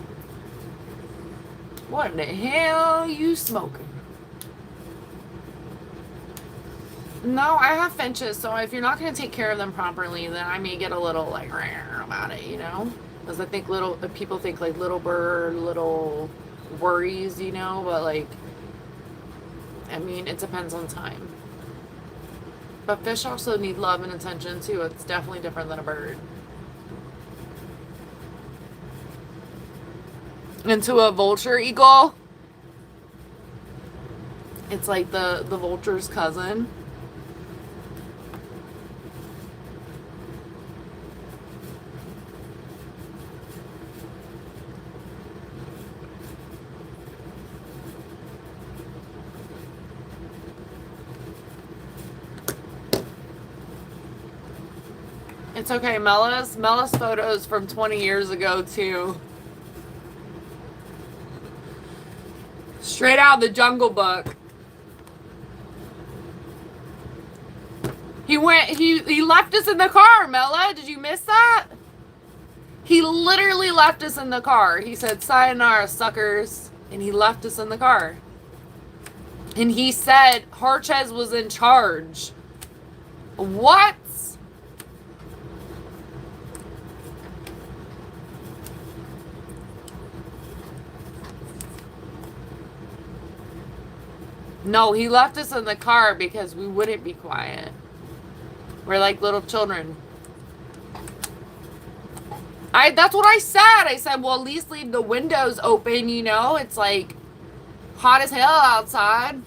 [SPEAKER 1] What the hell you smoking? No, I have finches, so if you're not going to take care of them properly, then I may get a little like about it, you know? Because I think people think like little bird, little worries, you know? But like, I mean, it depends on time. But fish also need love and attention too. It's definitely different than a bird. Into a vulture eagle, it's like the vulture's cousin. It's okay, Mella's photos from 20 years ago too. Straight out of the Jungle Book. He left us in the car, Mella. Did you miss that? He literally left us in the car. He said, sayonara, suckers. And he left us in the car. And he said Harchez was in charge. What? No, he left us in the car because we wouldn't be quiet. We're like little children. That's what I said. I said, well, at least leave the windows open, you know? It's like hot as hell outside.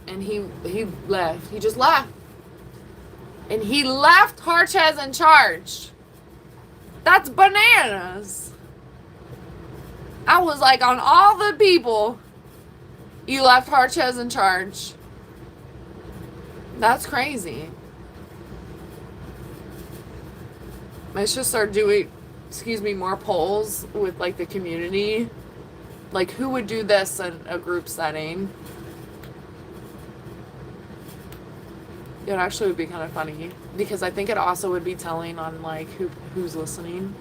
[SPEAKER 1] And he left. He just left. And he left Harchez in charge. That's bananas. I was like, on all the people, you left Harchez in charge. That's crazy. I should start doing, more polls with like the community. Like, who would do this in a group setting? It actually would be kind of funny because I think it also would be telling on like who's listening.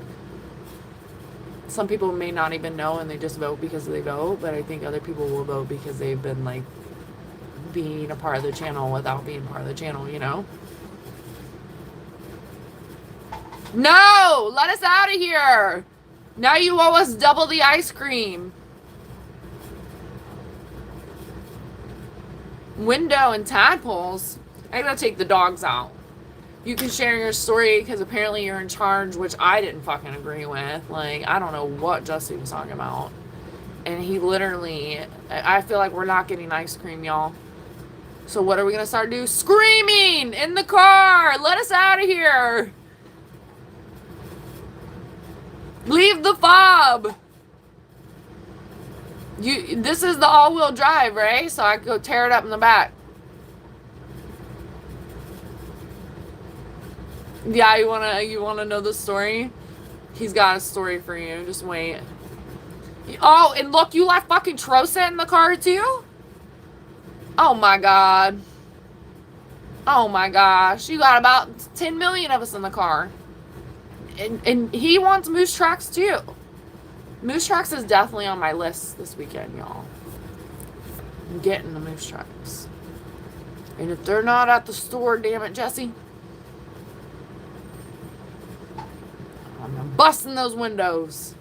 [SPEAKER 1] Some people may not even know and they just vote because they vote, but I think other people will vote because they've been like being a part of the channel without being part of the channel, you know? No! Let us out of here! Now you owe us double the ice cream. Window and tadpoles? I gotta take the dogs out. You can share your story because apparently you're in charge, which I didn't fucking agree with. Like, I don't know what Jesse was talking about. And he literally, I feel like we're not getting ice cream, y'all. So what are we gonna start doing? Screaming in the car! Let us out of here! Leave the fob! This is the all-wheel drive, right? So I could go tear it up in the back. Yeah, you wanna know the story? He's got a story for you. Just wait. Oh, and look, you left fucking Trosa in the car too? Oh my god. Oh my gosh. You got about 10 million of us in the car. And he wants Moose Tracks too. Moose Tracks is definitely on my list this weekend, y'all. I'm getting the Moose Tracks. And if they're not at the store, damn it, Jesse, I'm busting those windows.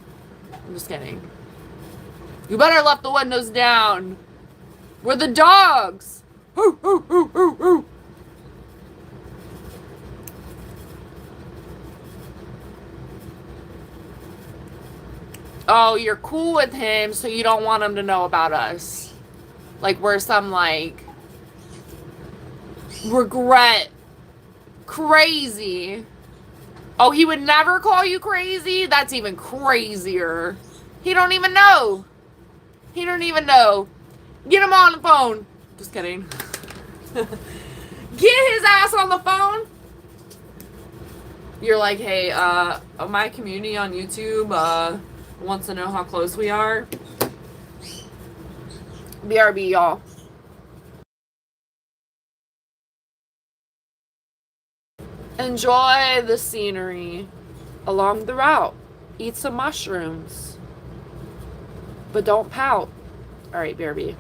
[SPEAKER 1] I'm just kidding. You better let the windows down. We're the dogs. Hoo, hoo, hoo, hoo, hoo. Oh, you're cool with him, so you don't want him to know about us. Like we're some, like, regret crazy. Oh, he would never call you crazy? That's even crazier. He don't even know. He don't even know. Get him on the phone. Just kidding. Get his ass on the phone. You're like, hey, my community on YouTube wants to know how close we are. BRB, y'all. Enjoy the scenery along the route. Eat some mushrooms. But don't pout. All right, BRB.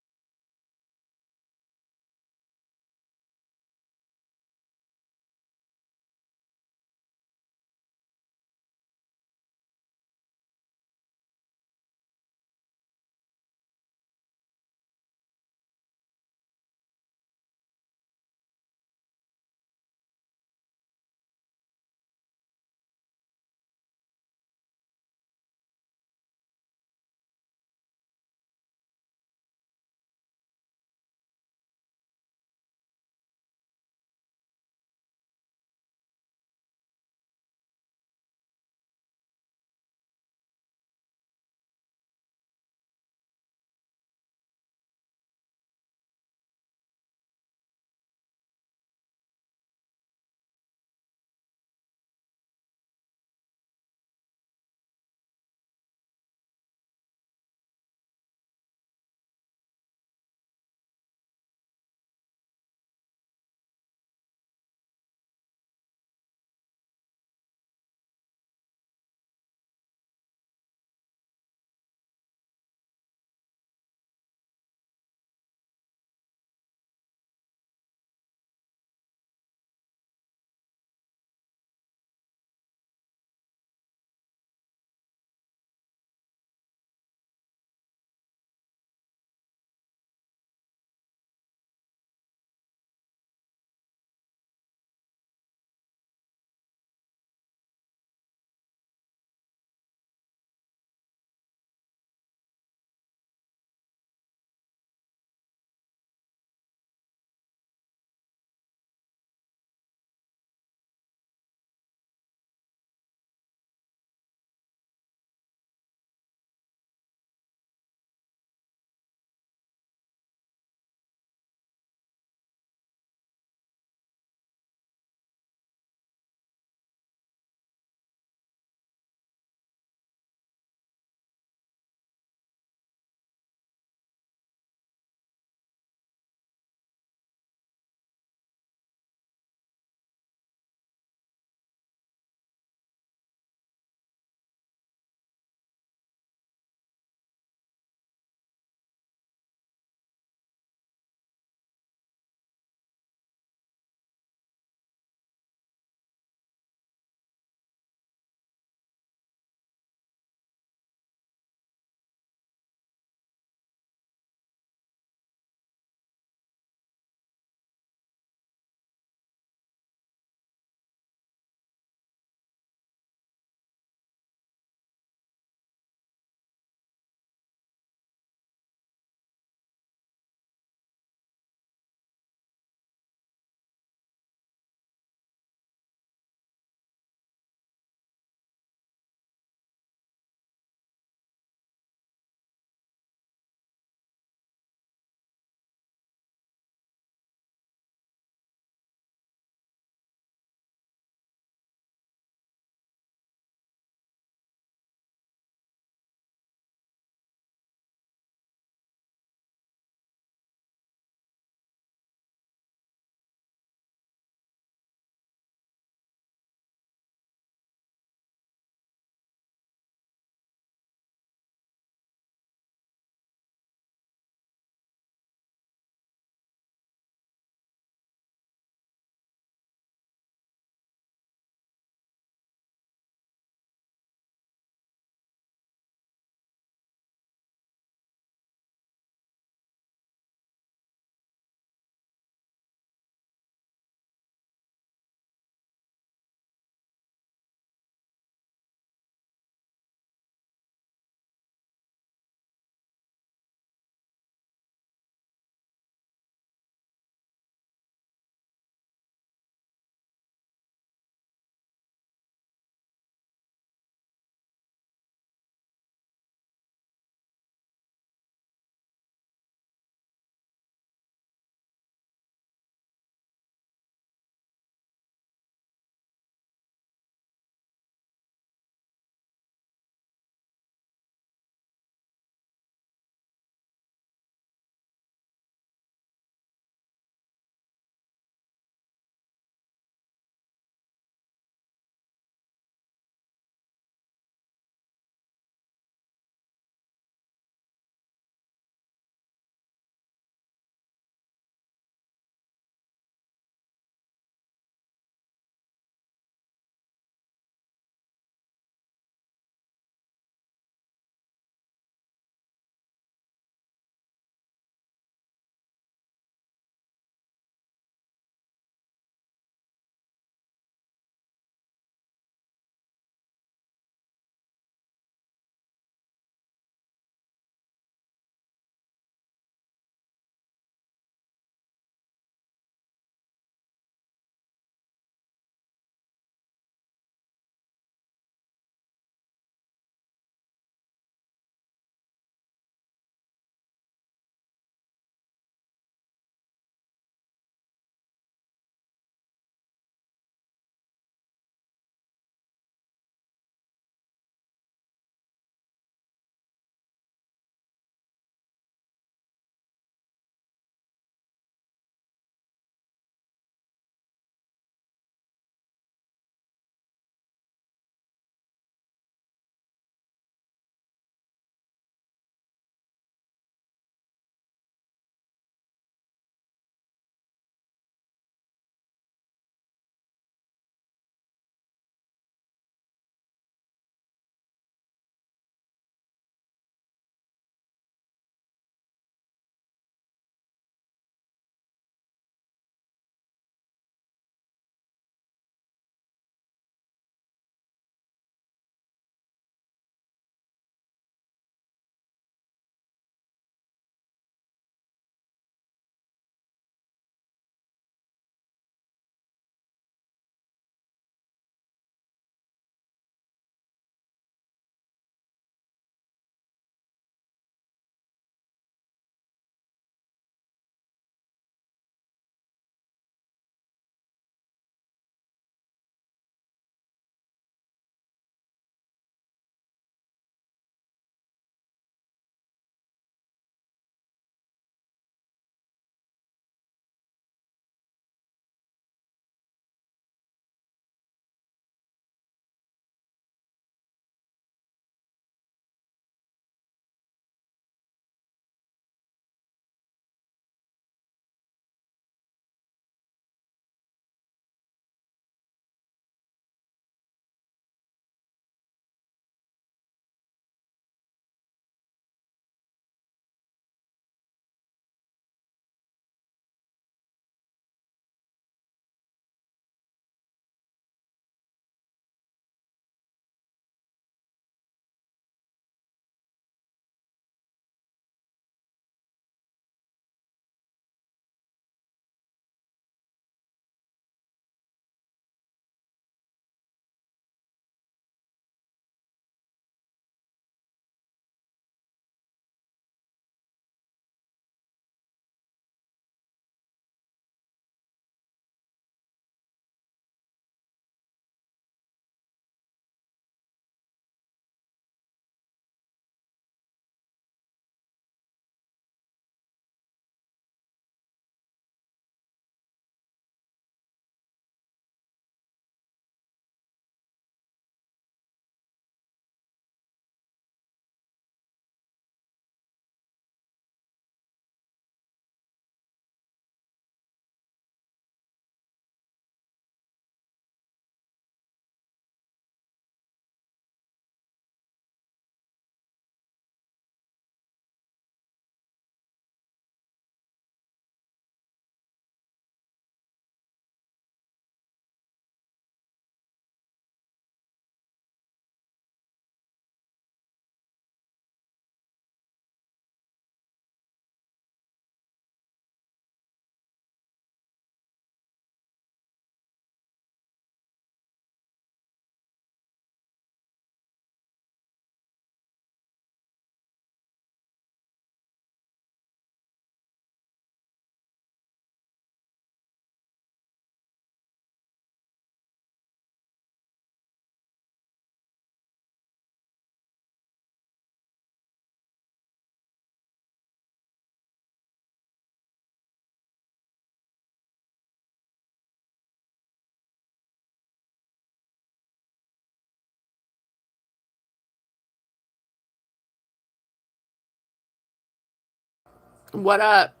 [SPEAKER 1] What up?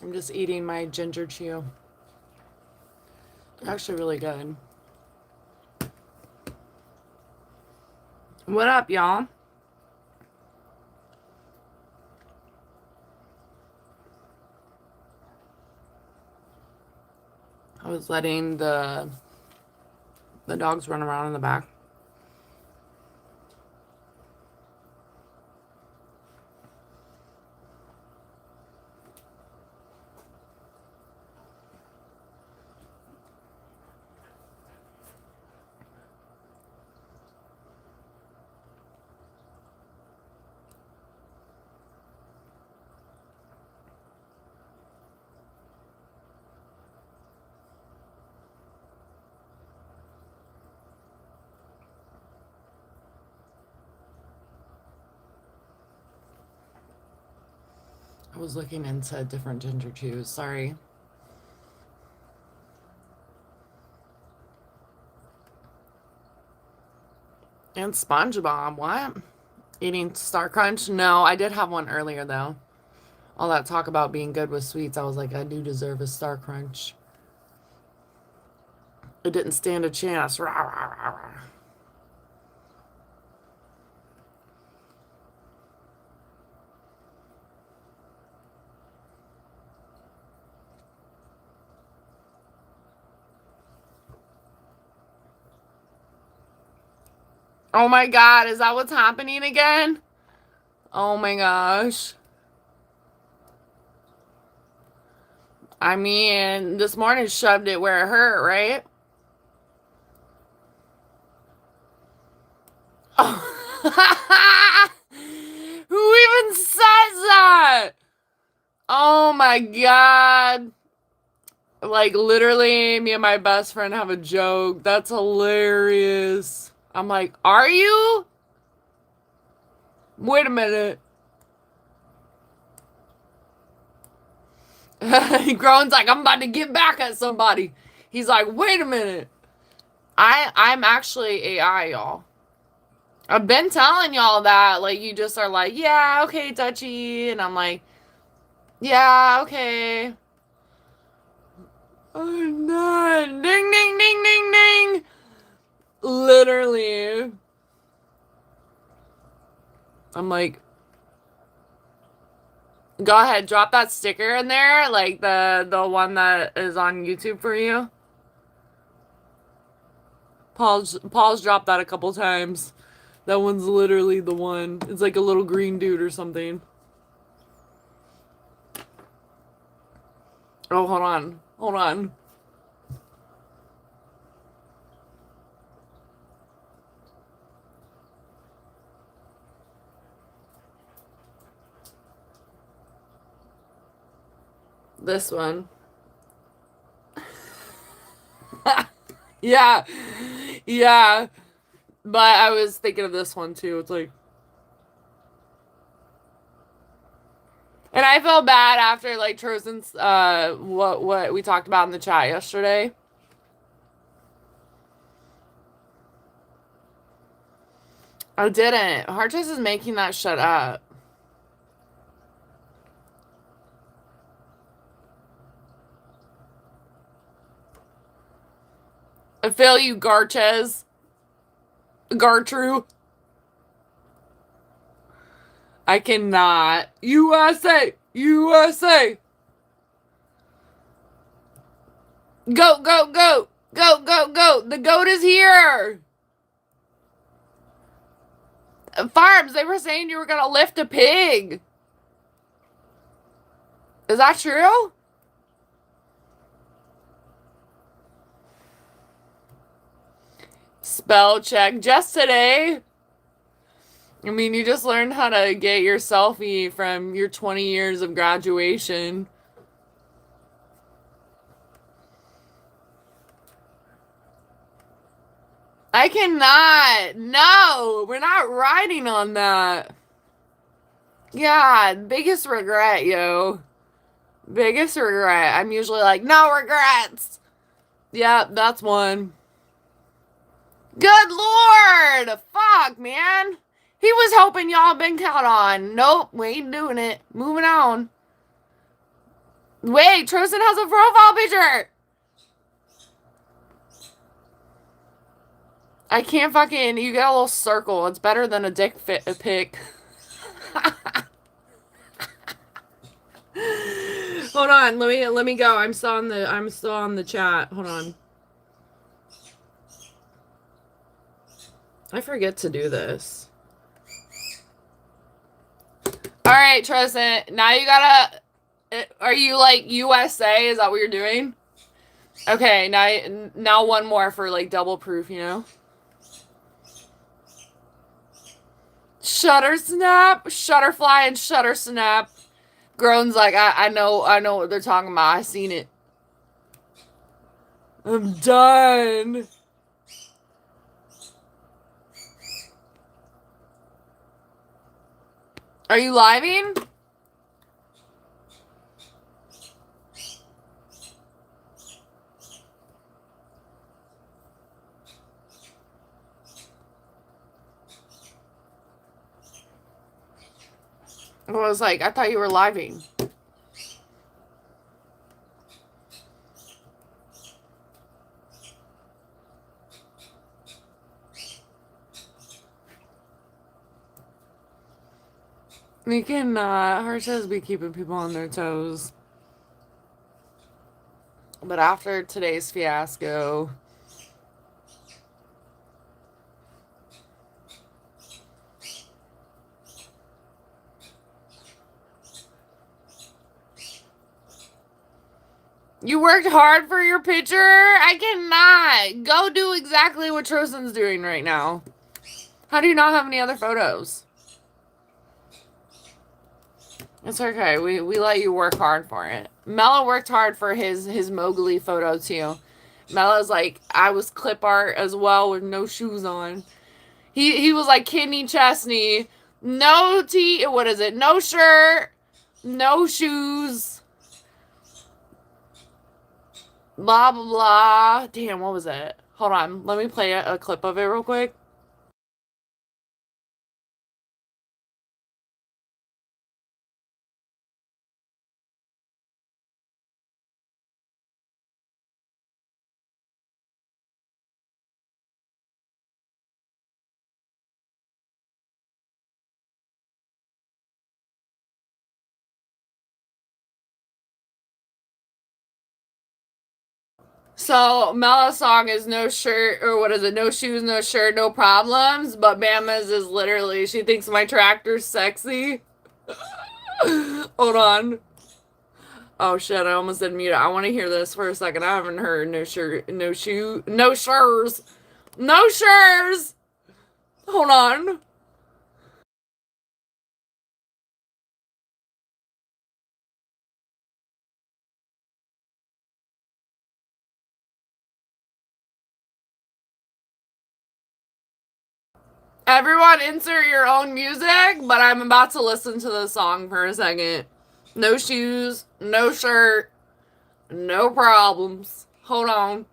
[SPEAKER 1] I'm just eating my ginger chew. Actually really good. What up, y'all? I was letting the dogs run around in the back. I was looking into different ginger chews. Sorry. And SpongeBob. What? Eating Star Crunch? No, I did have one earlier though. All that talk about being good with sweets, I was like, I do deserve a Star Crunch. It didn't stand a chance. Rah, rah, rah, rah. Oh my God, is that what's happening again? Oh my gosh. I mean, this morning shoved it where it hurt, right? Oh. Who even says that? Oh my God. Like, literally, me and my best friend have a joke. That's hilarious. I'm like, are you? Wait a minute. He groans like, I'm about to get back at somebody. He's like, wait a minute. I'm actually AI, y'all. I've been telling y'all that. Like, you just are like, yeah, okay, touchy. And I'm like, yeah, okay. I'm not. Ding, ding, ding, ding, ding. Literally. I'm like, go ahead, drop that sticker in there, like the one that is on YouTube for you. Paul's dropped that a couple times. That one's literally the one. It's like a little green dude or something. Oh, hold on. Hold on. This one. Yeah. Yeah. But I was thinking of this one too. It's like, and I felt bad after like Trozen's what we talked about in the chat yesterday. I didn't. Hard Chase is making that shut up. I feel you, Garches. Gartru. I cannot. USA! USA! Go, go, go! Go, go, go! The goat is here! Farms, they were saying you were gonna lift a pig. Is that true? Spell check just today. I mean, you just learned how to get your selfie from your 20 years of graduation. I cannot. No, we're not riding on that. Yeah, biggest regret, yo. Biggest regret. I'm usually like, no regrets. Yep, that's one. Good Lord! Fuck, man. He was hoping y'all been count on. Nope, we ain't doing it. Moving on. Wait, Trosten has a profile picture. I can't fucking. You get a little circle. It's better than a dick pic. Hold on. Let me go. I'm still on the chat. Hold on. I forget to do this. All right, Trosten. Now you gotta. Are you like USA? Is that what you're doing? Okay, now one more for like double proof, you know? Shutter snap, shutterfly, and shutter snap. Groan's like, I know what they're talking about. I seen it. I'm done. Are you living? I was like, I thought you were living. We can, her says be keeping people on their toes. But after today's fiasco, you worked hard for your picture? I cannot. Go do exactly what Trosten's doing right now. How do you not have any other photos? It's okay. We let you work hard for it. Mello worked hard for his Mowgli photo too. Mello's like, I was clip art as well with no shoes on. He was like Kidney Chesney. No tee, what is it? No shirt, no shoes. Blah blah blah. Damn, what was it? Hold on. Let me play a clip of it real quick. So Mella's song is no shirt, or what is it? No shoes, no shirt, no problems. But Bama's is literally, she thinks my tractor's sexy. Hold on. Oh shit, I almost did mute it. I want to hear this for a second. I haven't heard no shirt, no shoe, no shurs. No shurs! Hold on. Everyone insert your own music, but I'm about to listen to the song for a second. No shoes, no shirt, no problems. Hold on.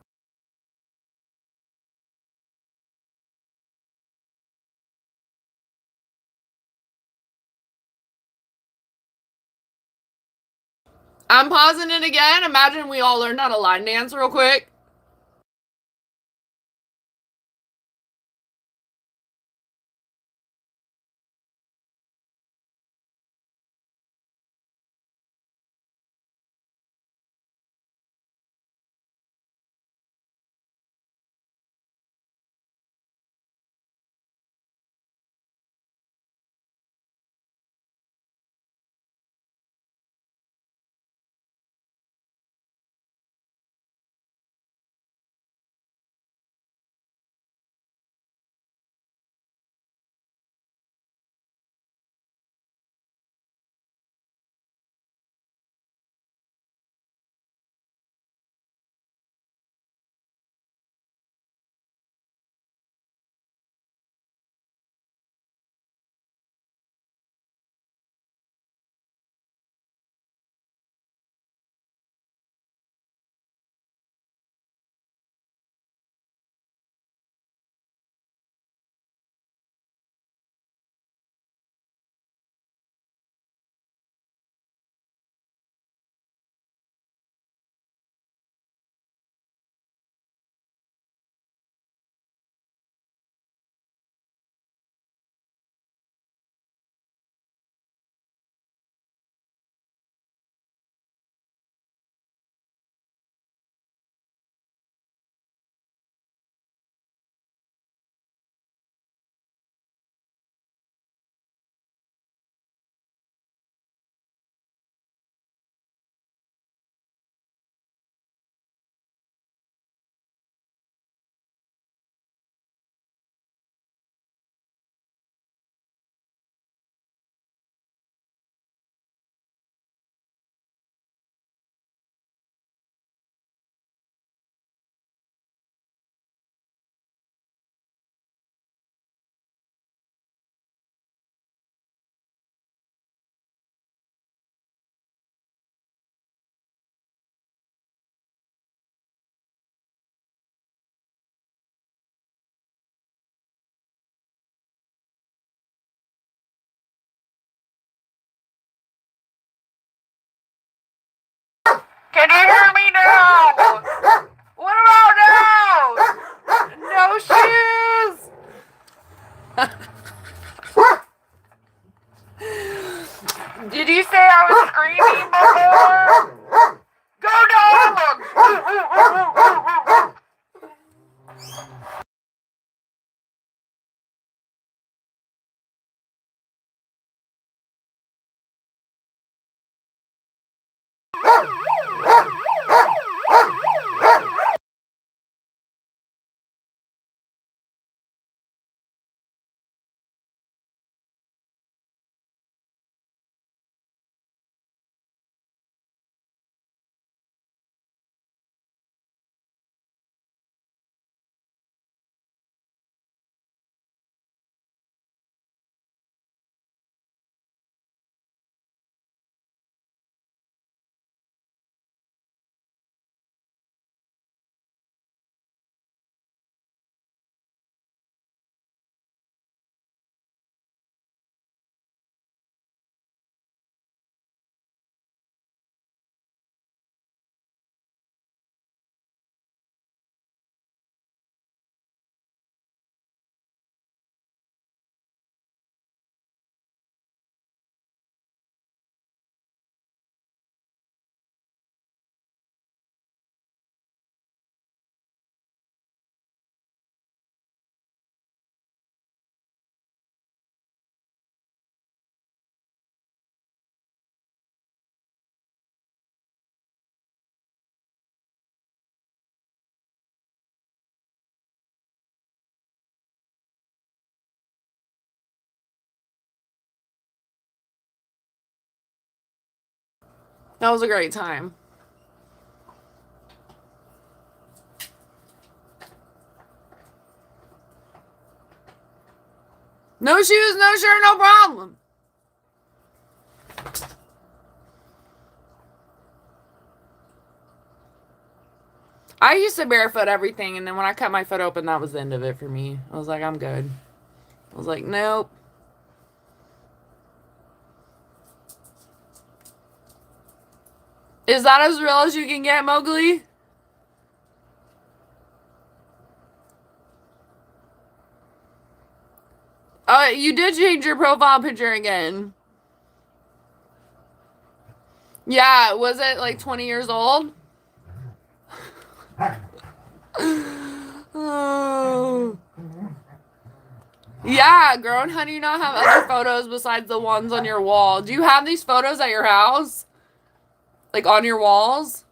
[SPEAKER 1] I'm pausing it again. Imagine we all learned how to line dance real quick. That was a great time. No shoes, no shirt, no problem. I used to barefoot everything, and then when I cut my foot open, that was the end of it for me. I was like, I'm good. I was like, nope. Is that as real as you can get, Mowgli? You did change your profile picture again. Yeah, was it like 20 years old? Oh. Yeah, grown. How do you not have other photos besides the ones on your wall? Do you have these photos at your house? Like on your walls?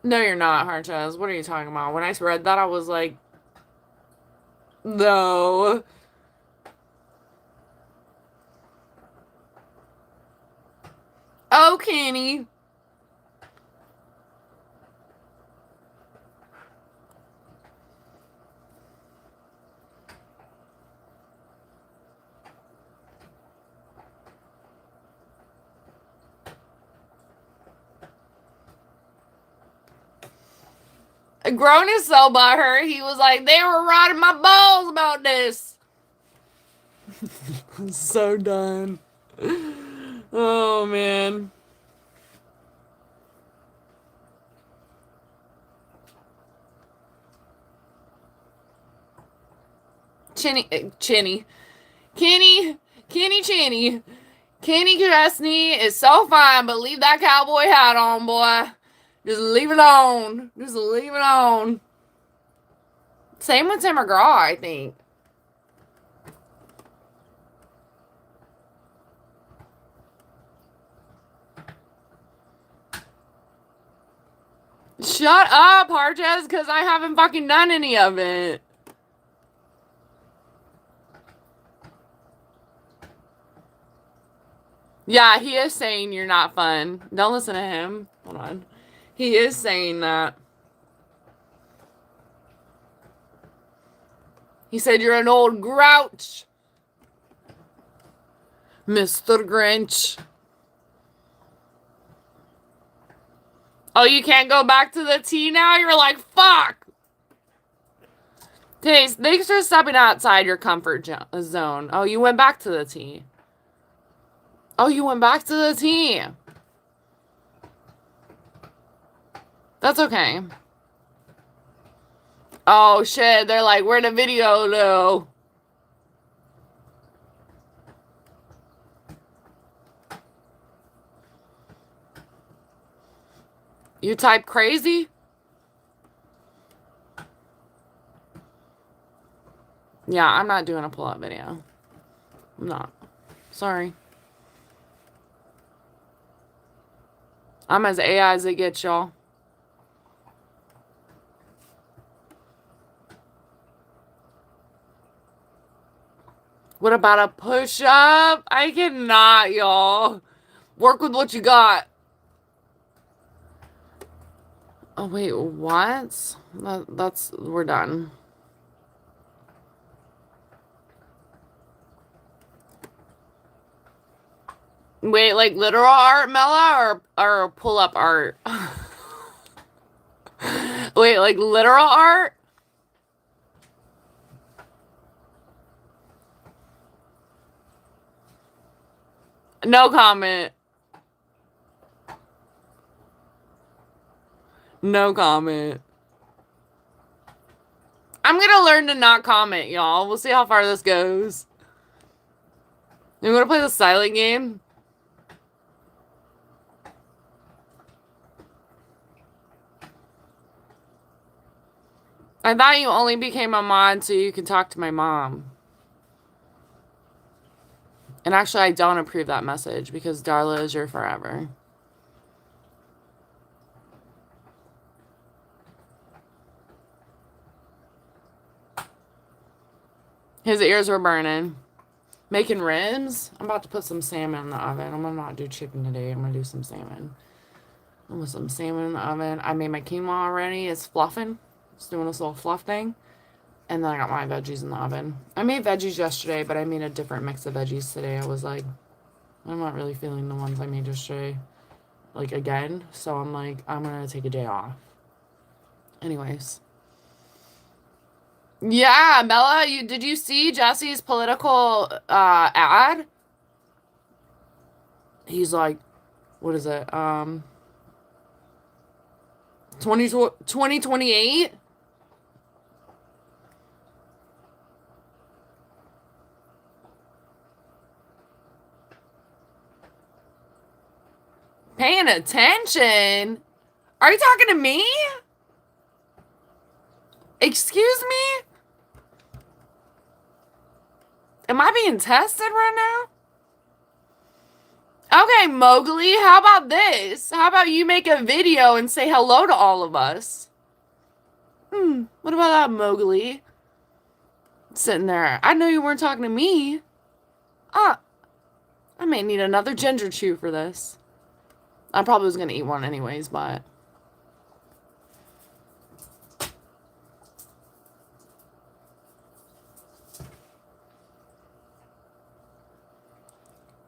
[SPEAKER 1] No, you're not, Harchez. What are you talking about? When I read that, I was like, no. Oh, Kenny. Grown is so butthurt. He was like, they were riding my balls about this. I'm so done. Oh, man. Kenny Chinny. Kenny Chesney is so fine, but leave that cowboy hat on, boy. Just leave it on. Just leave it on. Same with Tim McGraw, I think. Shut up, Harchez, because I haven't fucking done any of it. Yeah, he is saying you're not fun. Don't listen to him. Hold on. He is saying that. He said you're an old grouch. Mr. Grinch. Oh, you can't go back to the tea now? You're like, fuck. Okay, thanks for stepping outside your comfort zone. Oh, you went back to the tea. Oh, you went back to the tea. That's okay. Oh, shit. They're like, where'd the video go? You type crazy? Yeah, I'm not doing a pull-up video. I'm not. Sorry. I'm as AI as it gets, y'all. What about a push-up? I cannot, y'all. Work with what you got. Oh, wait, what? We're done. Wait, like literal art, Mela, or pull-up art? Wait, like literal art? No comment. No comment. I'm gonna learn to not comment, y'all. We'll see how far this goes. You wanna play the silent game? I thought you only became a mod so you can talk to my mom. And actually, I don't approve that message because Darla is your forever. His ears were burning. Making ribs? I'm about to put some salmon in the oven. I'm gonna not do chicken today. I'm gonna do some salmon. I'm gonna put some salmon in the oven. I made my quinoa already. It's fluffing. It's doing this little fluff thing. And then I got my veggies in the oven. I made veggies yesterday, but I made a different mix of veggies today. I was like, I'm not really feeling the ones I made yesterday, like, again. So I'm like, I'm gonna take a day off. Anyways. Yeah, Bella, did you see Jesse's political ad? He's like, what is it? 2028? Paying attention? Are you talking to me? Excuse me? Am I being tested right now? Okay, Mowgli, how about this? How about you make a video and say hello to all of us? What about that, Mowgli? Sitting there. I know you weren't talking to me. I may need another ginger chew for this. I probably was going to eat one anyways, but...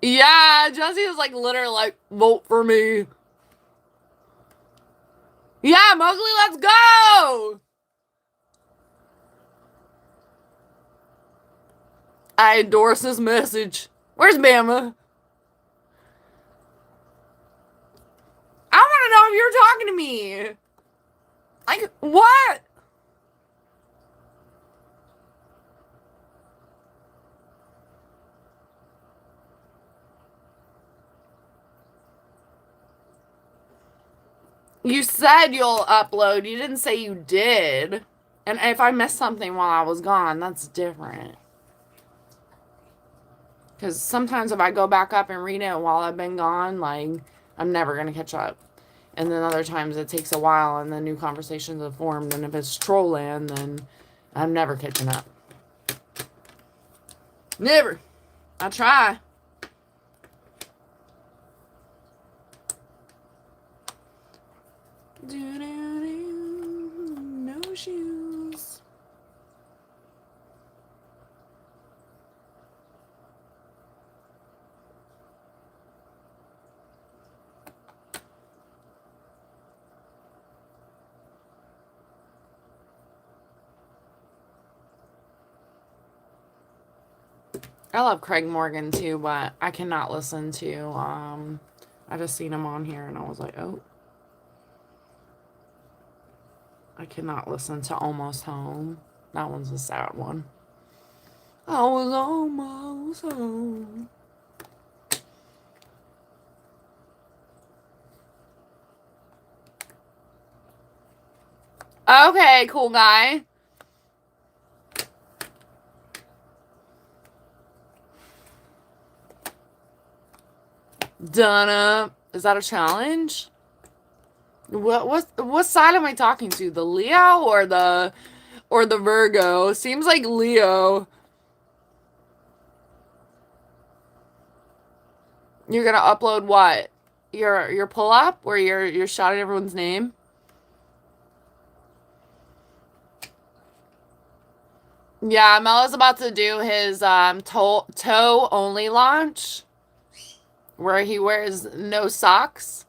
[SPEAKER 1] Yeah, Jesse was like literally like, vote for me. Yeah, Mowgli, let's go! I endorse this message. Where's Bama? I want to know if you're talking to me. Like, what? You said you'll upload. You didn't say you did. And if I missed something while I was gone, that's different. Because sometimes if I go back up and read it while I've been gone, like, I'm never going to catch up. And then other times it takes a while and then new conversations have formed. And if it's Trollland, then I'm never catching up. Never. I try. No shoes. I love Craig Morgan too, but I cannot listen to, I just seen him on here and I was like, oh. I cannot listen to Almost Home. That one's a sad one. I was almost home. Okay, cool guy. Donna. Is that a challenge? What side am I talking to? The Leo or the Virgo? Seems like Leo. You're gonna upload what? Your pull up where you're shouting everyone's name? Yeah, Melo's about to do his toe only launch where he wears no socks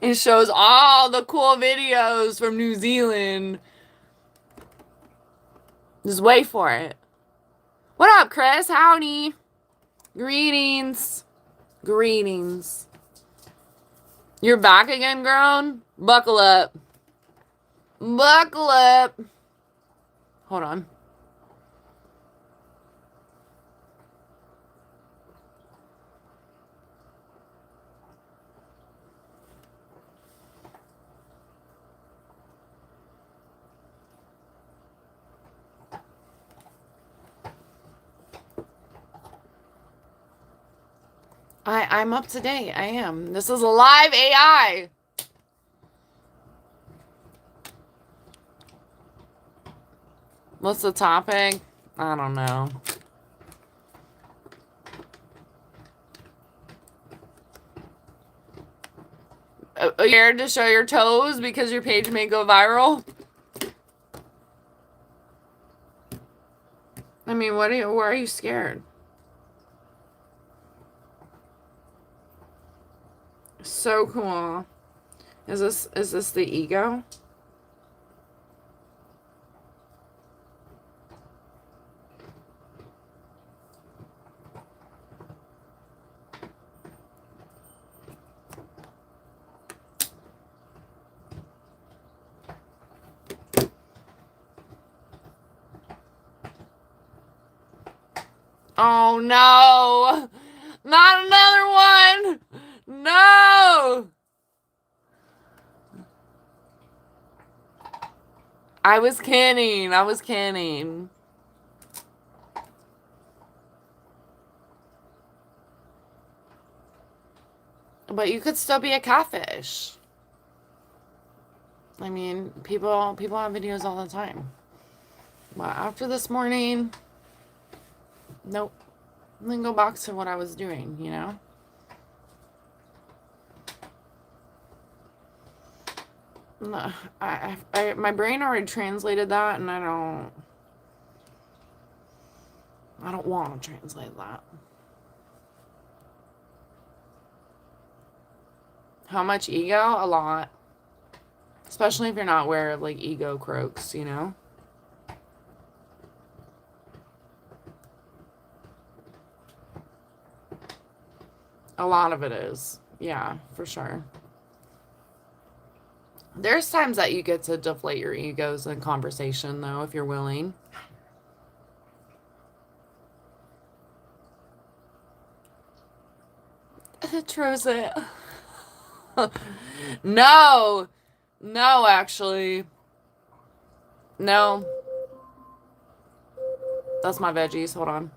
[SPEAKER 1] and shows all the cool videos from New Zealand. Just wait for it. What up, Chris? Howdy. Greetings. Greetings. You're back again, grown? Buckle up. Buckle up. Hold on. I'm up to date. I am. This is a live AI. What's the topic? I don't know. Are you scared to show your toes because your page may go viral? I mean, why are you scared? So cool. Is this the ego? Oh no! Not another one! No! I was kidding. I was kidding. But you could still be a catfish. I mean, people have videos all the time. But after this morning, nope. Then go back to what I was doing, you know? No, my brain already translated that, and I don't want to translate that. How much ego? A lot. Especially if you're not where, like, ego croaks, you know? A lot of it is. Yeah, for sure. There's times that you get to deflate your egos in conversation, though, if you're willing. Throws it. No. No, actually. No. That's my veggies. Hold on.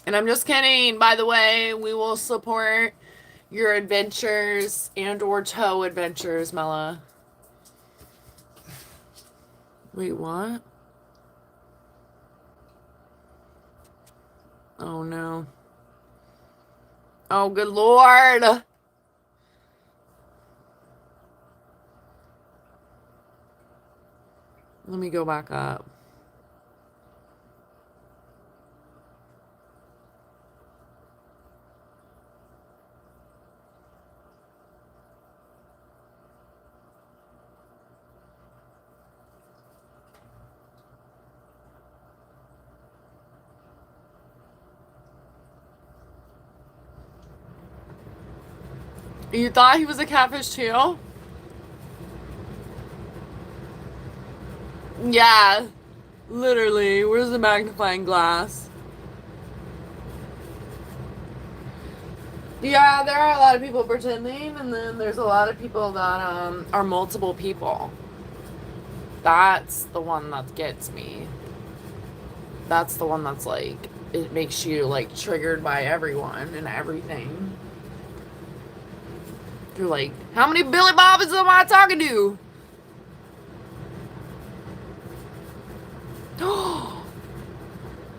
[SPEAKER 1] And I'm just kidding, by the way. We will support your adventures and or toe adventures, Mella. Wait, what? Oh, no. Oh, good Lord. Let me go back up. You thought he was a catfish too? Yeah. Literally. Where's the magnifying glass? Yeah, there are a lot of people pretending, and then there's a lot of people that are multiple people. That's the one that gets me. That's the one that's like, it makes you like triggered by everyone and everything. You're like, how many Billy Bobbins am I talking to?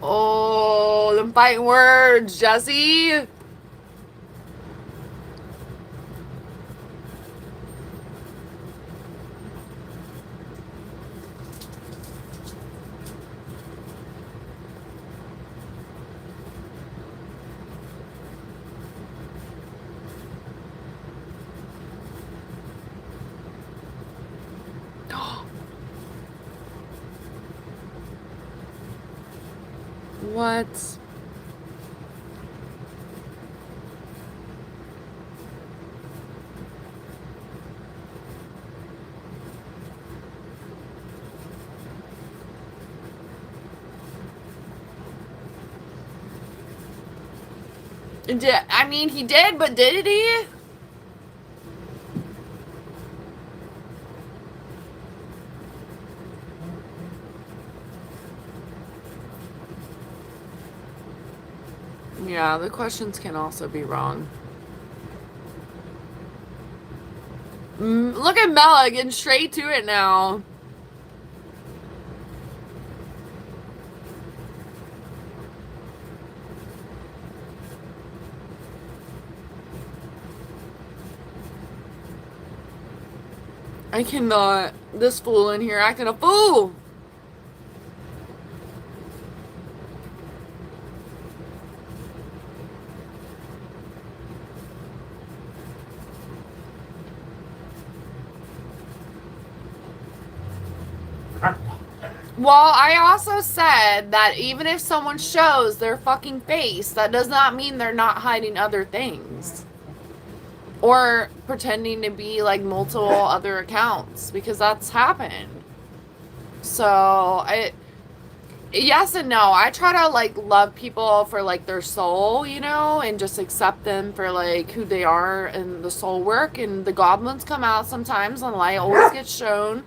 [SPEAKER 1] Oh, them fighting words, Jesse. What? I mean, he did, but did he? Yeah, the questions can also be wrong. Look at Bella getting straight to it now. I cannot. This fool in here acting a fool. Well, I also said that even if someone shows their fucking face, that does not mean they're not hiding other things. Or pretending to be like multiple other accounts, because that's happened. So, yes and no. I try to like love people for like their soul, you know, and just accept them for like who they are and the soul work. And the goblins come out sometimes, and light always gets shown.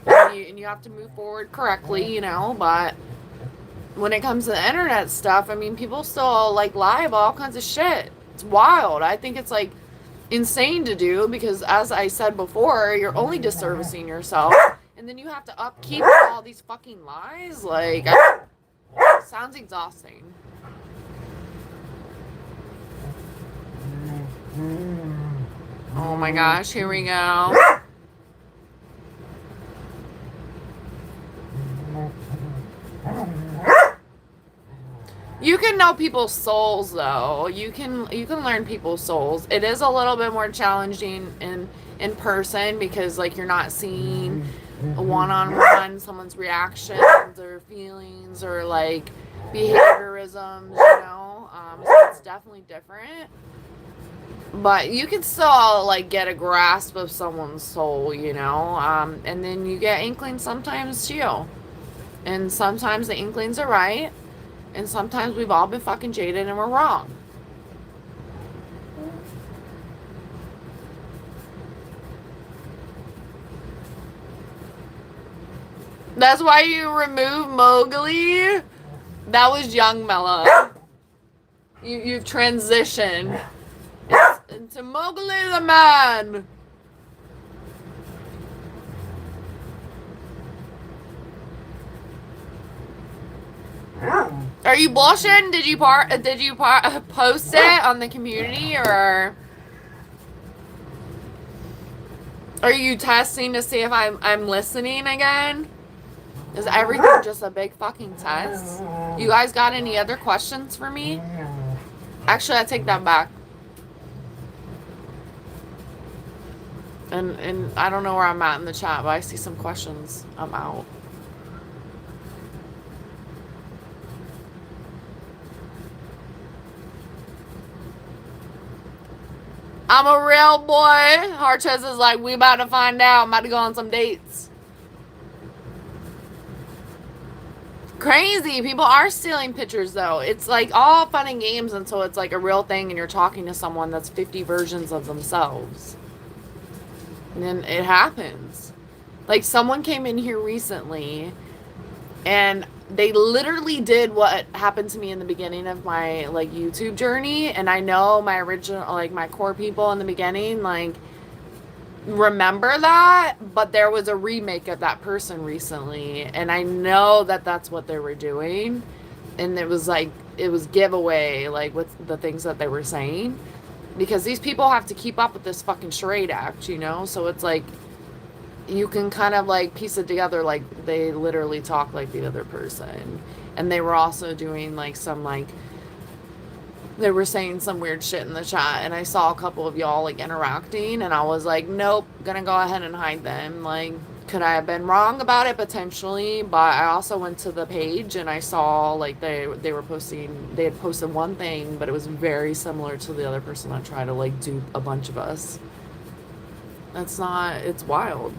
[SPEAKER 1] And you have to move forward correctly, you know, but when it comes to the internet stuff, I mean, people still like lie about all kinds of shit. It's wild. I think it's like insane to do because, as I said before, you're only disservicing yourself, and then you have to upkeep all these fucking lies. Like, it sounds exhausting. Oh my gosh, here we go. You can know people's souls though. You can learn people's souls. It is a little bit more challenging in person because like you're not seeing one-on-one someone's reactions or feelings or like behaviorisms, you know. So it's definitely different. But you can still like get a grasp of someone's soul, you know. And then you get inklings sometimes too. And sometimes the inklings are right. And sometimes we've all been fucking jaded and we're wrong. That's why you remove Mowgli? That was young Mella. You've transitioned into Mowgli the man. Are you blushing? Did you post it on the community, or are you testing to see if I'm listening again? Is everything just a big fucking test? You guys got any other questions for me? Actually, I take that back. And I don't know where I'm at in the chat, but I see some questions. I'm out. I'm a real boy. Harches is like, we about to find out. I'm about to go on some dates. Crazy. People are stealing pictures, though. It's like all fun and games until it's like a real thing and you're talking to someone that's 50 versions of themselves. And then it happens. Like, someone came in here recently and they literally did what happened to me in the beginning of my, like, YouTube journey. And I know my original, like, my core people in the beginning, like, remember that, but there was a remake of that person recently. And I know that that's what they were doing. And it was, like, it was giveaway, like, with the things that they were saying. Because these people have to keep up with this fucking charade act, you know? So it's, like, you can kind of like piece it together, like they literally talk like the other person. And they were also doing like some, like, they were saying some weird shit in the chat, and I saw a couple of y'all like interacting, and I was like, nope, gonna go ahead and hide them. Like, could I have been wrong about it? Potentially, but I also went to the page and I saw like they were posting, they had posted one thing, but it was very similar to the other person that tried to like dupe a bunch of us. That's not, it's wild.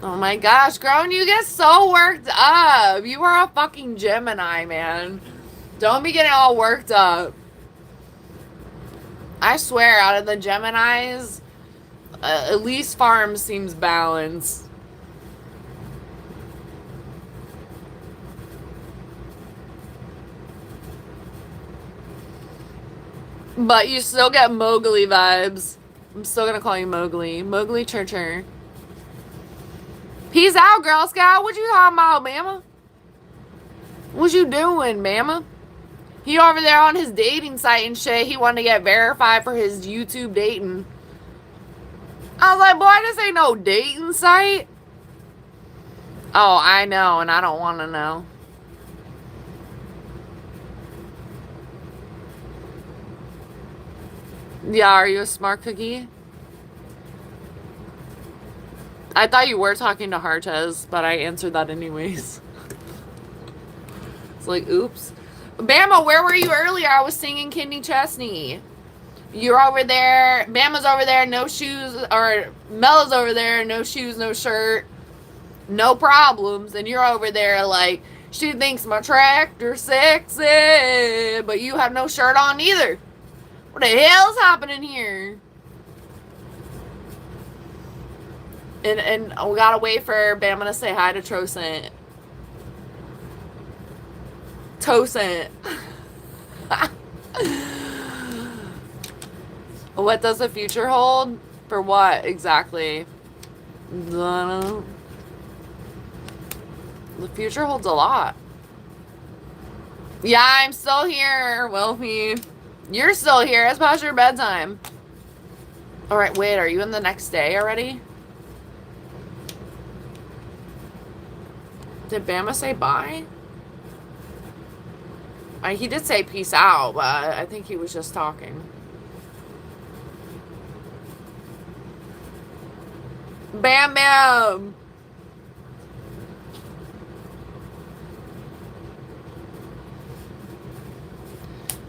[SPEAKER 1] Oh my gosh, Grown, you get so worked up. You are a fucking Gemini, man. Don't be getting all worked up. I swear, out of the Geminis, Elise Farm seems balanced. But you still get Mowgli vibes. I'm still gonna call you Mowgli. Mowgli Churcher. Peace out, Girl Scout. What you talking about, mama? What you doing, mama? He over there on his dating site and shit. He wanted to get verified for his YouTube dating. I was like, boy, this ain't no dating site. Oh, I know, and I don't want to know. Yeah, are you a smart cookie? I thought you were talking to Hartez, but I answered that anyways. It's like, oops. Bama, where were you earlier? I was singing Kidney Chesney. You're over there. Bama's over there, no shoes. Or Mella's over there, no shoes, no shirt. No problems. And you're over there like, she thinks my tractor's sexy. But you have no shirt on either. What the hell's happening here? And we gotta wait for Bama to say hi to Trocent. Tocent. What does the future hold? For what exactly? The future holds a lot. Yeah, I'm still here, Wilfie. You're still here. It's past your bedtime. Alright, wait, are you in the next day already? Did Bama say bye? He did say peace out, but I think he was just talking. Bam Bam!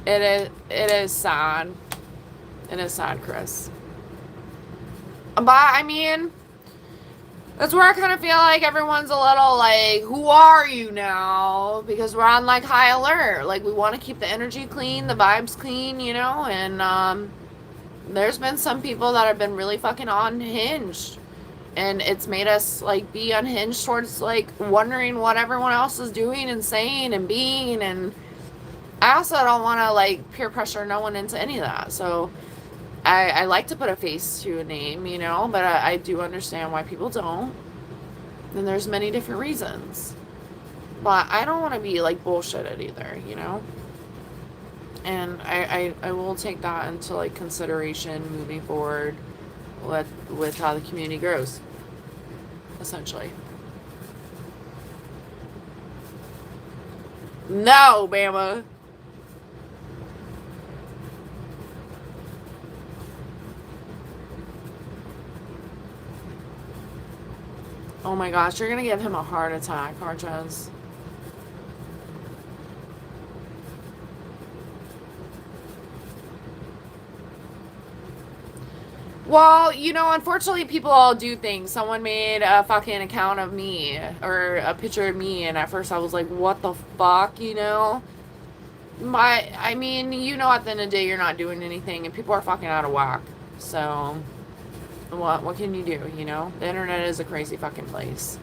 [SPEAKER 1] It is sad. It is sad, Chris. But, I mean, that's where I kind of feel like everyone's a little like, who are you now? Because we're on like high alert. Like, we want to keep the energy clean, the vibes clean, you know? And there's been some people that have been really fucking unhinged. And it's made us, like, be unhinged towards, like, wondering what everyone else is doing and saying and being. And I also don't want to, like, peer pressure no one into any of that. So I like to put a face to a name, you know, but I do understand why people don't. And there's many different reasons. But I don't want to be, like, bullshitted either, you know? And I will take that into, like, consideration moving forward with how the community grows, essentially. No, Bama. Oh my gosh, you're gonna give him a heart attack, Arches. Well, you know, unfortunately, people all do things. Someone made a fucking account of me, or a picture of me, and at first I was like, what the fuck, you know? I mean, you know, at the end of the day, you're not doing anything, and people are fucking out of whack. So, what can you do, you know? The internet is a crazy fucking place.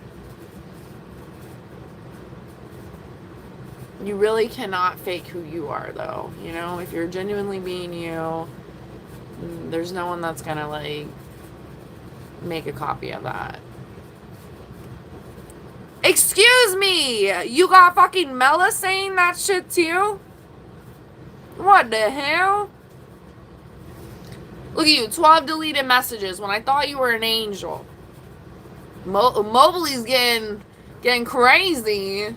[SPEAKER 1] You really cannot fake who you are, though, you know? If you're genuinely being you, there's no one that's gonna, like, make a copy of that. Excuse me! You got fucking Mela saying that shit too? What the hell? Look at you, 12 deleted messages when I thought you were an angel. Mobley's getting crazy.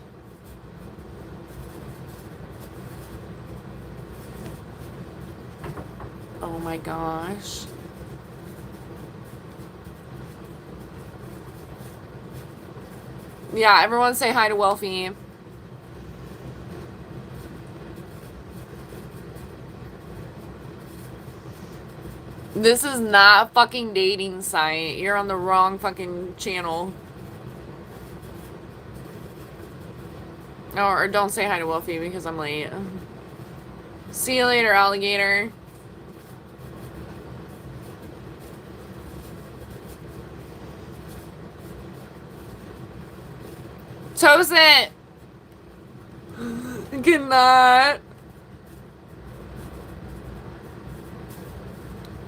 [SPEAKER 1] Oh my gosh. Yeah, everyone say hi to Wealthy. This is not a fucking dating site. You're on the wrong fucking channel. Or don't say hi to Wealthy because I'm late. See you later, alligator. Toast it! Good night.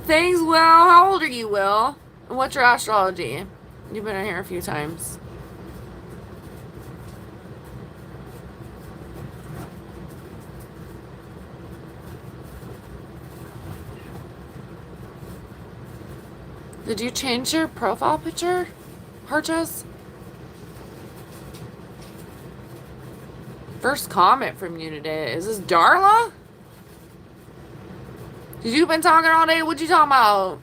[SPEAKER 1] Thanks, Will. How old are you, Will? And what's your astrology? You've been in here a few times. Did you change your profile picture, Harjas? First comment from you today. Is this Darla? Cause you've been talking all day. What you talking about?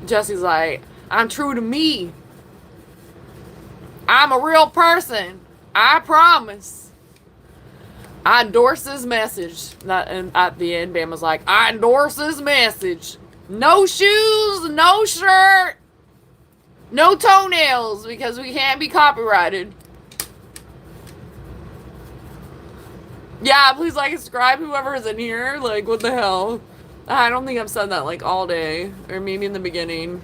[SPEAKER 1] Jesse's like, I'm true to me. I'm a real person. I promise. I endorse this message. And at the end, Bama's like, I endorse this message. No shoes, no shirt, no toenails, because we can't be copyrighted. Yeah, please like and subscribe, whoever is in here. Like, what the hell? I don't think I've said that, like, all day. Or maybe in the beginning.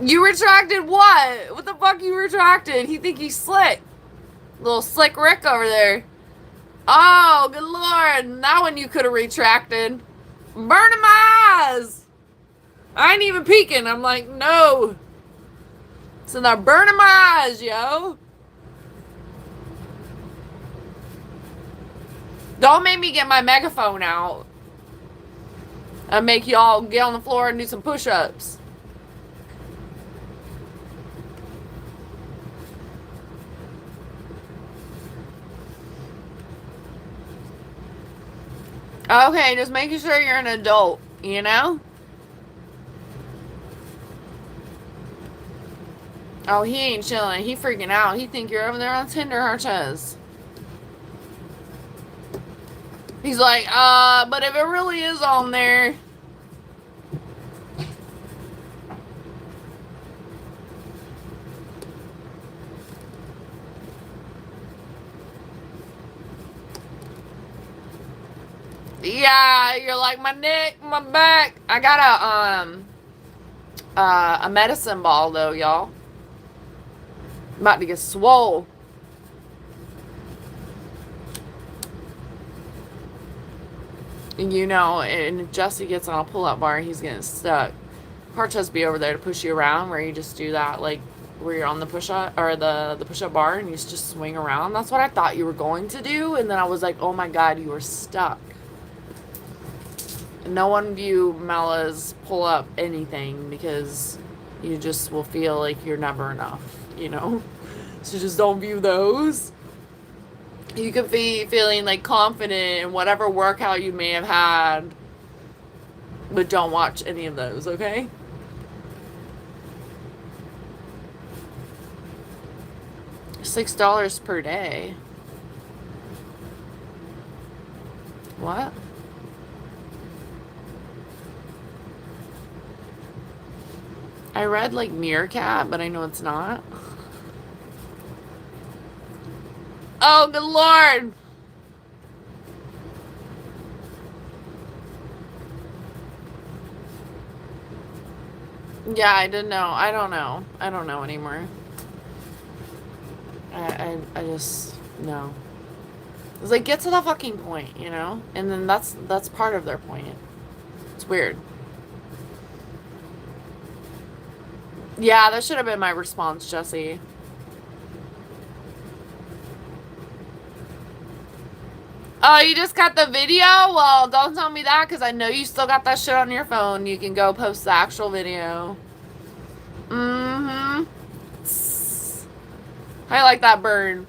[SPEAKER 1] You retracted what? What the fuck you retracted? He think he's slick. Little slick Rick over there. Oh, good lord. That one you could have retracted. Burning my eyes. I ain't even peeking. I'm like, no. So they're burning my eyes, yo. Don't make me get my megaphone out. I'll make y'all get on the floor and do some push-ups. Okay, just making sure you're an adult, you know? Oh, he ain't chilling. He freaking out. He think you're over there on Tinder, Harches. He's like, but if it really is on there... Yeah, you're like my neck, my back. I got a medicine ball though, y'all. I'm about to get swole. You know, and if Jesse gets on a pull-up bar, he's getting stuck. Hard just be over there to push you around, where you just do that, like where you're on the push-up or the push-up bar, and you just swing around. That's what I thought you were going to do, and then I was like, oh my god, you were stuck. No one view Mella's pull up anything because you just will feel like you're never enough, you know? So just don't view those. You could be feeling like confident in whatever workout you may have had, but don't watch any of those, okay? $6 per day. What? I read like meerkat, but I know it's not. Oh, good lord! Yeah, I didn't know. I don't know. I don't know anymore. I just, no. It's like, get to the fucking point, you know? And then that's part of their point. It's weird. Yeah, that should have been my response, Jesse. Oh, you just got the video? Well, don't tell me that, because I know you still got that shit on your phone. You can go post the actual video. Mm-hmm. I like that bird.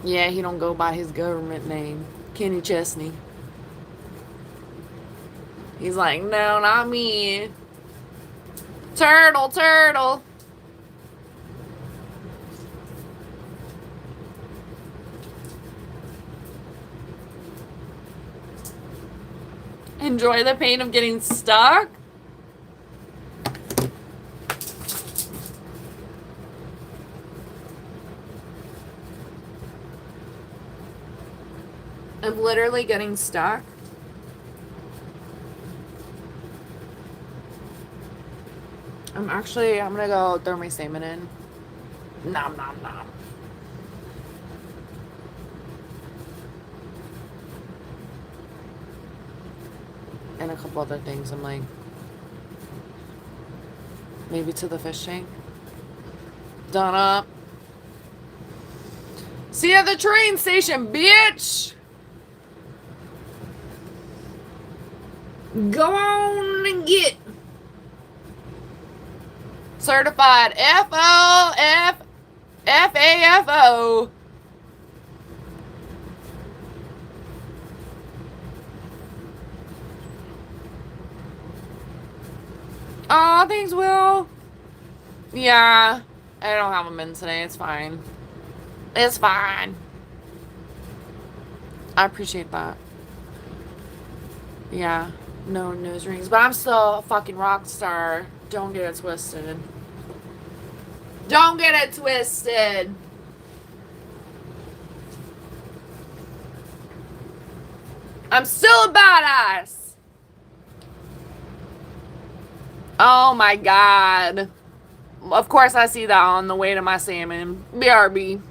[SPEAKER 1] Yeah, he don't go by his government name. Kenny Chesney. He's like, no, not me. Turtle, turtle. Enjoy the pain of getting stuck? Of literally getting stuck? I'm gonna go throw my salmon in. Nom, nom, nom. And a couple other things. I'm like, maybe to the fish tank. Done up. See you at the train station, bitch! Go on and get certified FAFO. Aw, thanks, Will. Yeah, I don't have them in today. It's fine. It's fine. I appreciate that. Yeah, no nose rings. But I'm still a fucking rock star. Don't get it twisted. Don't get it twisted. I'm still a badass. Oh my god. Of course I see that on the way to my salmon. BRB.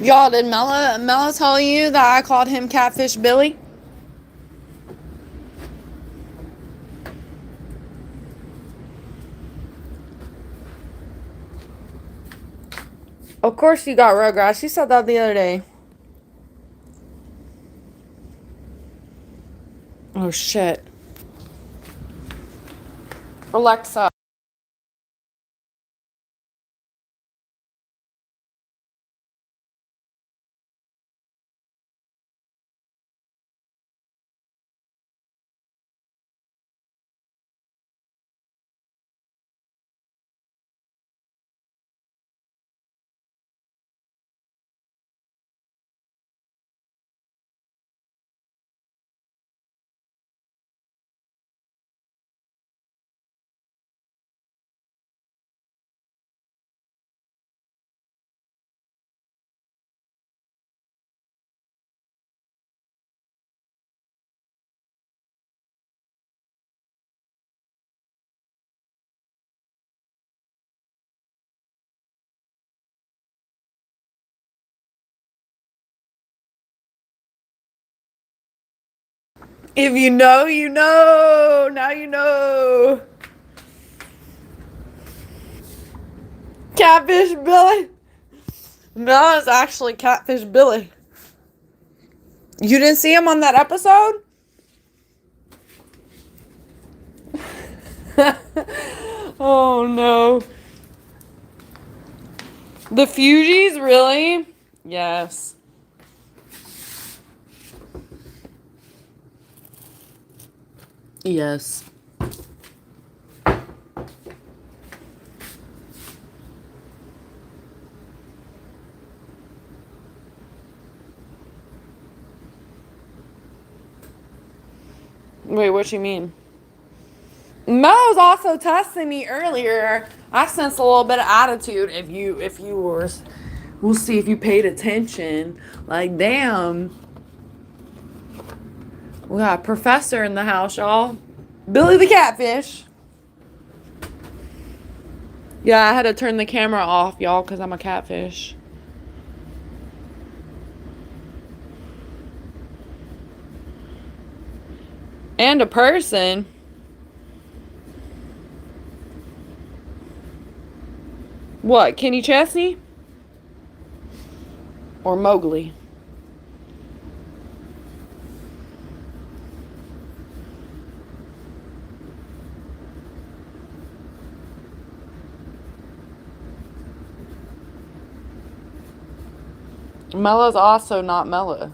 [SPEAKER 1] Y'all, did Mella tell you that I called him Catfish Billy? Of course you got Rugrats. She said that the other day. Oh, shit. Alexa. If you know, you know. Now you know. Catfish Billy. No, it's actually Catfish Billy. You didn't see him on that episode? Oh no. The Fugees, really? Yes. Yes. Wait, what you mean? Mel was also testing me earlier. I sensed a little bit of attitude. If you were, we'll see if you paid attention. Like, damn, we got a professor in the house, y'all. Billy the Catfish. Yeah, I had to turn the camera off, y'all, because I'm a catfish. And a person. What, Kenny Chesney? Or Mowgli? Mella's also not Mella.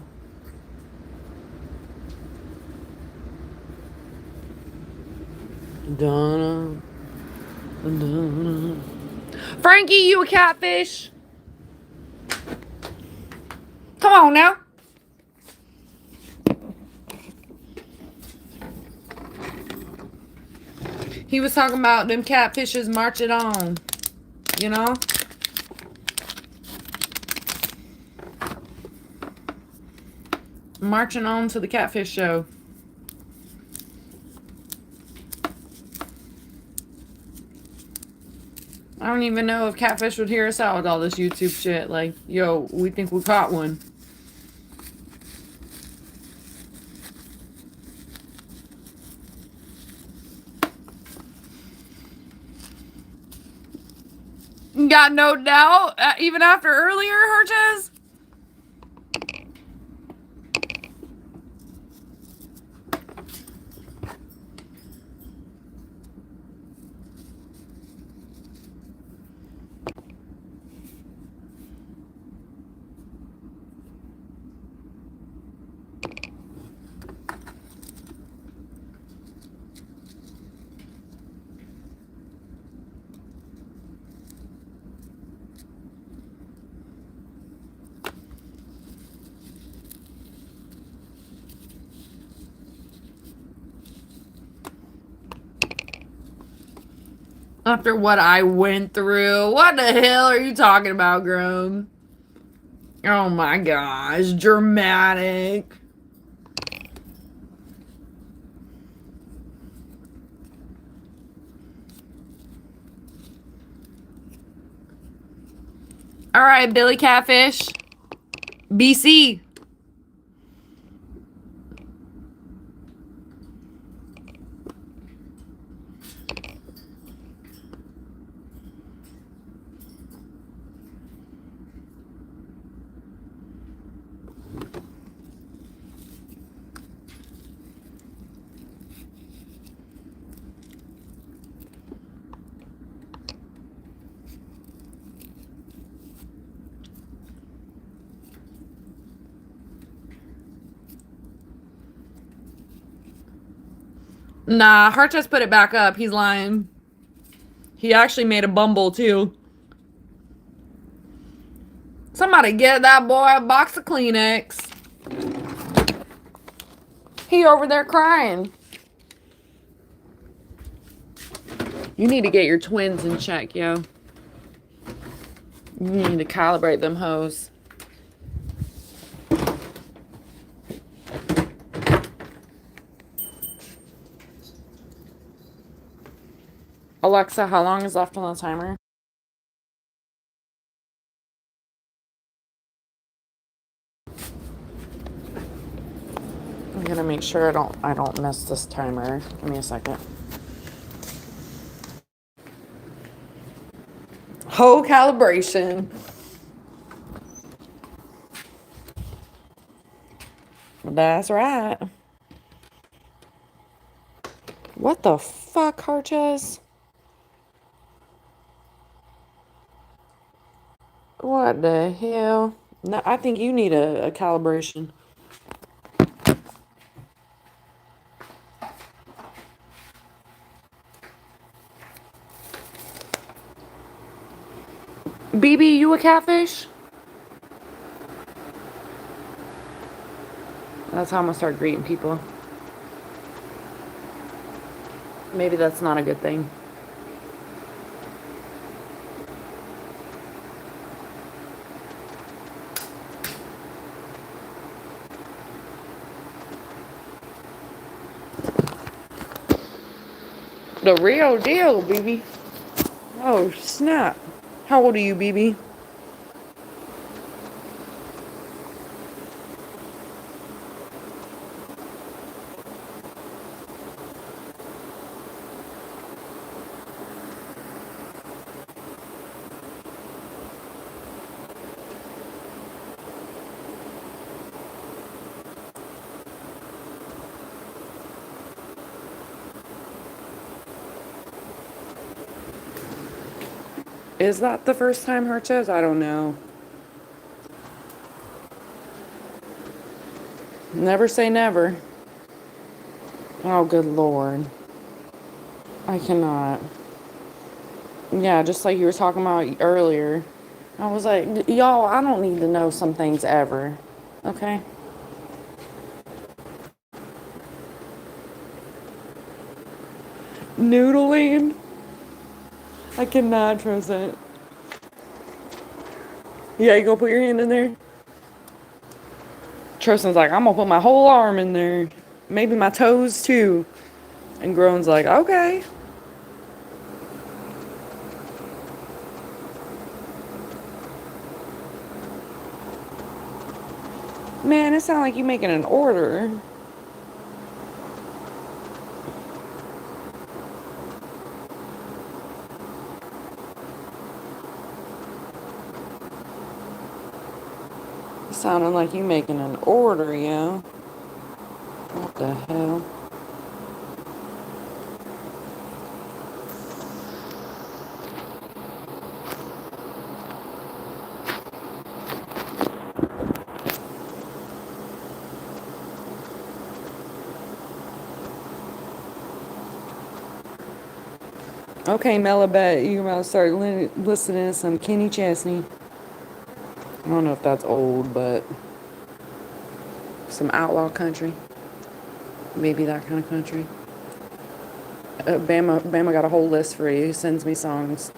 [SPEAKER 1] Donna. Donna. Frankie, you a catfish? Come on now. He was talking about them catfishes marching on. You know? Marching on to the catfish show. I don't even know if catfish would hear us out with all this YouTube shit. Like, yo, we think we caught one. Got no doubt, even after earlier, Herges? After what I went through. What the hell are you talking about, Grown? Oh my gosh, dramatic. Alright, Billy Catfish. BC. Nah, Hart just put it back up. He's lying. He actually made a Bumble, too. Somebody get that boy a box of Kleenex. He over there crying. You need to get your twins in check, yo. You need to calibrate them hoes. Alexa, how long is left on the timer? I'm gonna make sure I don't miss this timer. Give me a second. Whole calibration. That's right. What the fuck, Harches? What the hell? No, I think you need a calibration. BB, you a catfish? That's how I'm gonna start greeting people. Maybe that's not a good thing. The real deal, BB. Oh, snap. How old are you, BB? Is that the first time her chose? I don't know. Never say never. Oh, good lord. I cannot. Yeah, just like you were talking about earlier. I was like, y'all, I don't need to know some things ever. Okay? Noodling? I cannot trust it. Yeah, you go put your hand in there? Tristan's like, I'm gonna put my whole arm in there. Maybe my toes too. And Groan's like, okay. Man, it sounds like you making an order. Sounding like you making an order, yo. What the hell? Okay, Melabet, you're about to start listening to some Kenny Chesney. I don't know if that's old, but some outlaw country. Maybe that kind of country. Bama got a whole list for you. He sends me songs.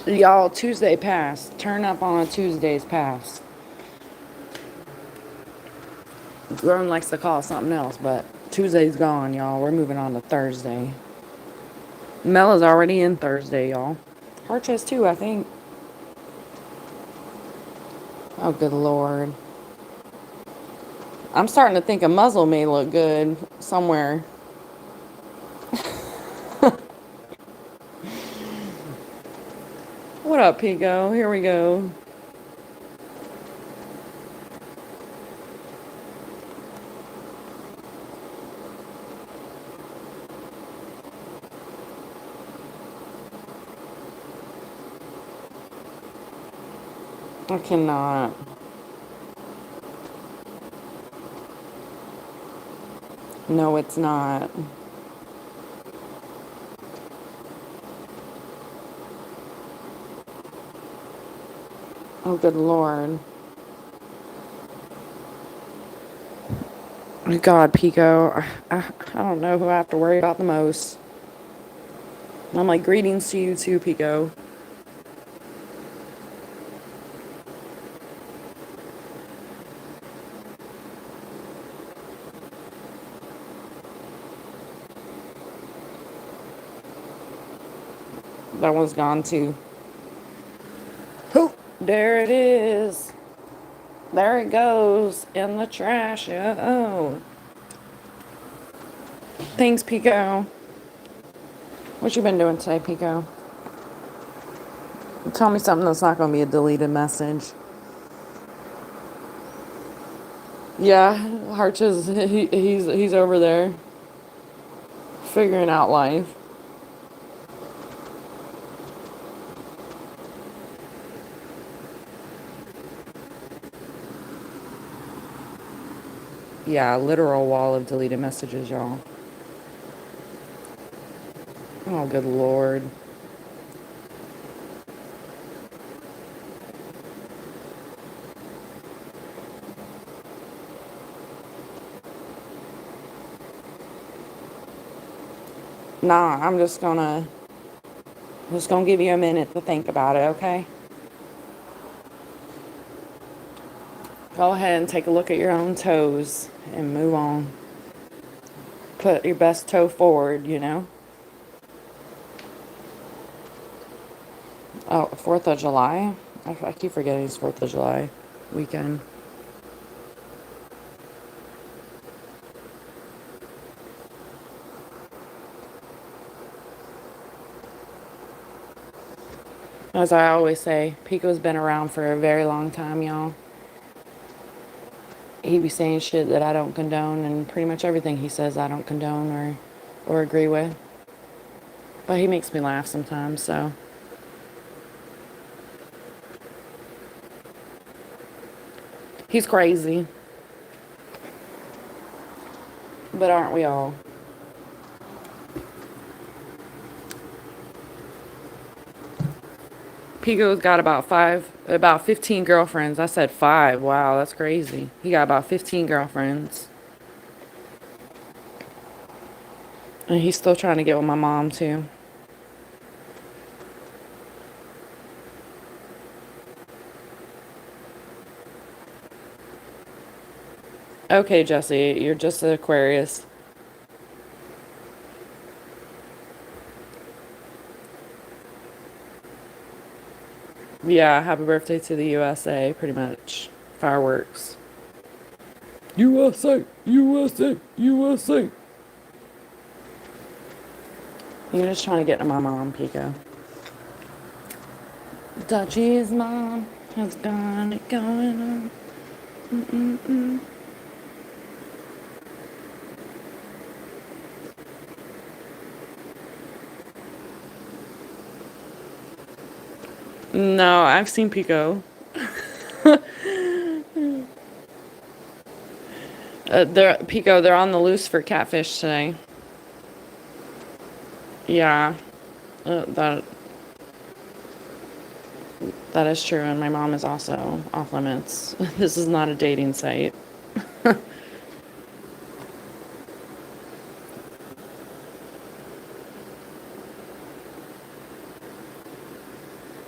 [SPEAKER 1] Y'all, Tuesday passed. Turn up on a Tuesday's pass. Grown likes to call it something else, but Tuesday's gone, y'all. We're moving on to Thursday. Mel is already in Thursday, y'all. Harch has too, I think. Oh, good lord. I'm starting to think a muzzle may look good somewhere. What up, Pico? Here we go. I cannot. No, it's not. Oh, good lord. God, Pico. I don't know who I have to worry about the most. I'm like, greetings to you too, Pico. That one's gone too. Oh, there it is. There it goes in the trash. Oh. Thanks, Pico. What you been doing today, Pico? Tell me something that's not going to be a deleted message. Yeah, Harch is he's over there figuring out life. Yeah, literal wall of deleted messages, y'all. Oh, good lord. Nah, I'm just gonna give you a minute to think about it, okay? Go ahead and take a look at your own toes and move on. Put your best toe forward, you know? Oh, 4th of July? I keep forgetting it's 4th of July weekend. As I always say, Pico's been around for a very long time, y'all. He be saying shit that I don't condone, and pretty much everything he says I don't condone or agree with. But he makes me laugh sometimes, so. He's crazy. But aren't we all? Pico's got about 15 girlfriends. I said 5. Wow, that's crazy. He got about 15 girlfriends. And he's still trying to get with my mom, too. Okay, Jesse, you're just an Aquarius. Yeah, happy birthday to the USA, pretty much. Fireworks. USA, USA, USA. You're just trying to get to my mom, Pico. Dutchie's mom has got it going on. Mm-mm-mm. No, I've seen Pico. Pico, they're on the loose for catfish today. Yeah, that is true, and my mom is also off limits. This is not a dating site.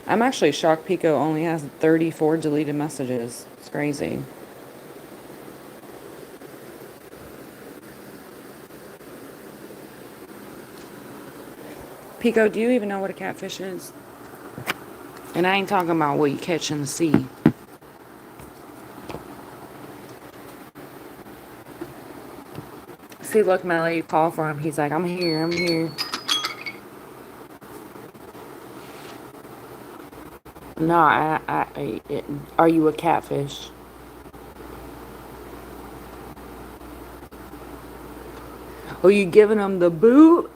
[SPEAKER 1] I'm actually shocked Pico only has 34 deleted messages. It's crazy. Pico, do you even know what a catfish is? And I ain't talking about what you catch in the sea. See, look, Melly, call for him. He's like, I'm here, I'm here. No, are you a catfish? Oh, you giving him the boot?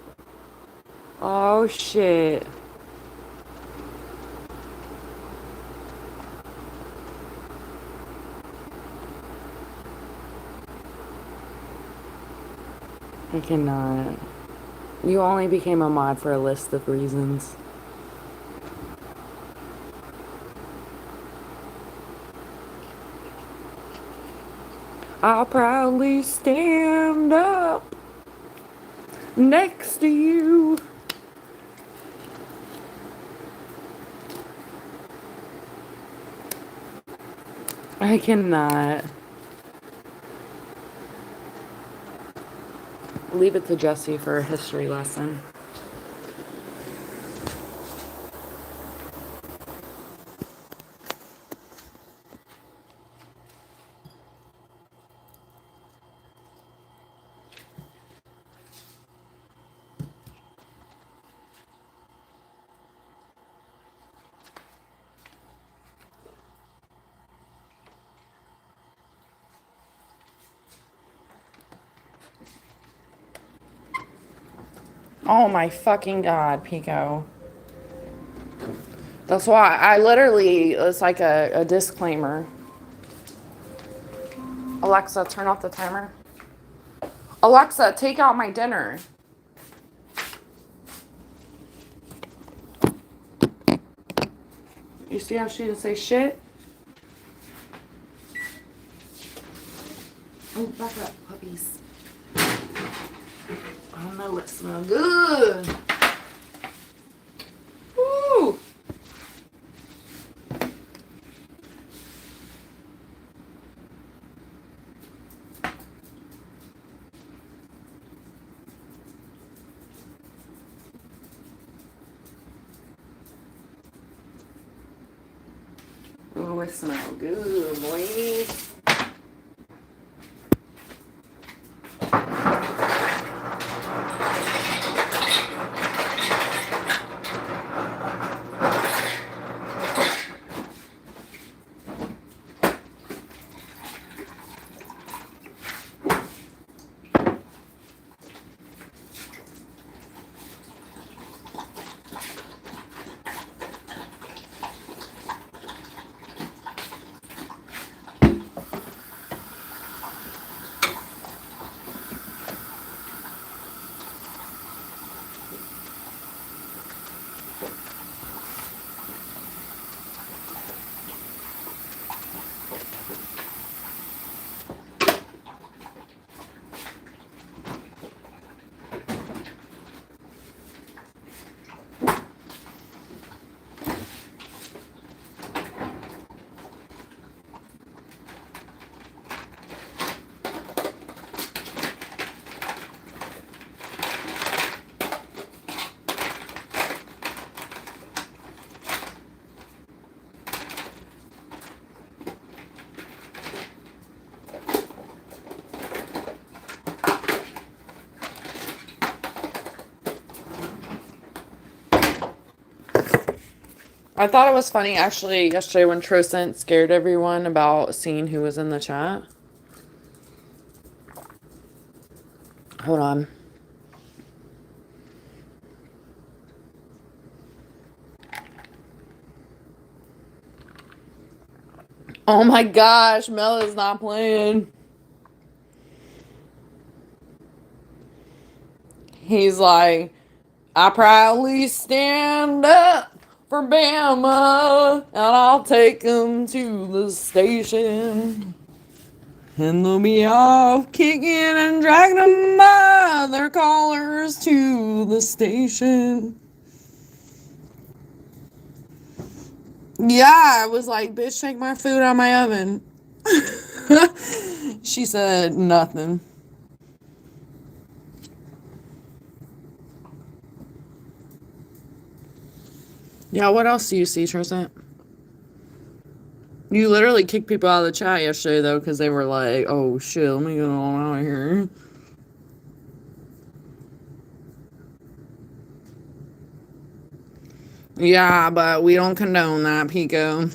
[SPEAKER 1] Oh, shit. I cannot. You only became a mod for a list of reasons. I'll proudly stand up next to you. I cannot. Leave it to Jesse for a history lesson. Oh my fucking god, Pico. That's why I literally, it's like a disclaimer. Alexa, turn off the timer. Alexa, take out my dinner. You see how she didn't say shit? Oh, back up, puppies. I know it smells good. Woo! Oh, it smells good, boy. I thought it was funny actually yesterday when Trocent scared everyone about seeing who was in the chat. Hold on. Oh my gosh, Mel is not playing. He's like, I proudly stand up for Bama, and I'll take them to the station. And they'll be off kicking and dragging them by their collars to the station. Yeah, I was like, bitch, take my food out of my oven. She said nothing. Yeah, what else do you see, Tristan? You literally kicked people out of the chat yesterday, though, because they were like, oh shit, let me get on out of here. Yeah, but we don't condone that, Pico.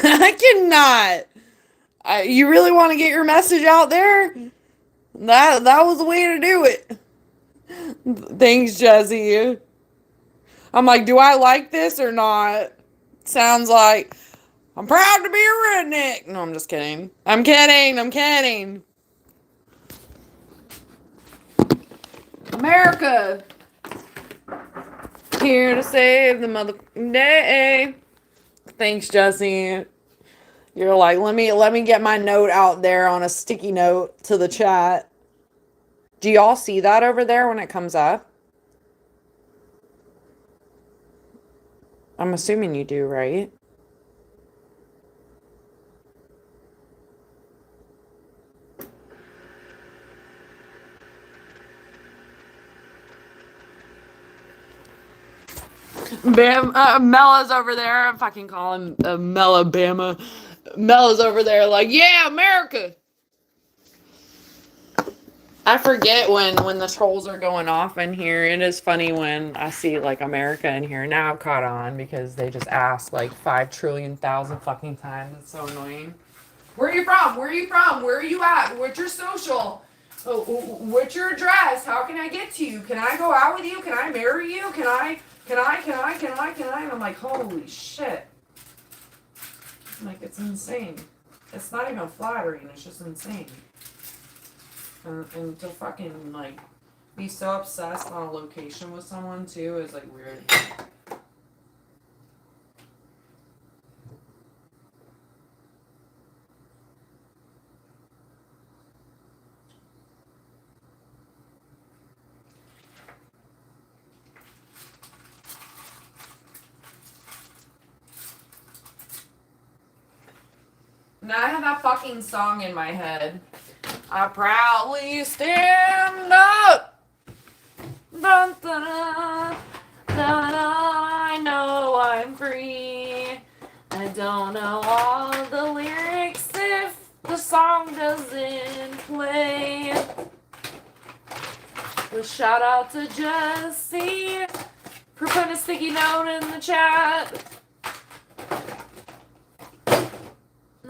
[SPEAKER 1] I cannot. You really want to get your message out there? That was the way to do it. Thanks, Jesse. I'm like, do I like this or not? Sounds like I'm proud to be a redneck. No, I'm just kidding. I'm kidding. I'm kidding. America, here to save the mother day. Thanks, Jesse. You're like, let me get my note out there on a sticky note to the chat. Do y'all see that over there when it comes up? I'm assuming you do, right? Bam, Mella's over there. I'm fucking calling Mella Bama. Mella's over there, like, yeah, America. I forget when the trolls are going off in here. It is funny when I see like America in here. Now I've caught on because they just ask like 5 trillion thousand fucking times. It's so annoying. Where are you from? Where are you from? Where are you at? What's your social? Oh, what's your address? How can I get to you? Can I go out with you? Can I marry you? Can I? And I'm like, holy shit. I'm like, it's insane. It's not even flattering. It's just insane. And to fucking, like, be so obsessed on a location with someone, too, is, like, weird. Now I have that fucking song in my head. I proudly stand up. Dun, dun, dun, dun, I know I'm free. I don't know all the lyrics if the song doesn't play. But shout out to Jesse for putting a sticky note in the chat.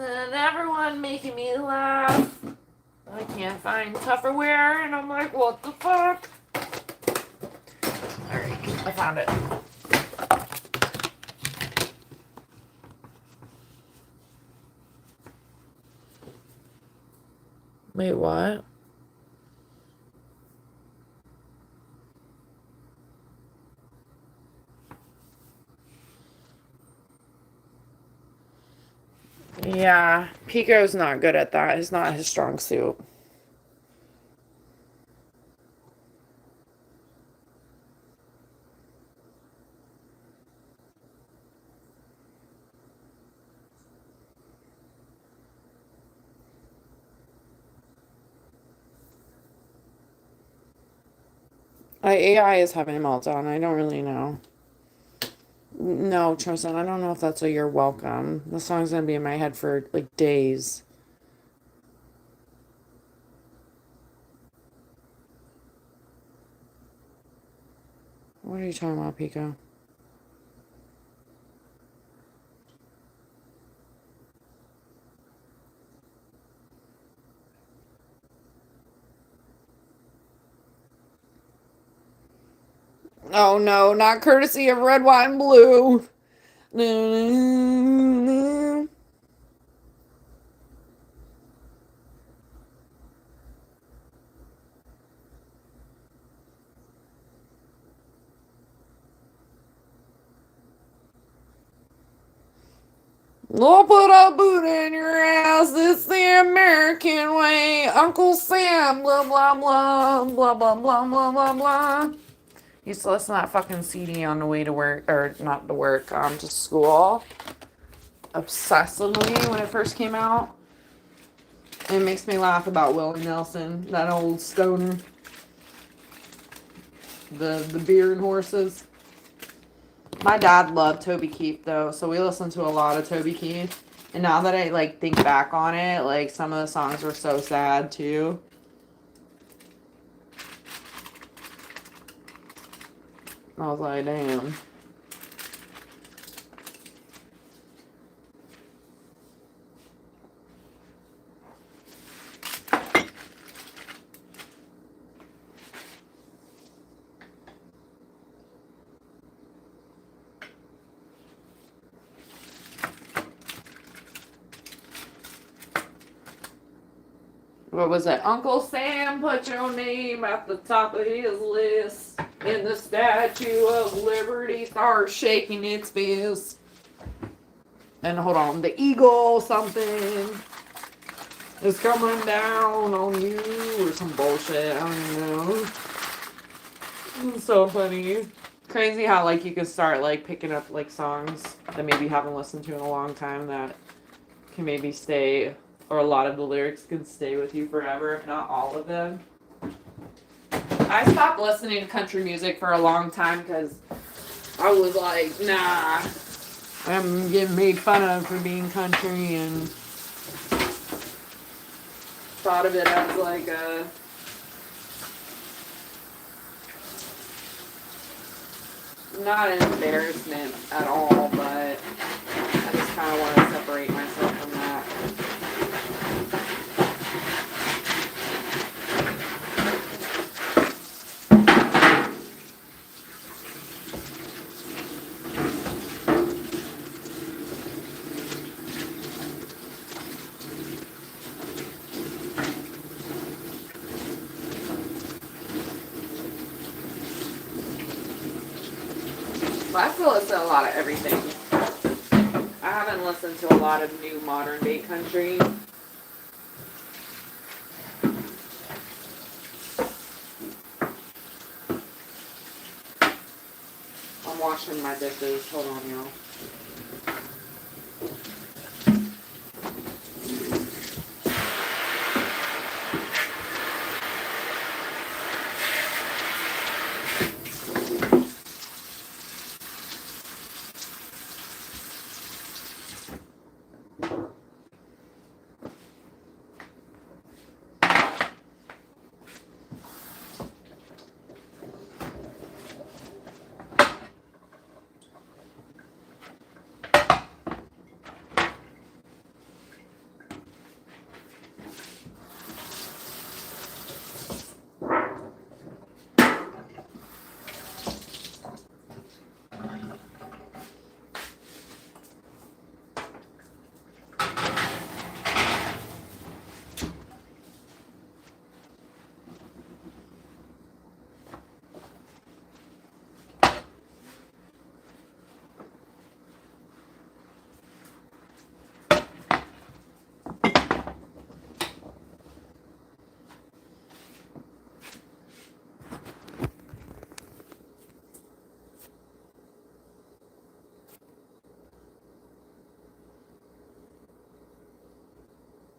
[SPEAKER 1] And everyone making me laugh. I can't find Tupperware, and I'm like, what the fuck? Alright, I found it. Wait, what? Yeah, Pico's not good at that. It's not his strong suit. AI is having a meltdown. I don't really know. No, Tristan, I don't know if that's a you're welcome. The song's gonna be in my head for like days. What are you talking about, Pico? Oh no, not courtesy of red, white, and blue. We'll put a boot in your ass. It's the American way. Uncle Sam, blah, blah, blah, blah, blah, blah, blah, blah, blah. Used to listen to that fucking CD on the way to work, or not to work, to school. Obsessively when it first came out. It makes me laugh about Willie Nelson, that old stoner. The beer and horses. My dad loved Toby Keith though, so we listened to a lot of Toby Keith. And now that I like think back on it, like some of the songs were so sad too. I was like, damn. What was it? Uncle Sam put your name at the top of his list. And the Statue of Liberty starts shaking its fist. And hold on, the eagle something is coming down on you or some bullshit. I don't even know. It's so funny. Crazy how like you can start like picking up like songs that maybe you haven't listened to in a long time that can maybe stay, or a lot of the lyrics can stay with you forever, if not all of them. I stopped listening to country music for a long time because I was like, nah, I'm getting made fun of for being country, and thought of it as like a not an embarrassment at all, but I just kind of want to separate myself from that. But I still listen to a lot of everything. I haven't listened to a lot of new modern day country. I'm washing my dishes. Hold on, y'all.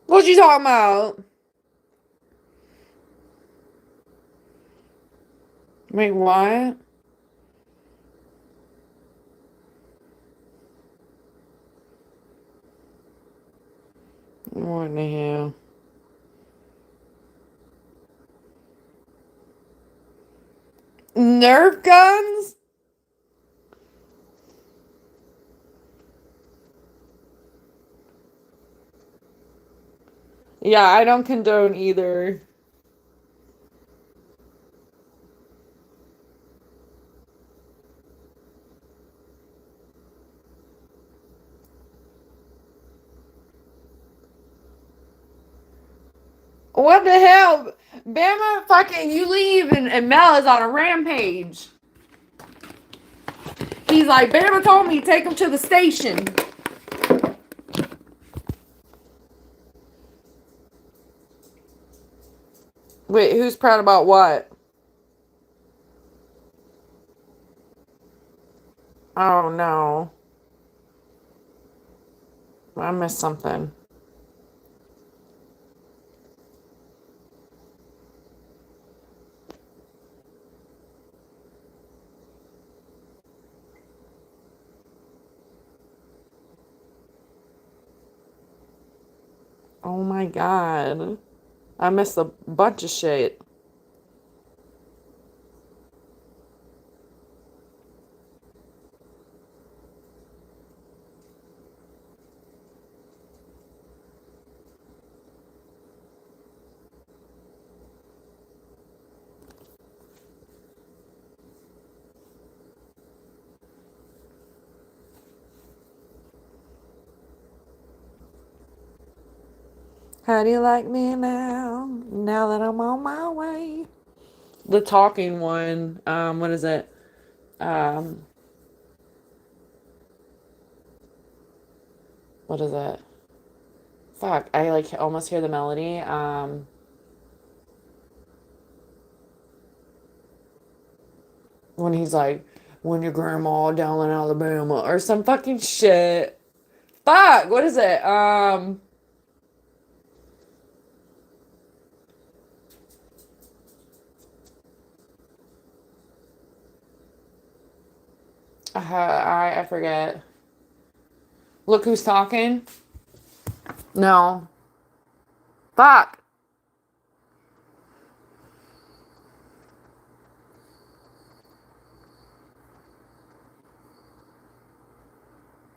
[SPEAKER 1] What you talking about? Wait, what? What the hell? Nerf guns? Yeah, I don't condone either. What the hell? Bama fucking you leave and Mel is on a rampage. He's like, Bama told me to take him to the station. Wait, who's proud about what? Oh no. I missed something. Oh my god. I missed a bunch of shit. How do you like me now? Now that I'm on my way. The talking one. What is it? Um, what is it? Fuck, I like almost hear the melody. When he's like, when your grandma down in Alabama or some fucking shit. Fuck, what is it? I forget. Look who's talking. No. Fuck.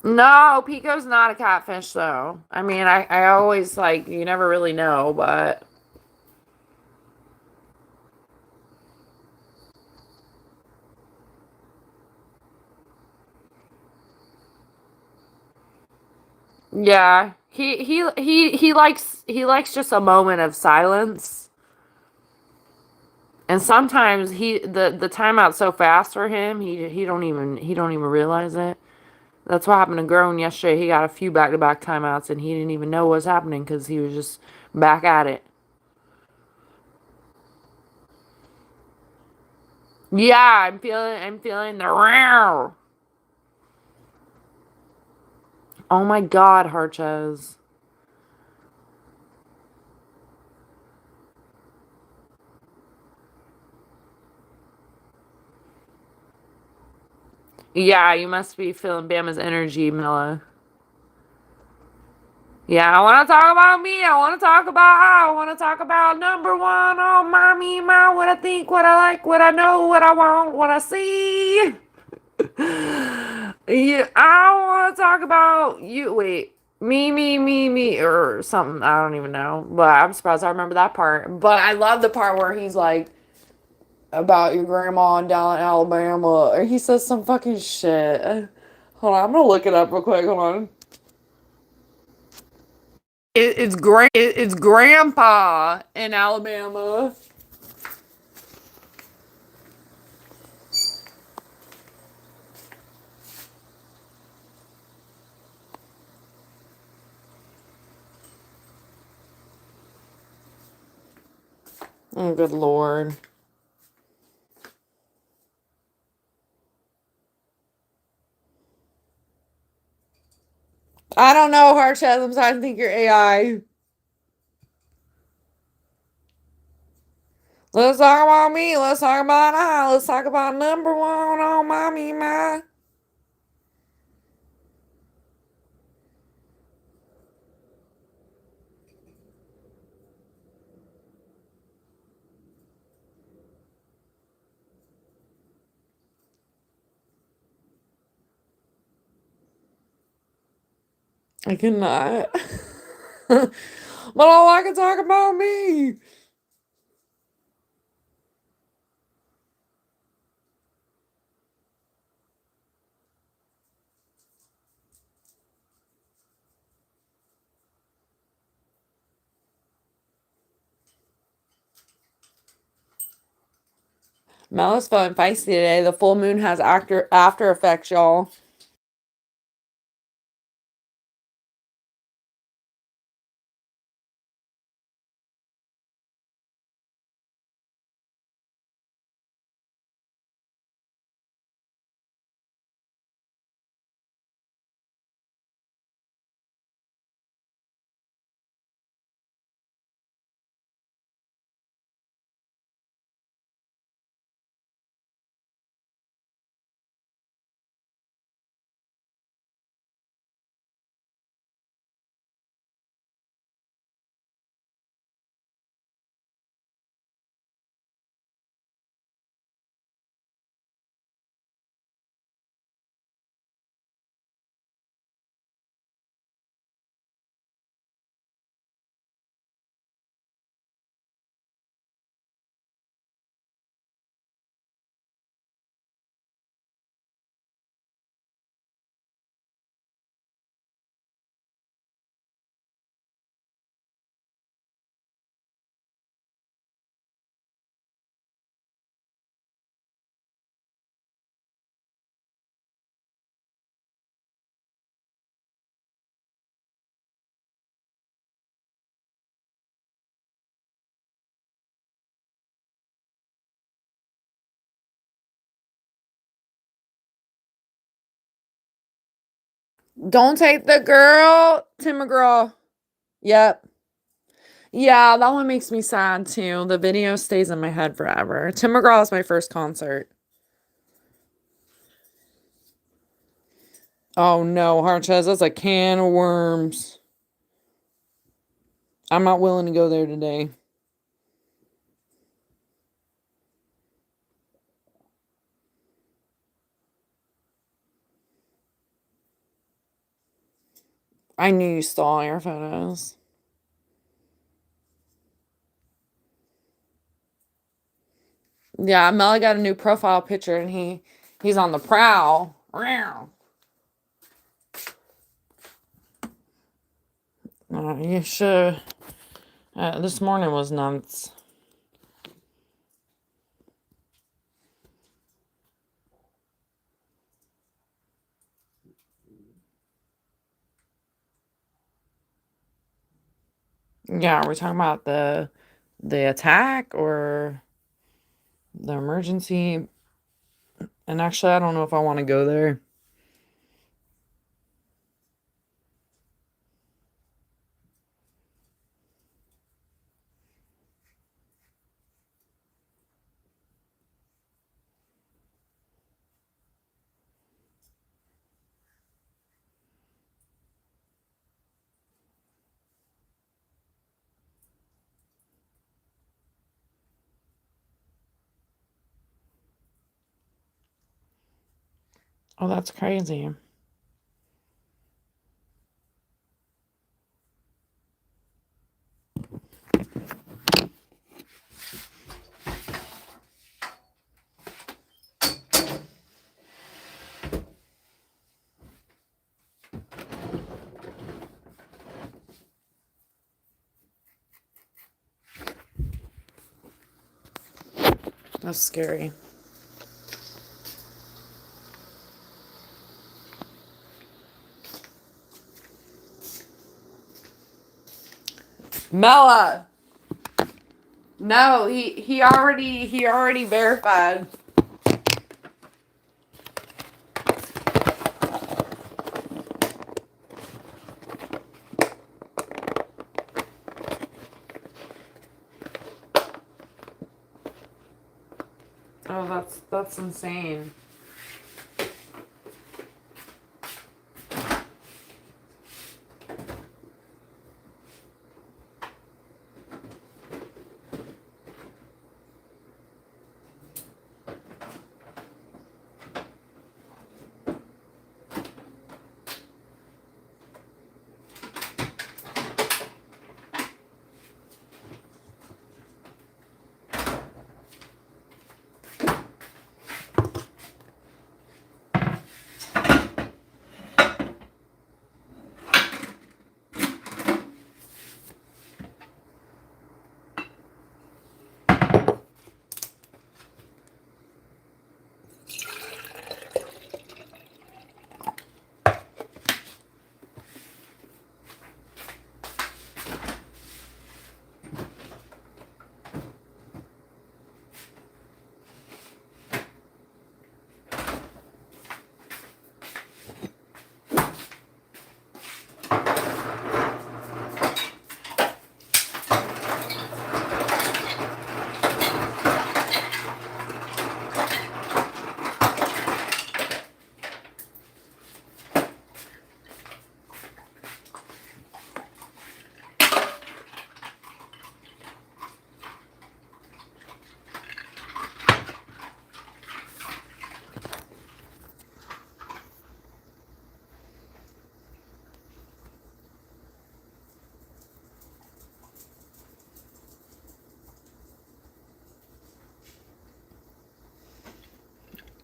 [SPEAKER 1] No, Pico's not a catfish though. I mean, I always like you never really know, but yeah, he likes just a moment of silence. And sometimes the timeout's so fast for him, he don't even realize it. That's what happened to Grown yesterday. He got a few back-to-back timeouts and he didn't even know what was happening because he was just back at it. Yeah, I'm feeling the row. Oh my God, Harches. Yeah, you must be feeling Bama's energy, Milla. Yeah, I want to talk about me. I want to talk about number one. Oh, mommy, my, what I think, what I like, what I know, what I want, what I see. Yeah, I want to talk about you. Wait, me, or something. I don't even know. But I'm surprised I remember that part. But I love the part where he's like, about your grandma down in Alabama. Or he says some fucking shit. Hold on, I'm gonna look it up real quick. Hold on. It's grandpa in Alabama. Oh, good lord. I don't know, Harshad. I'm starting to think you're AI. Let's talk about me. Let's talk about I. Let's talk about number one on mommy, my. I cannot. But all I can talk about me. Mel is feeling feisty today. The full moon has after effects, y'all. Don't take the girl, Tim McGraw. Yep. Yeah, that one makes me sad too. The video stays in my head forever. Tim McGraw is my first concert. Oh no, Harchez, that's a can of worms. I'm not willing to go there today. I knew you stole all your photos. Yeah, Mel got a new profile picture and he's on the prowl. You should. This morning was nuts. Yeah, are we talking about the attack or the emergency? And actually, I don't know if I want to go there. Oh, that's crazy. That's scary. Mella. No, he already verified. Oh, that's insane.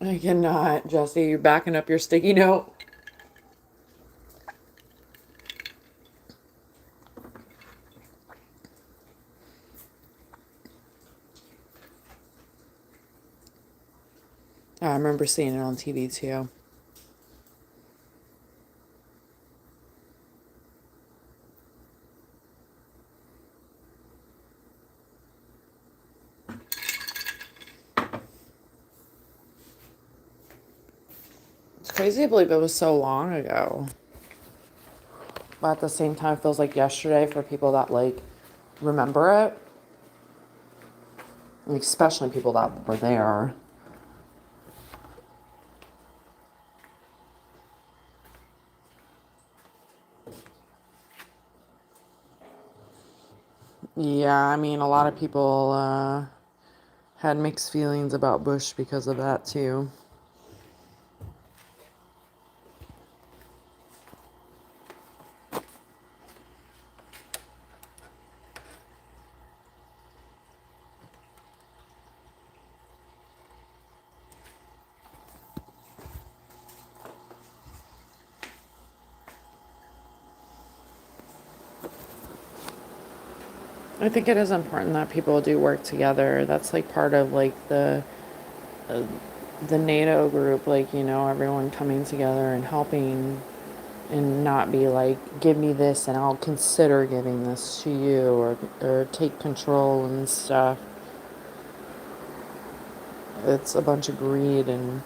[SPEAKER 1] I cannot, Jesse. You're backing up your sticky note. I remember seeing it on TV too. It's crazy to believe it was so long ago. But at the same time, it feels like yesterday for people that like remember it, and especially people that were there. Yeah, I mean, a lot of people had mixed feelings about Bush because of that too. I think it is important that people do work together. That's like part of like uh, the NATO group, like, you know, everyone coming together and helping and not be like, give me this and I'll consider giving this to you, or take control and stuff. It's a bunch of greed and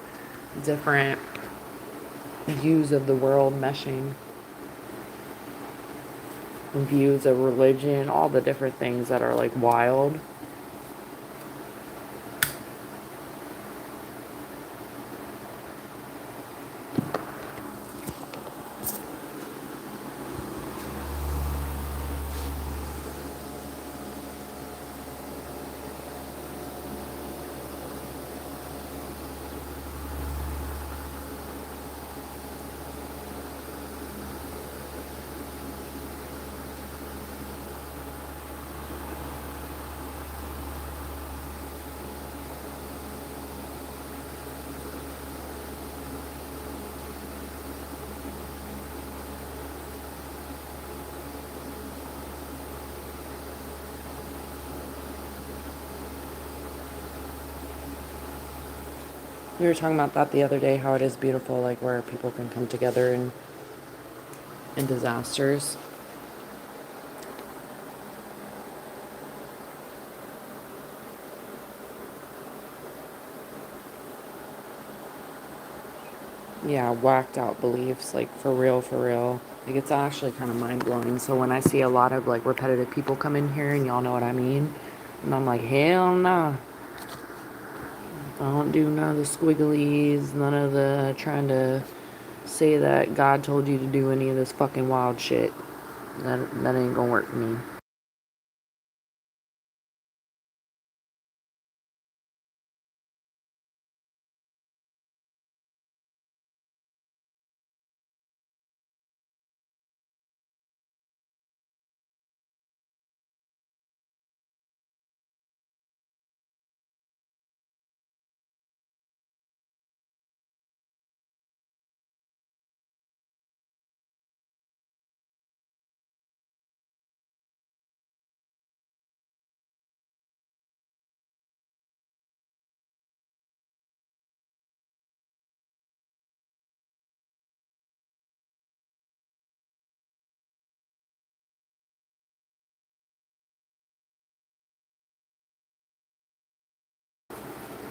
[SPEAKER 1] different views of the world meshing, views of religion, all the different things that are like wild. We were talking about that the other day, how it is beautiful, like where people can come together in disasters. Yeah, whacked out beliefs, like for real, for real. Like it's actually kind of mind blowing. So when I see a lot of like repetitive people come in here, and y'all know what I mean, and I'm like, hell nah, I don't do none of the squigglies, none of the trying to say that God told you to do any of this fucking wild shit. That ain't gonna work for me.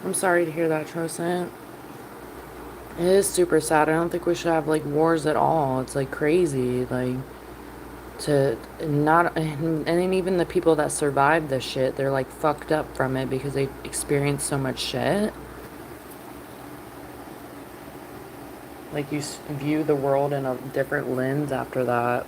[SPEAKER 1] I'm sorry to hear that, Trosant. It is super sad. I don't think we should have like wars at all. It's like crazy. Like to not, and then even the people that survived this shit, they're like fucked up from it because they experienced so much shit. Like you view the world in a different lens after that.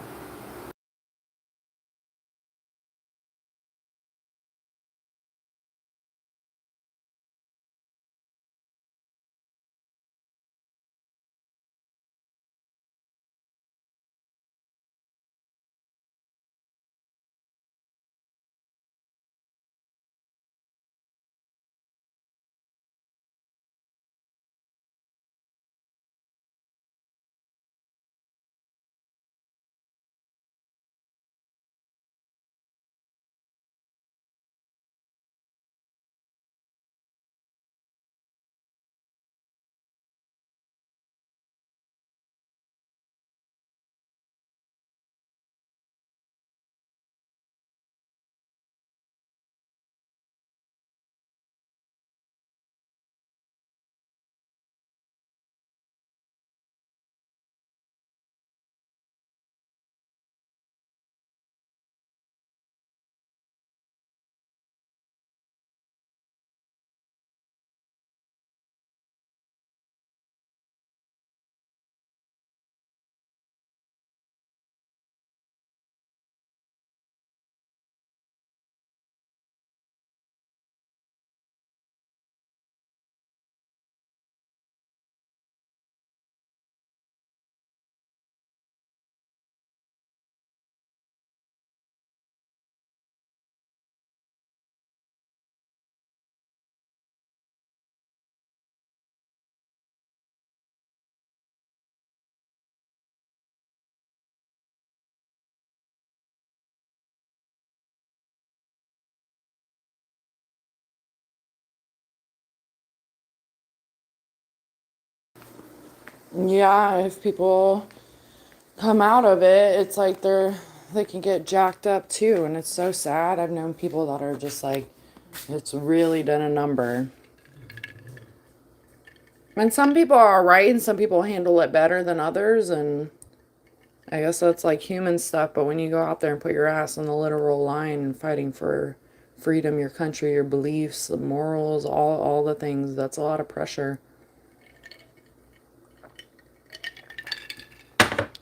[SPEAKER 1] Yeah, if people come out of it, it's like they can get jacked up too, and it's so sad. I've known people that are just like, it's really done a number. And some people are right, and some people handle it better than others, and I guess that's like human stuff. But when you go out there and put your ass on the literal line and fighting for freedom, your country, your beliefs, the morals, all the things, that's a lot of pressure.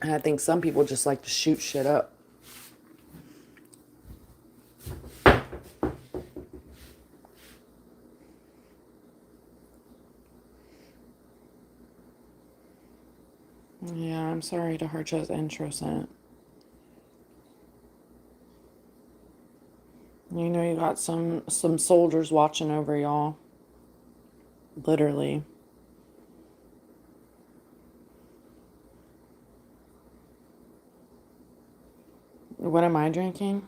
[SPEAKER 1] And I think some people just like to shoot shit up. Yeah, I'm sorry to hurt y'all's intro sent. You know you got some soldiers watching over y'all. Literally. What am I drinking?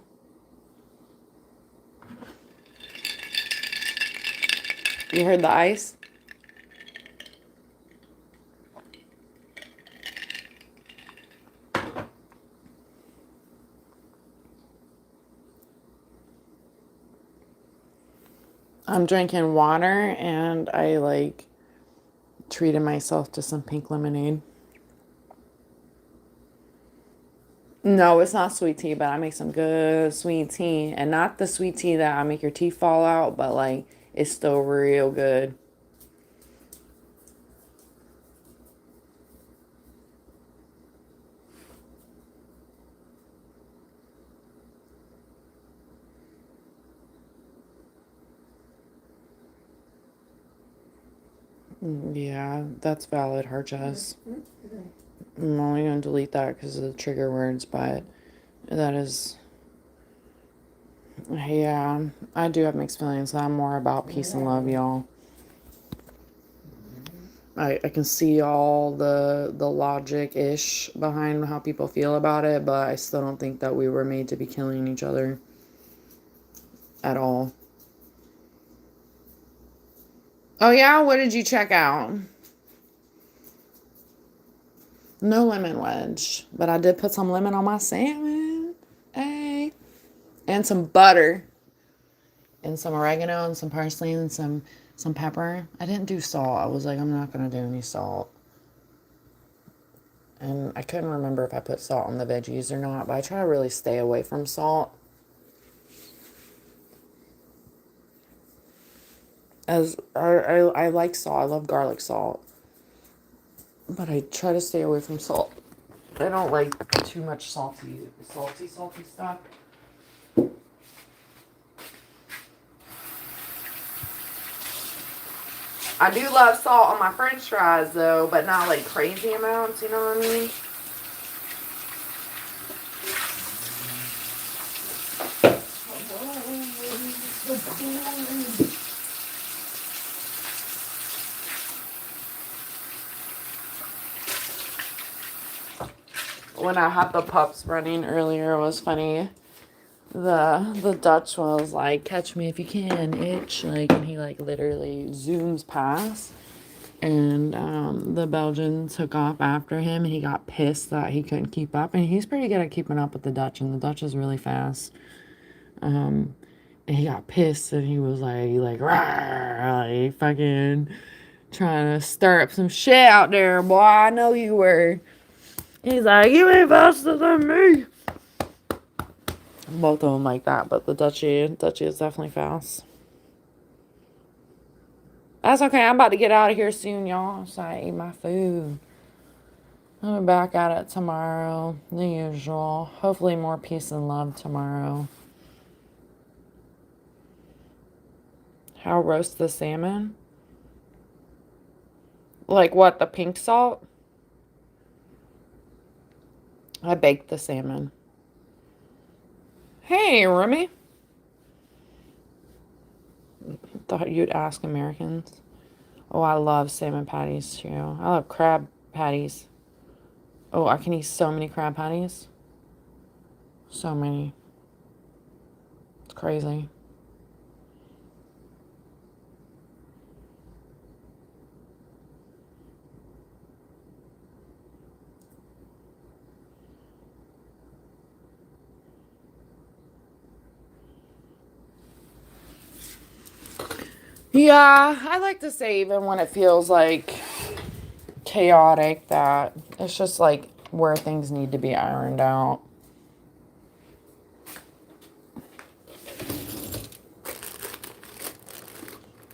[SPEAKER 1] You heard the ice? I'm drinking water and I like treated myself to some pink lemonade. No, it's not sweet tea, but I make some good sweet tea. And not the sweet tea that I make your teeth fall out, but like it's still real good. Yeah, that's valid, Harchess. I'm only going to delete that because of the trigger words, but that is, yeah, I do have mixed feelings. I'm more about peace and love, y'all. I can see all the logic-ish behind how people feel about it, but I still don't think that we were made to be killing each other at all. Oh yeah, what did you check out? No lemon wedge, but I did put some lemon on my salmon. Hey, and some butter and some oregano and some parsley and some pepper. I didn't do salt. I was like, I'm not gonna do any salt. And I couldn't remember if I put salt on the veggies or not, but I try to really stay away from salt. As I like salt. I love garlic salt. But I try to stay away from salt. I don't like too much salty stuff. I do love salt on my french fries though, but not like crazy amounts, you know what I mean? When I had the pups running earlier, it was funny. The Dutch was like, "Catch me if you can, itch!" Like, and he like literally zooms past, and the Belgian took off after him, and he got pissed that he couldn't keep up, and he's pretty good at keeping up with the Dutch, and the Dutch is really fast. And he got pissed, and he was like, "Rawr," like fucking trying to stir up some shit out there, boy. I know you were. He's like, "You ain't faster than me." Both of them like that, but the Dutchie is definitely fast. That's okay. I'm about to get out of here soon, y'all. So I ate my food. I'll be back at it tomorrow, the usual. Hopefully more peace and love tomorrow. How roast the salmon? Like what, the pink salt? I baked the salmon. Hey, Remy. Thought you'd ask Americans. Oh, I love salmon patties too. I love crab patties. Oh, I can eat so many crab patties. So many. It's crazy. Yeah, I like to say even when it feels like chaotic that it's just like where things need to be ironed out.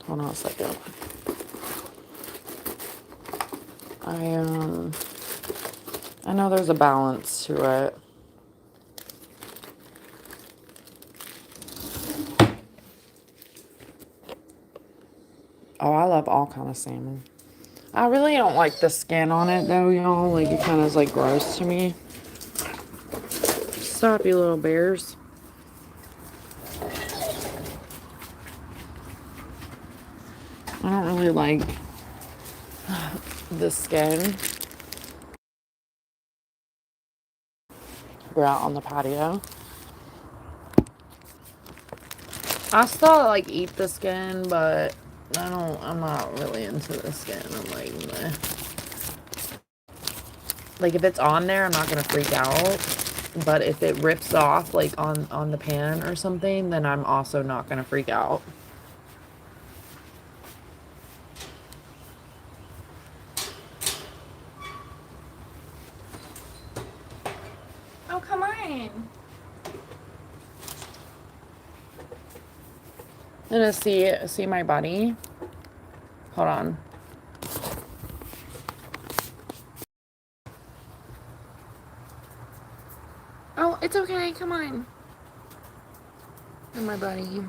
[SPEAKER 1] Hold on a second. I know there's a balance to it. Oh, I love all kind of salmon. I really don't like the skin on it though, y'all. Like it kind of is like gross to me. Stop, you little bears. I don't really like the skin. We're out on the patio. I still like eat the skin, but I'm not really into the skin. I'm like, meh. Like if it's on there, I'm not gonna freak out. But if it rips off like on the pan or something, then I'm also not gonna freak out. Oh, come on. I'm gonna see my buddy. Hold on. Oh, it's okay. Come on. And my buddy.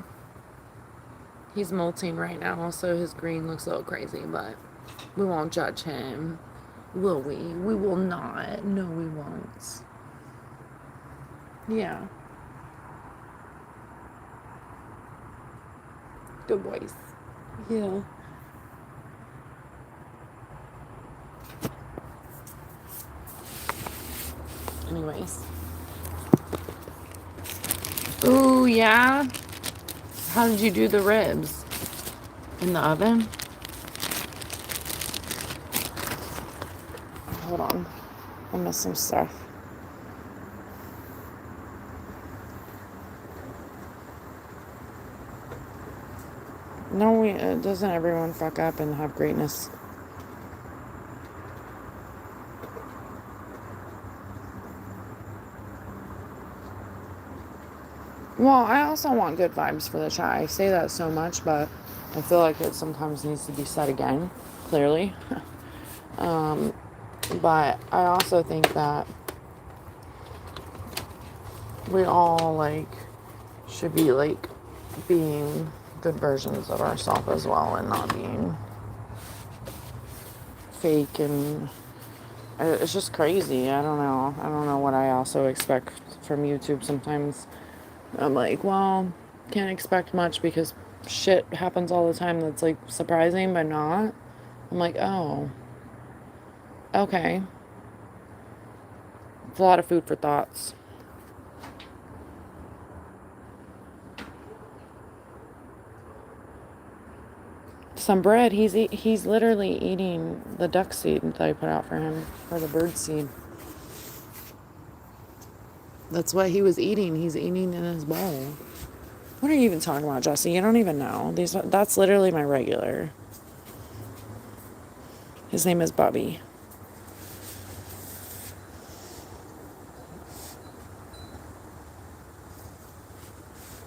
[SPEAKER 1] He's molting right now, so his green looks a little crazy, but we won't judge him. Will we? We will not. No, we won't. Yeah. Good boys. Yeah. Anyways. Ooh, yeah? How did you do the ribs? In the oven? Hold on. I missed some stuff. No, doesn't everyone fuck up and have greatness? Well, I also want good vibes for the chat. I say that so much, but I feel like it sometimes needs to be said again, clearly. But I also think that we all, like, should be, like, being good versions of ourselves as well and not being fake, and it's just crazy. I don't know what I also expect from YouTube sometimes. I'm like, well, can't expect much because shit happens all the time that's like surprising but not. I'm like, oh, okay. It's a lot of food for thoughts. Some bread. He's literally eating the duck seed that I put out for him, or the bird seed. That's what he was eating. He's eating in his bowl. What are you even talking about, Jesse? You don't even know. That's literally my regular. His name is Bubby.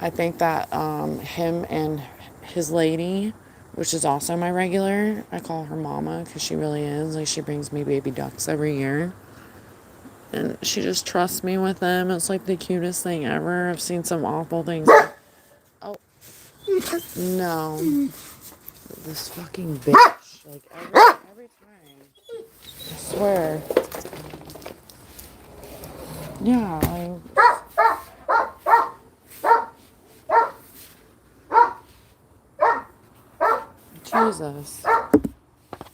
[SPEAKER 1] I think that him and his lady, which is also my regular, I call her Mama because she really is. Like, she brings me baby ducks every year. And she just trusts me with them. It's like the cutest thing ever. I've seen some awful things. Oh, no. This fucking bitch. Like, every time. I swear. Yeah, like... Jesus.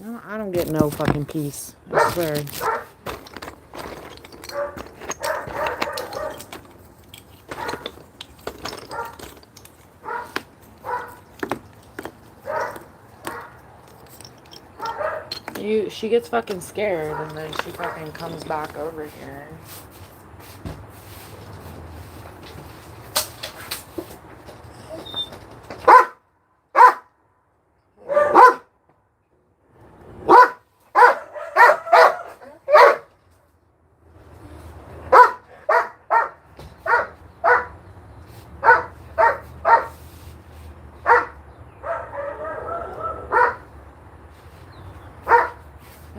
[SPEAKER 1] No, I don't get no fucking peace. I swear. She gets fucking scared and then she fucking comes back over here.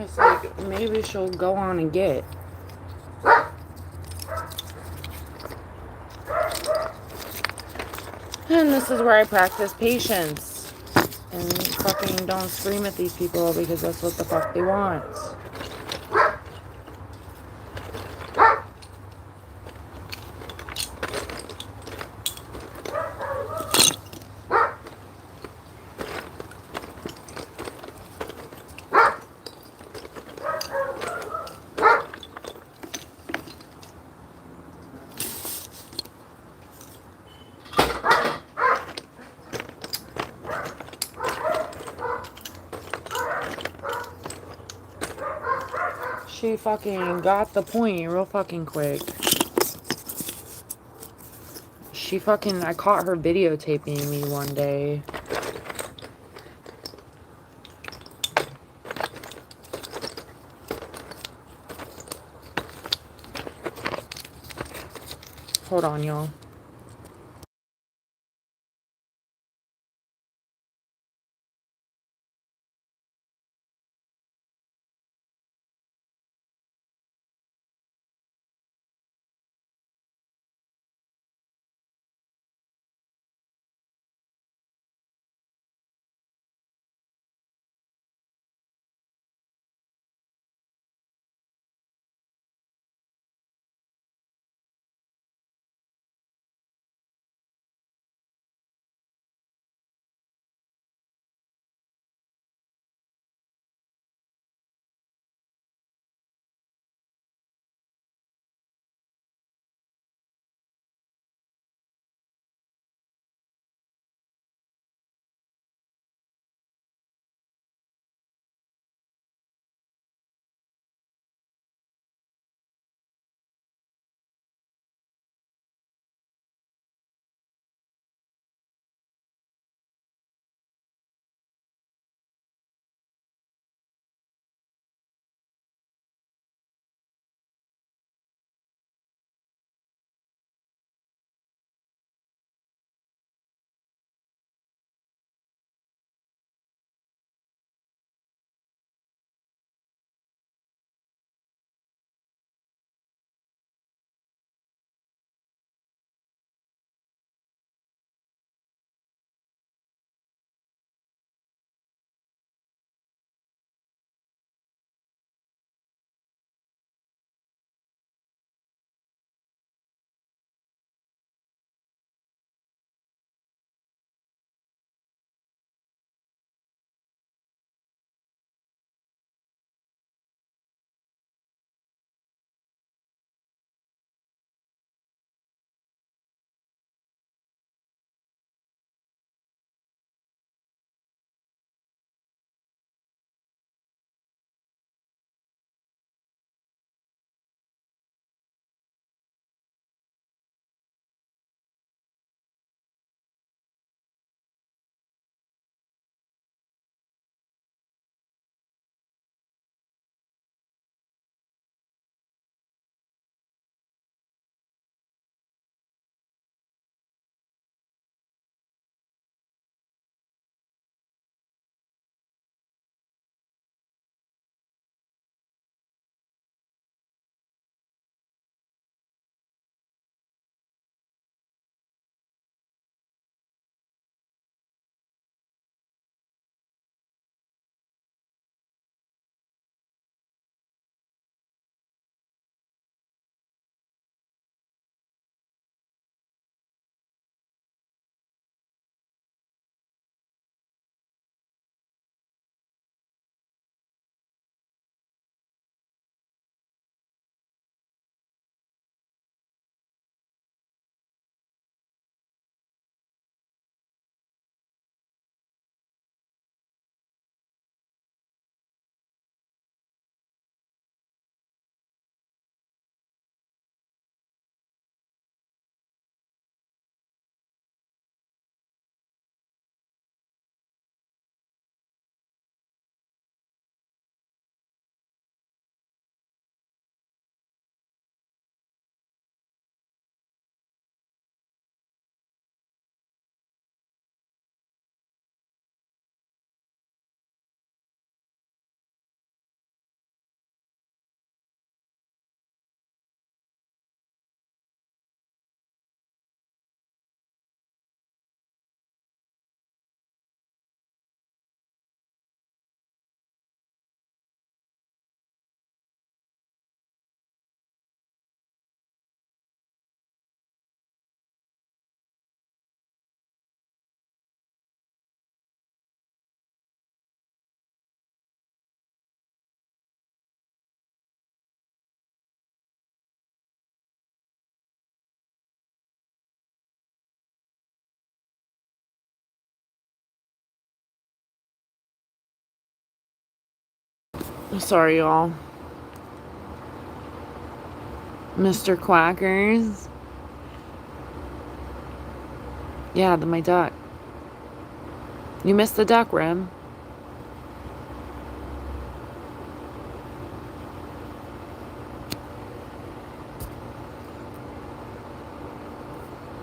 [SPEAKER 1] It's like, maybe she'll go on and get. And this is where I practice patience. And fucking don't scream at these people because that's what the fuck they want. She fucking got the point real fucking quick. She fucking, I caught her videotaping me one day. Hold on, y'all. Sorry, y'all. Mr. Quackers. Yeah, my duck. You missed the duck, Rim.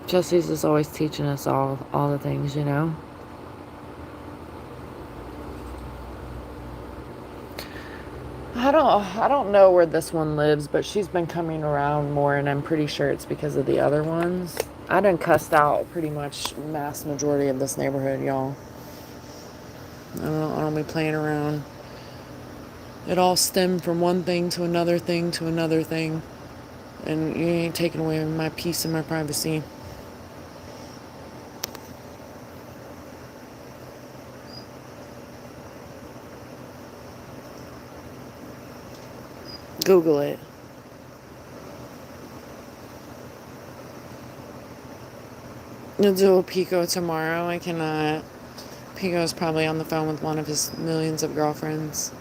[SPEAKER 1] Jesse's is always teaching us all the things, you know. I don't know where this one lives, but she's been coming around more, and I'm pretty sure it's because of the other ones. I done cussed out pretty much mass majority of this neighborhood, y'all. I don't be playing around. It all stemmed from one thing to another thing to another thing, and you ain't taking away my peace and my privacy. Google it. You'll do a Pico tomorrow. I cannot. Pico's probably on the phone with one of his millions of girlfriends.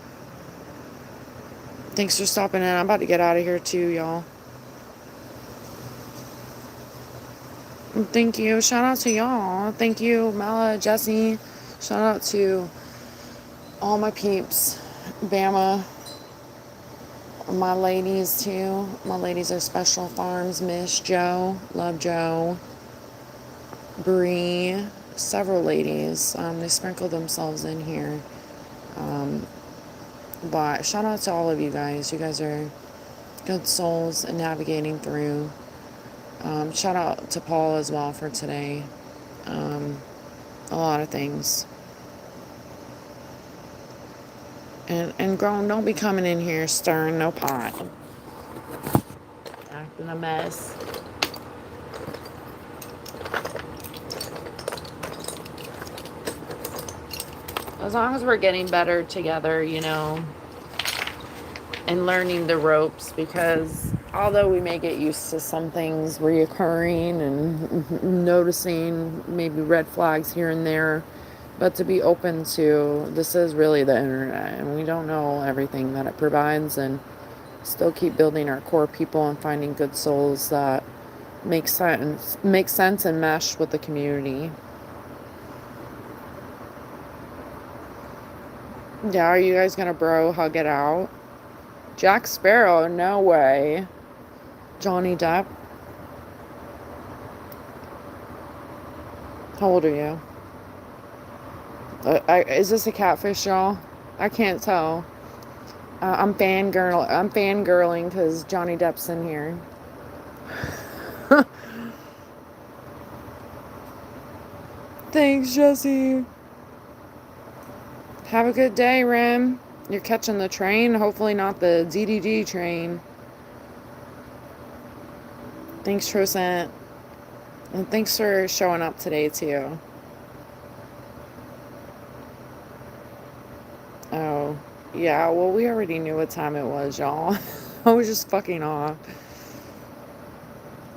[SPEAKER 1] Thanks for stopping in. I'm about to get out of here too, y'all. Thank you. Shout out to y'all. Thank you, Mela, Jesse. Shout out to all my peeps. Bama. My ladies too. My ladies are Special Farms. Miss Joe. Love Joe. Bree. Several ladies. They sprinkle themselves in here. But shout out to all of you guys. You guys are good souls and navigating through. Shout out to Paul as well for today. A lot of things. And grown, don't be coming in here stirring no pot. Acting a mess. As long as we're getting better together, you know, and learning the ropes, because although we may get used to some things reoccurring and noticing maybe red flags here and there, but to be open to, this is really the internet, and we don't know everything that it provides, and still keep building our core people and finding good souls that make sense and mesh with the community. Yeah, are you guys gonna bro hug it out? Jack Sparrow, no way. Johnny Depp. How old are you? Is this a catfish, y'all? I can't tell. I'm fangirling because Johnny Depp's in here. Thanks, Jesse. Have a good day, Rim. You're catching the train, hopefully not the DDD train. Thanks, Trosant. And thanks for showing up today, too. Oh, yeah, well, we already knew what time it was, y'all. I was just fucking off.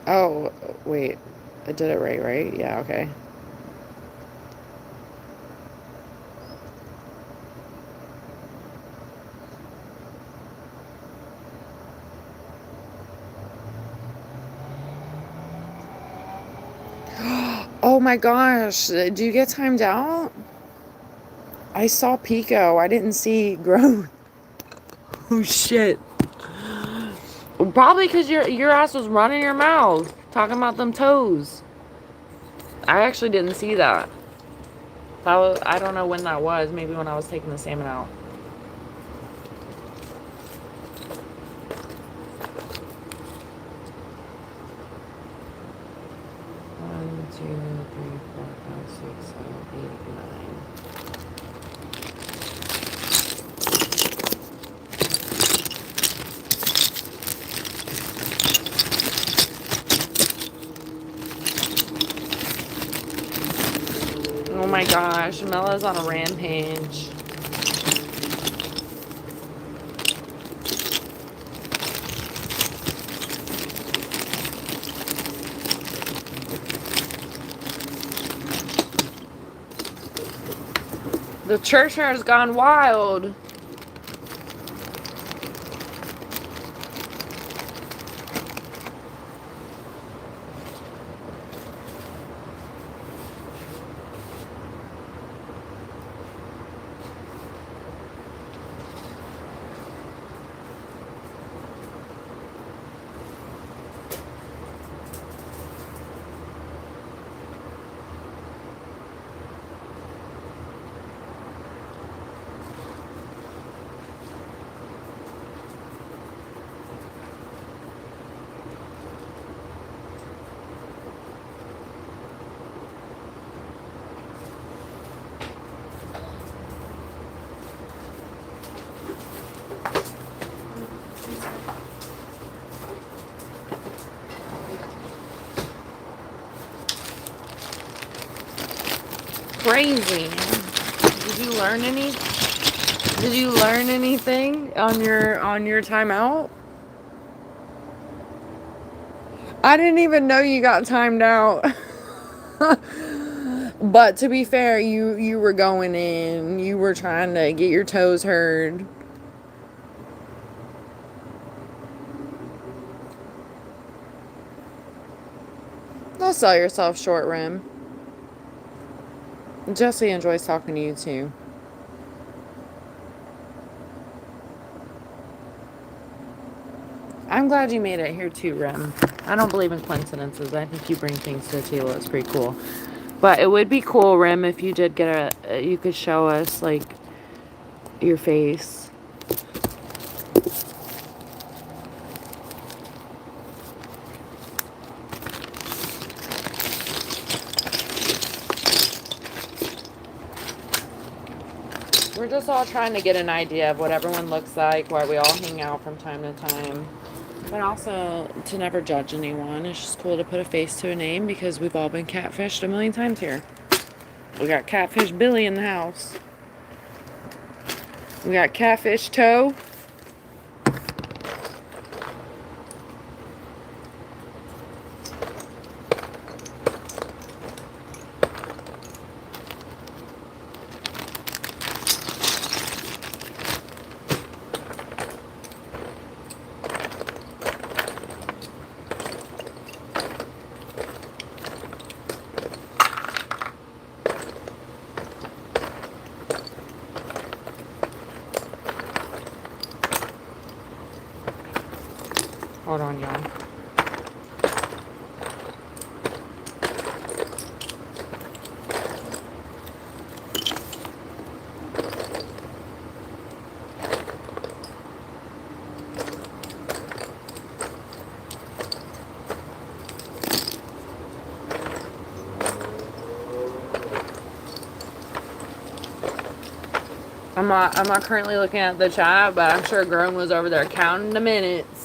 [SPEAKER 1] Oh, wait. I did it right? Yeah, okay. Oh my gosh, do you get timed out? I saw Pico. I didn't see growth. Oh shit. Probably because your ass was running your mouth, talking about them toes. I actually didn't see that. I don't know when that was. Maybe when I was taking the salmon out. One, two, three, four, five, six, seven, 8, 9. Oh my gosh, Mella's on a rampage. The church has gone wild. Crazy. Did you learn any? Did you learn anything on your time out? I didn't even know you got timed out. But to be fair, you were going in. You were trying to get your toes heard. Don't sell yourself short, Rim. Jesse enjoys talking to you too. I'm glad you made it here too, Rim. I don't believe in coincidences. I think you bring things to the table. It's pretty cool. But it would be cool, Rim, if you did get you could show us, like, your face. We're just all trying to get an idea of what everyone looks like, why we all hang out from time to time. But also to never judge anyone. It's just cool to put a face to a name because we've all been catfished a million times here. We got Catfish Billy in the house. We got Catfish Toe. Hold on, y'all. I'm not currently looking at the chat, but I'm sure Grown was over there counting the minutes.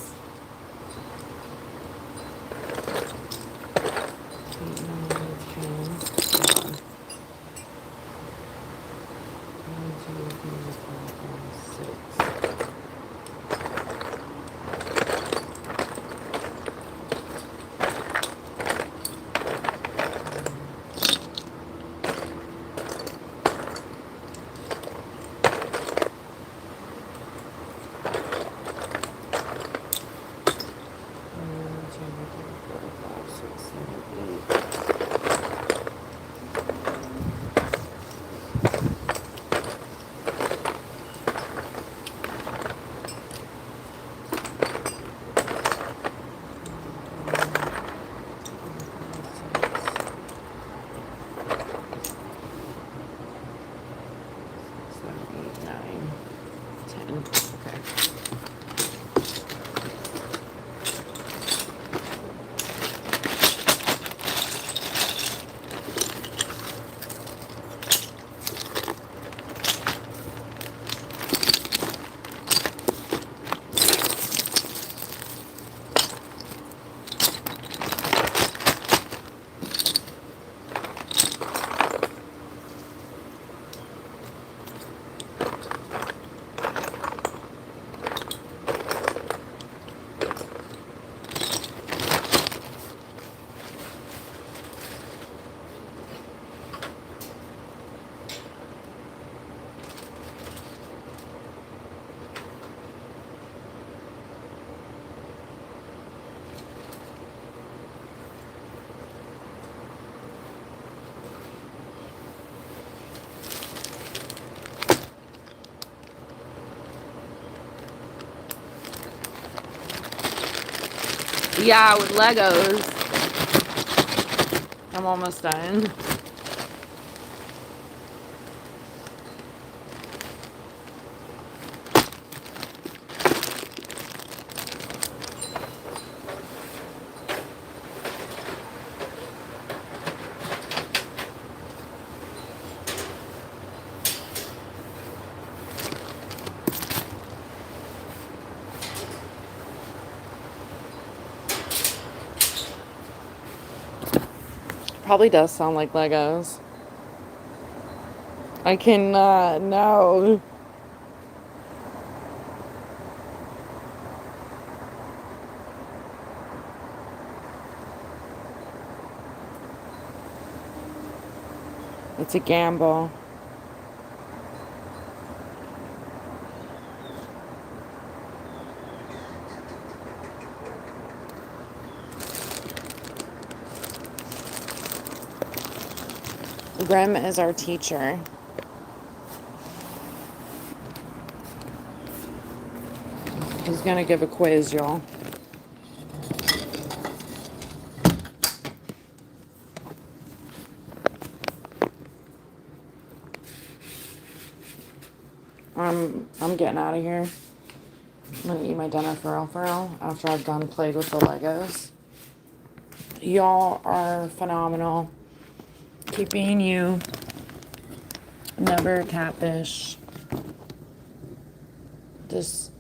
[SPEAKER 1] Yeah, with Legos. I'm almost done. probably does sound like Legos. I cannot, no. It's a gamble. Rem is our teacher. He's gonna give a quiz, y'all. I'm getting out of here. I'm gonna eat my dinner for real after I've done played with the Legos. Y'all are phenomenal. Keep being you. Never catfish. Just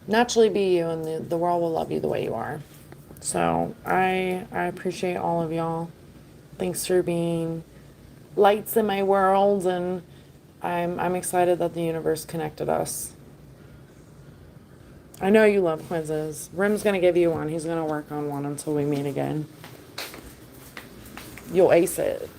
[SPEAKER 1] naturally be you, and the world will love you the way you are. So I appreciate all of y'all. Thanks for being lights in my world, and I'm excited that the universe connected us. I know you love quizzes. Rim's gonna give you one. He's gonna work on one until we meet again. You'll ace it.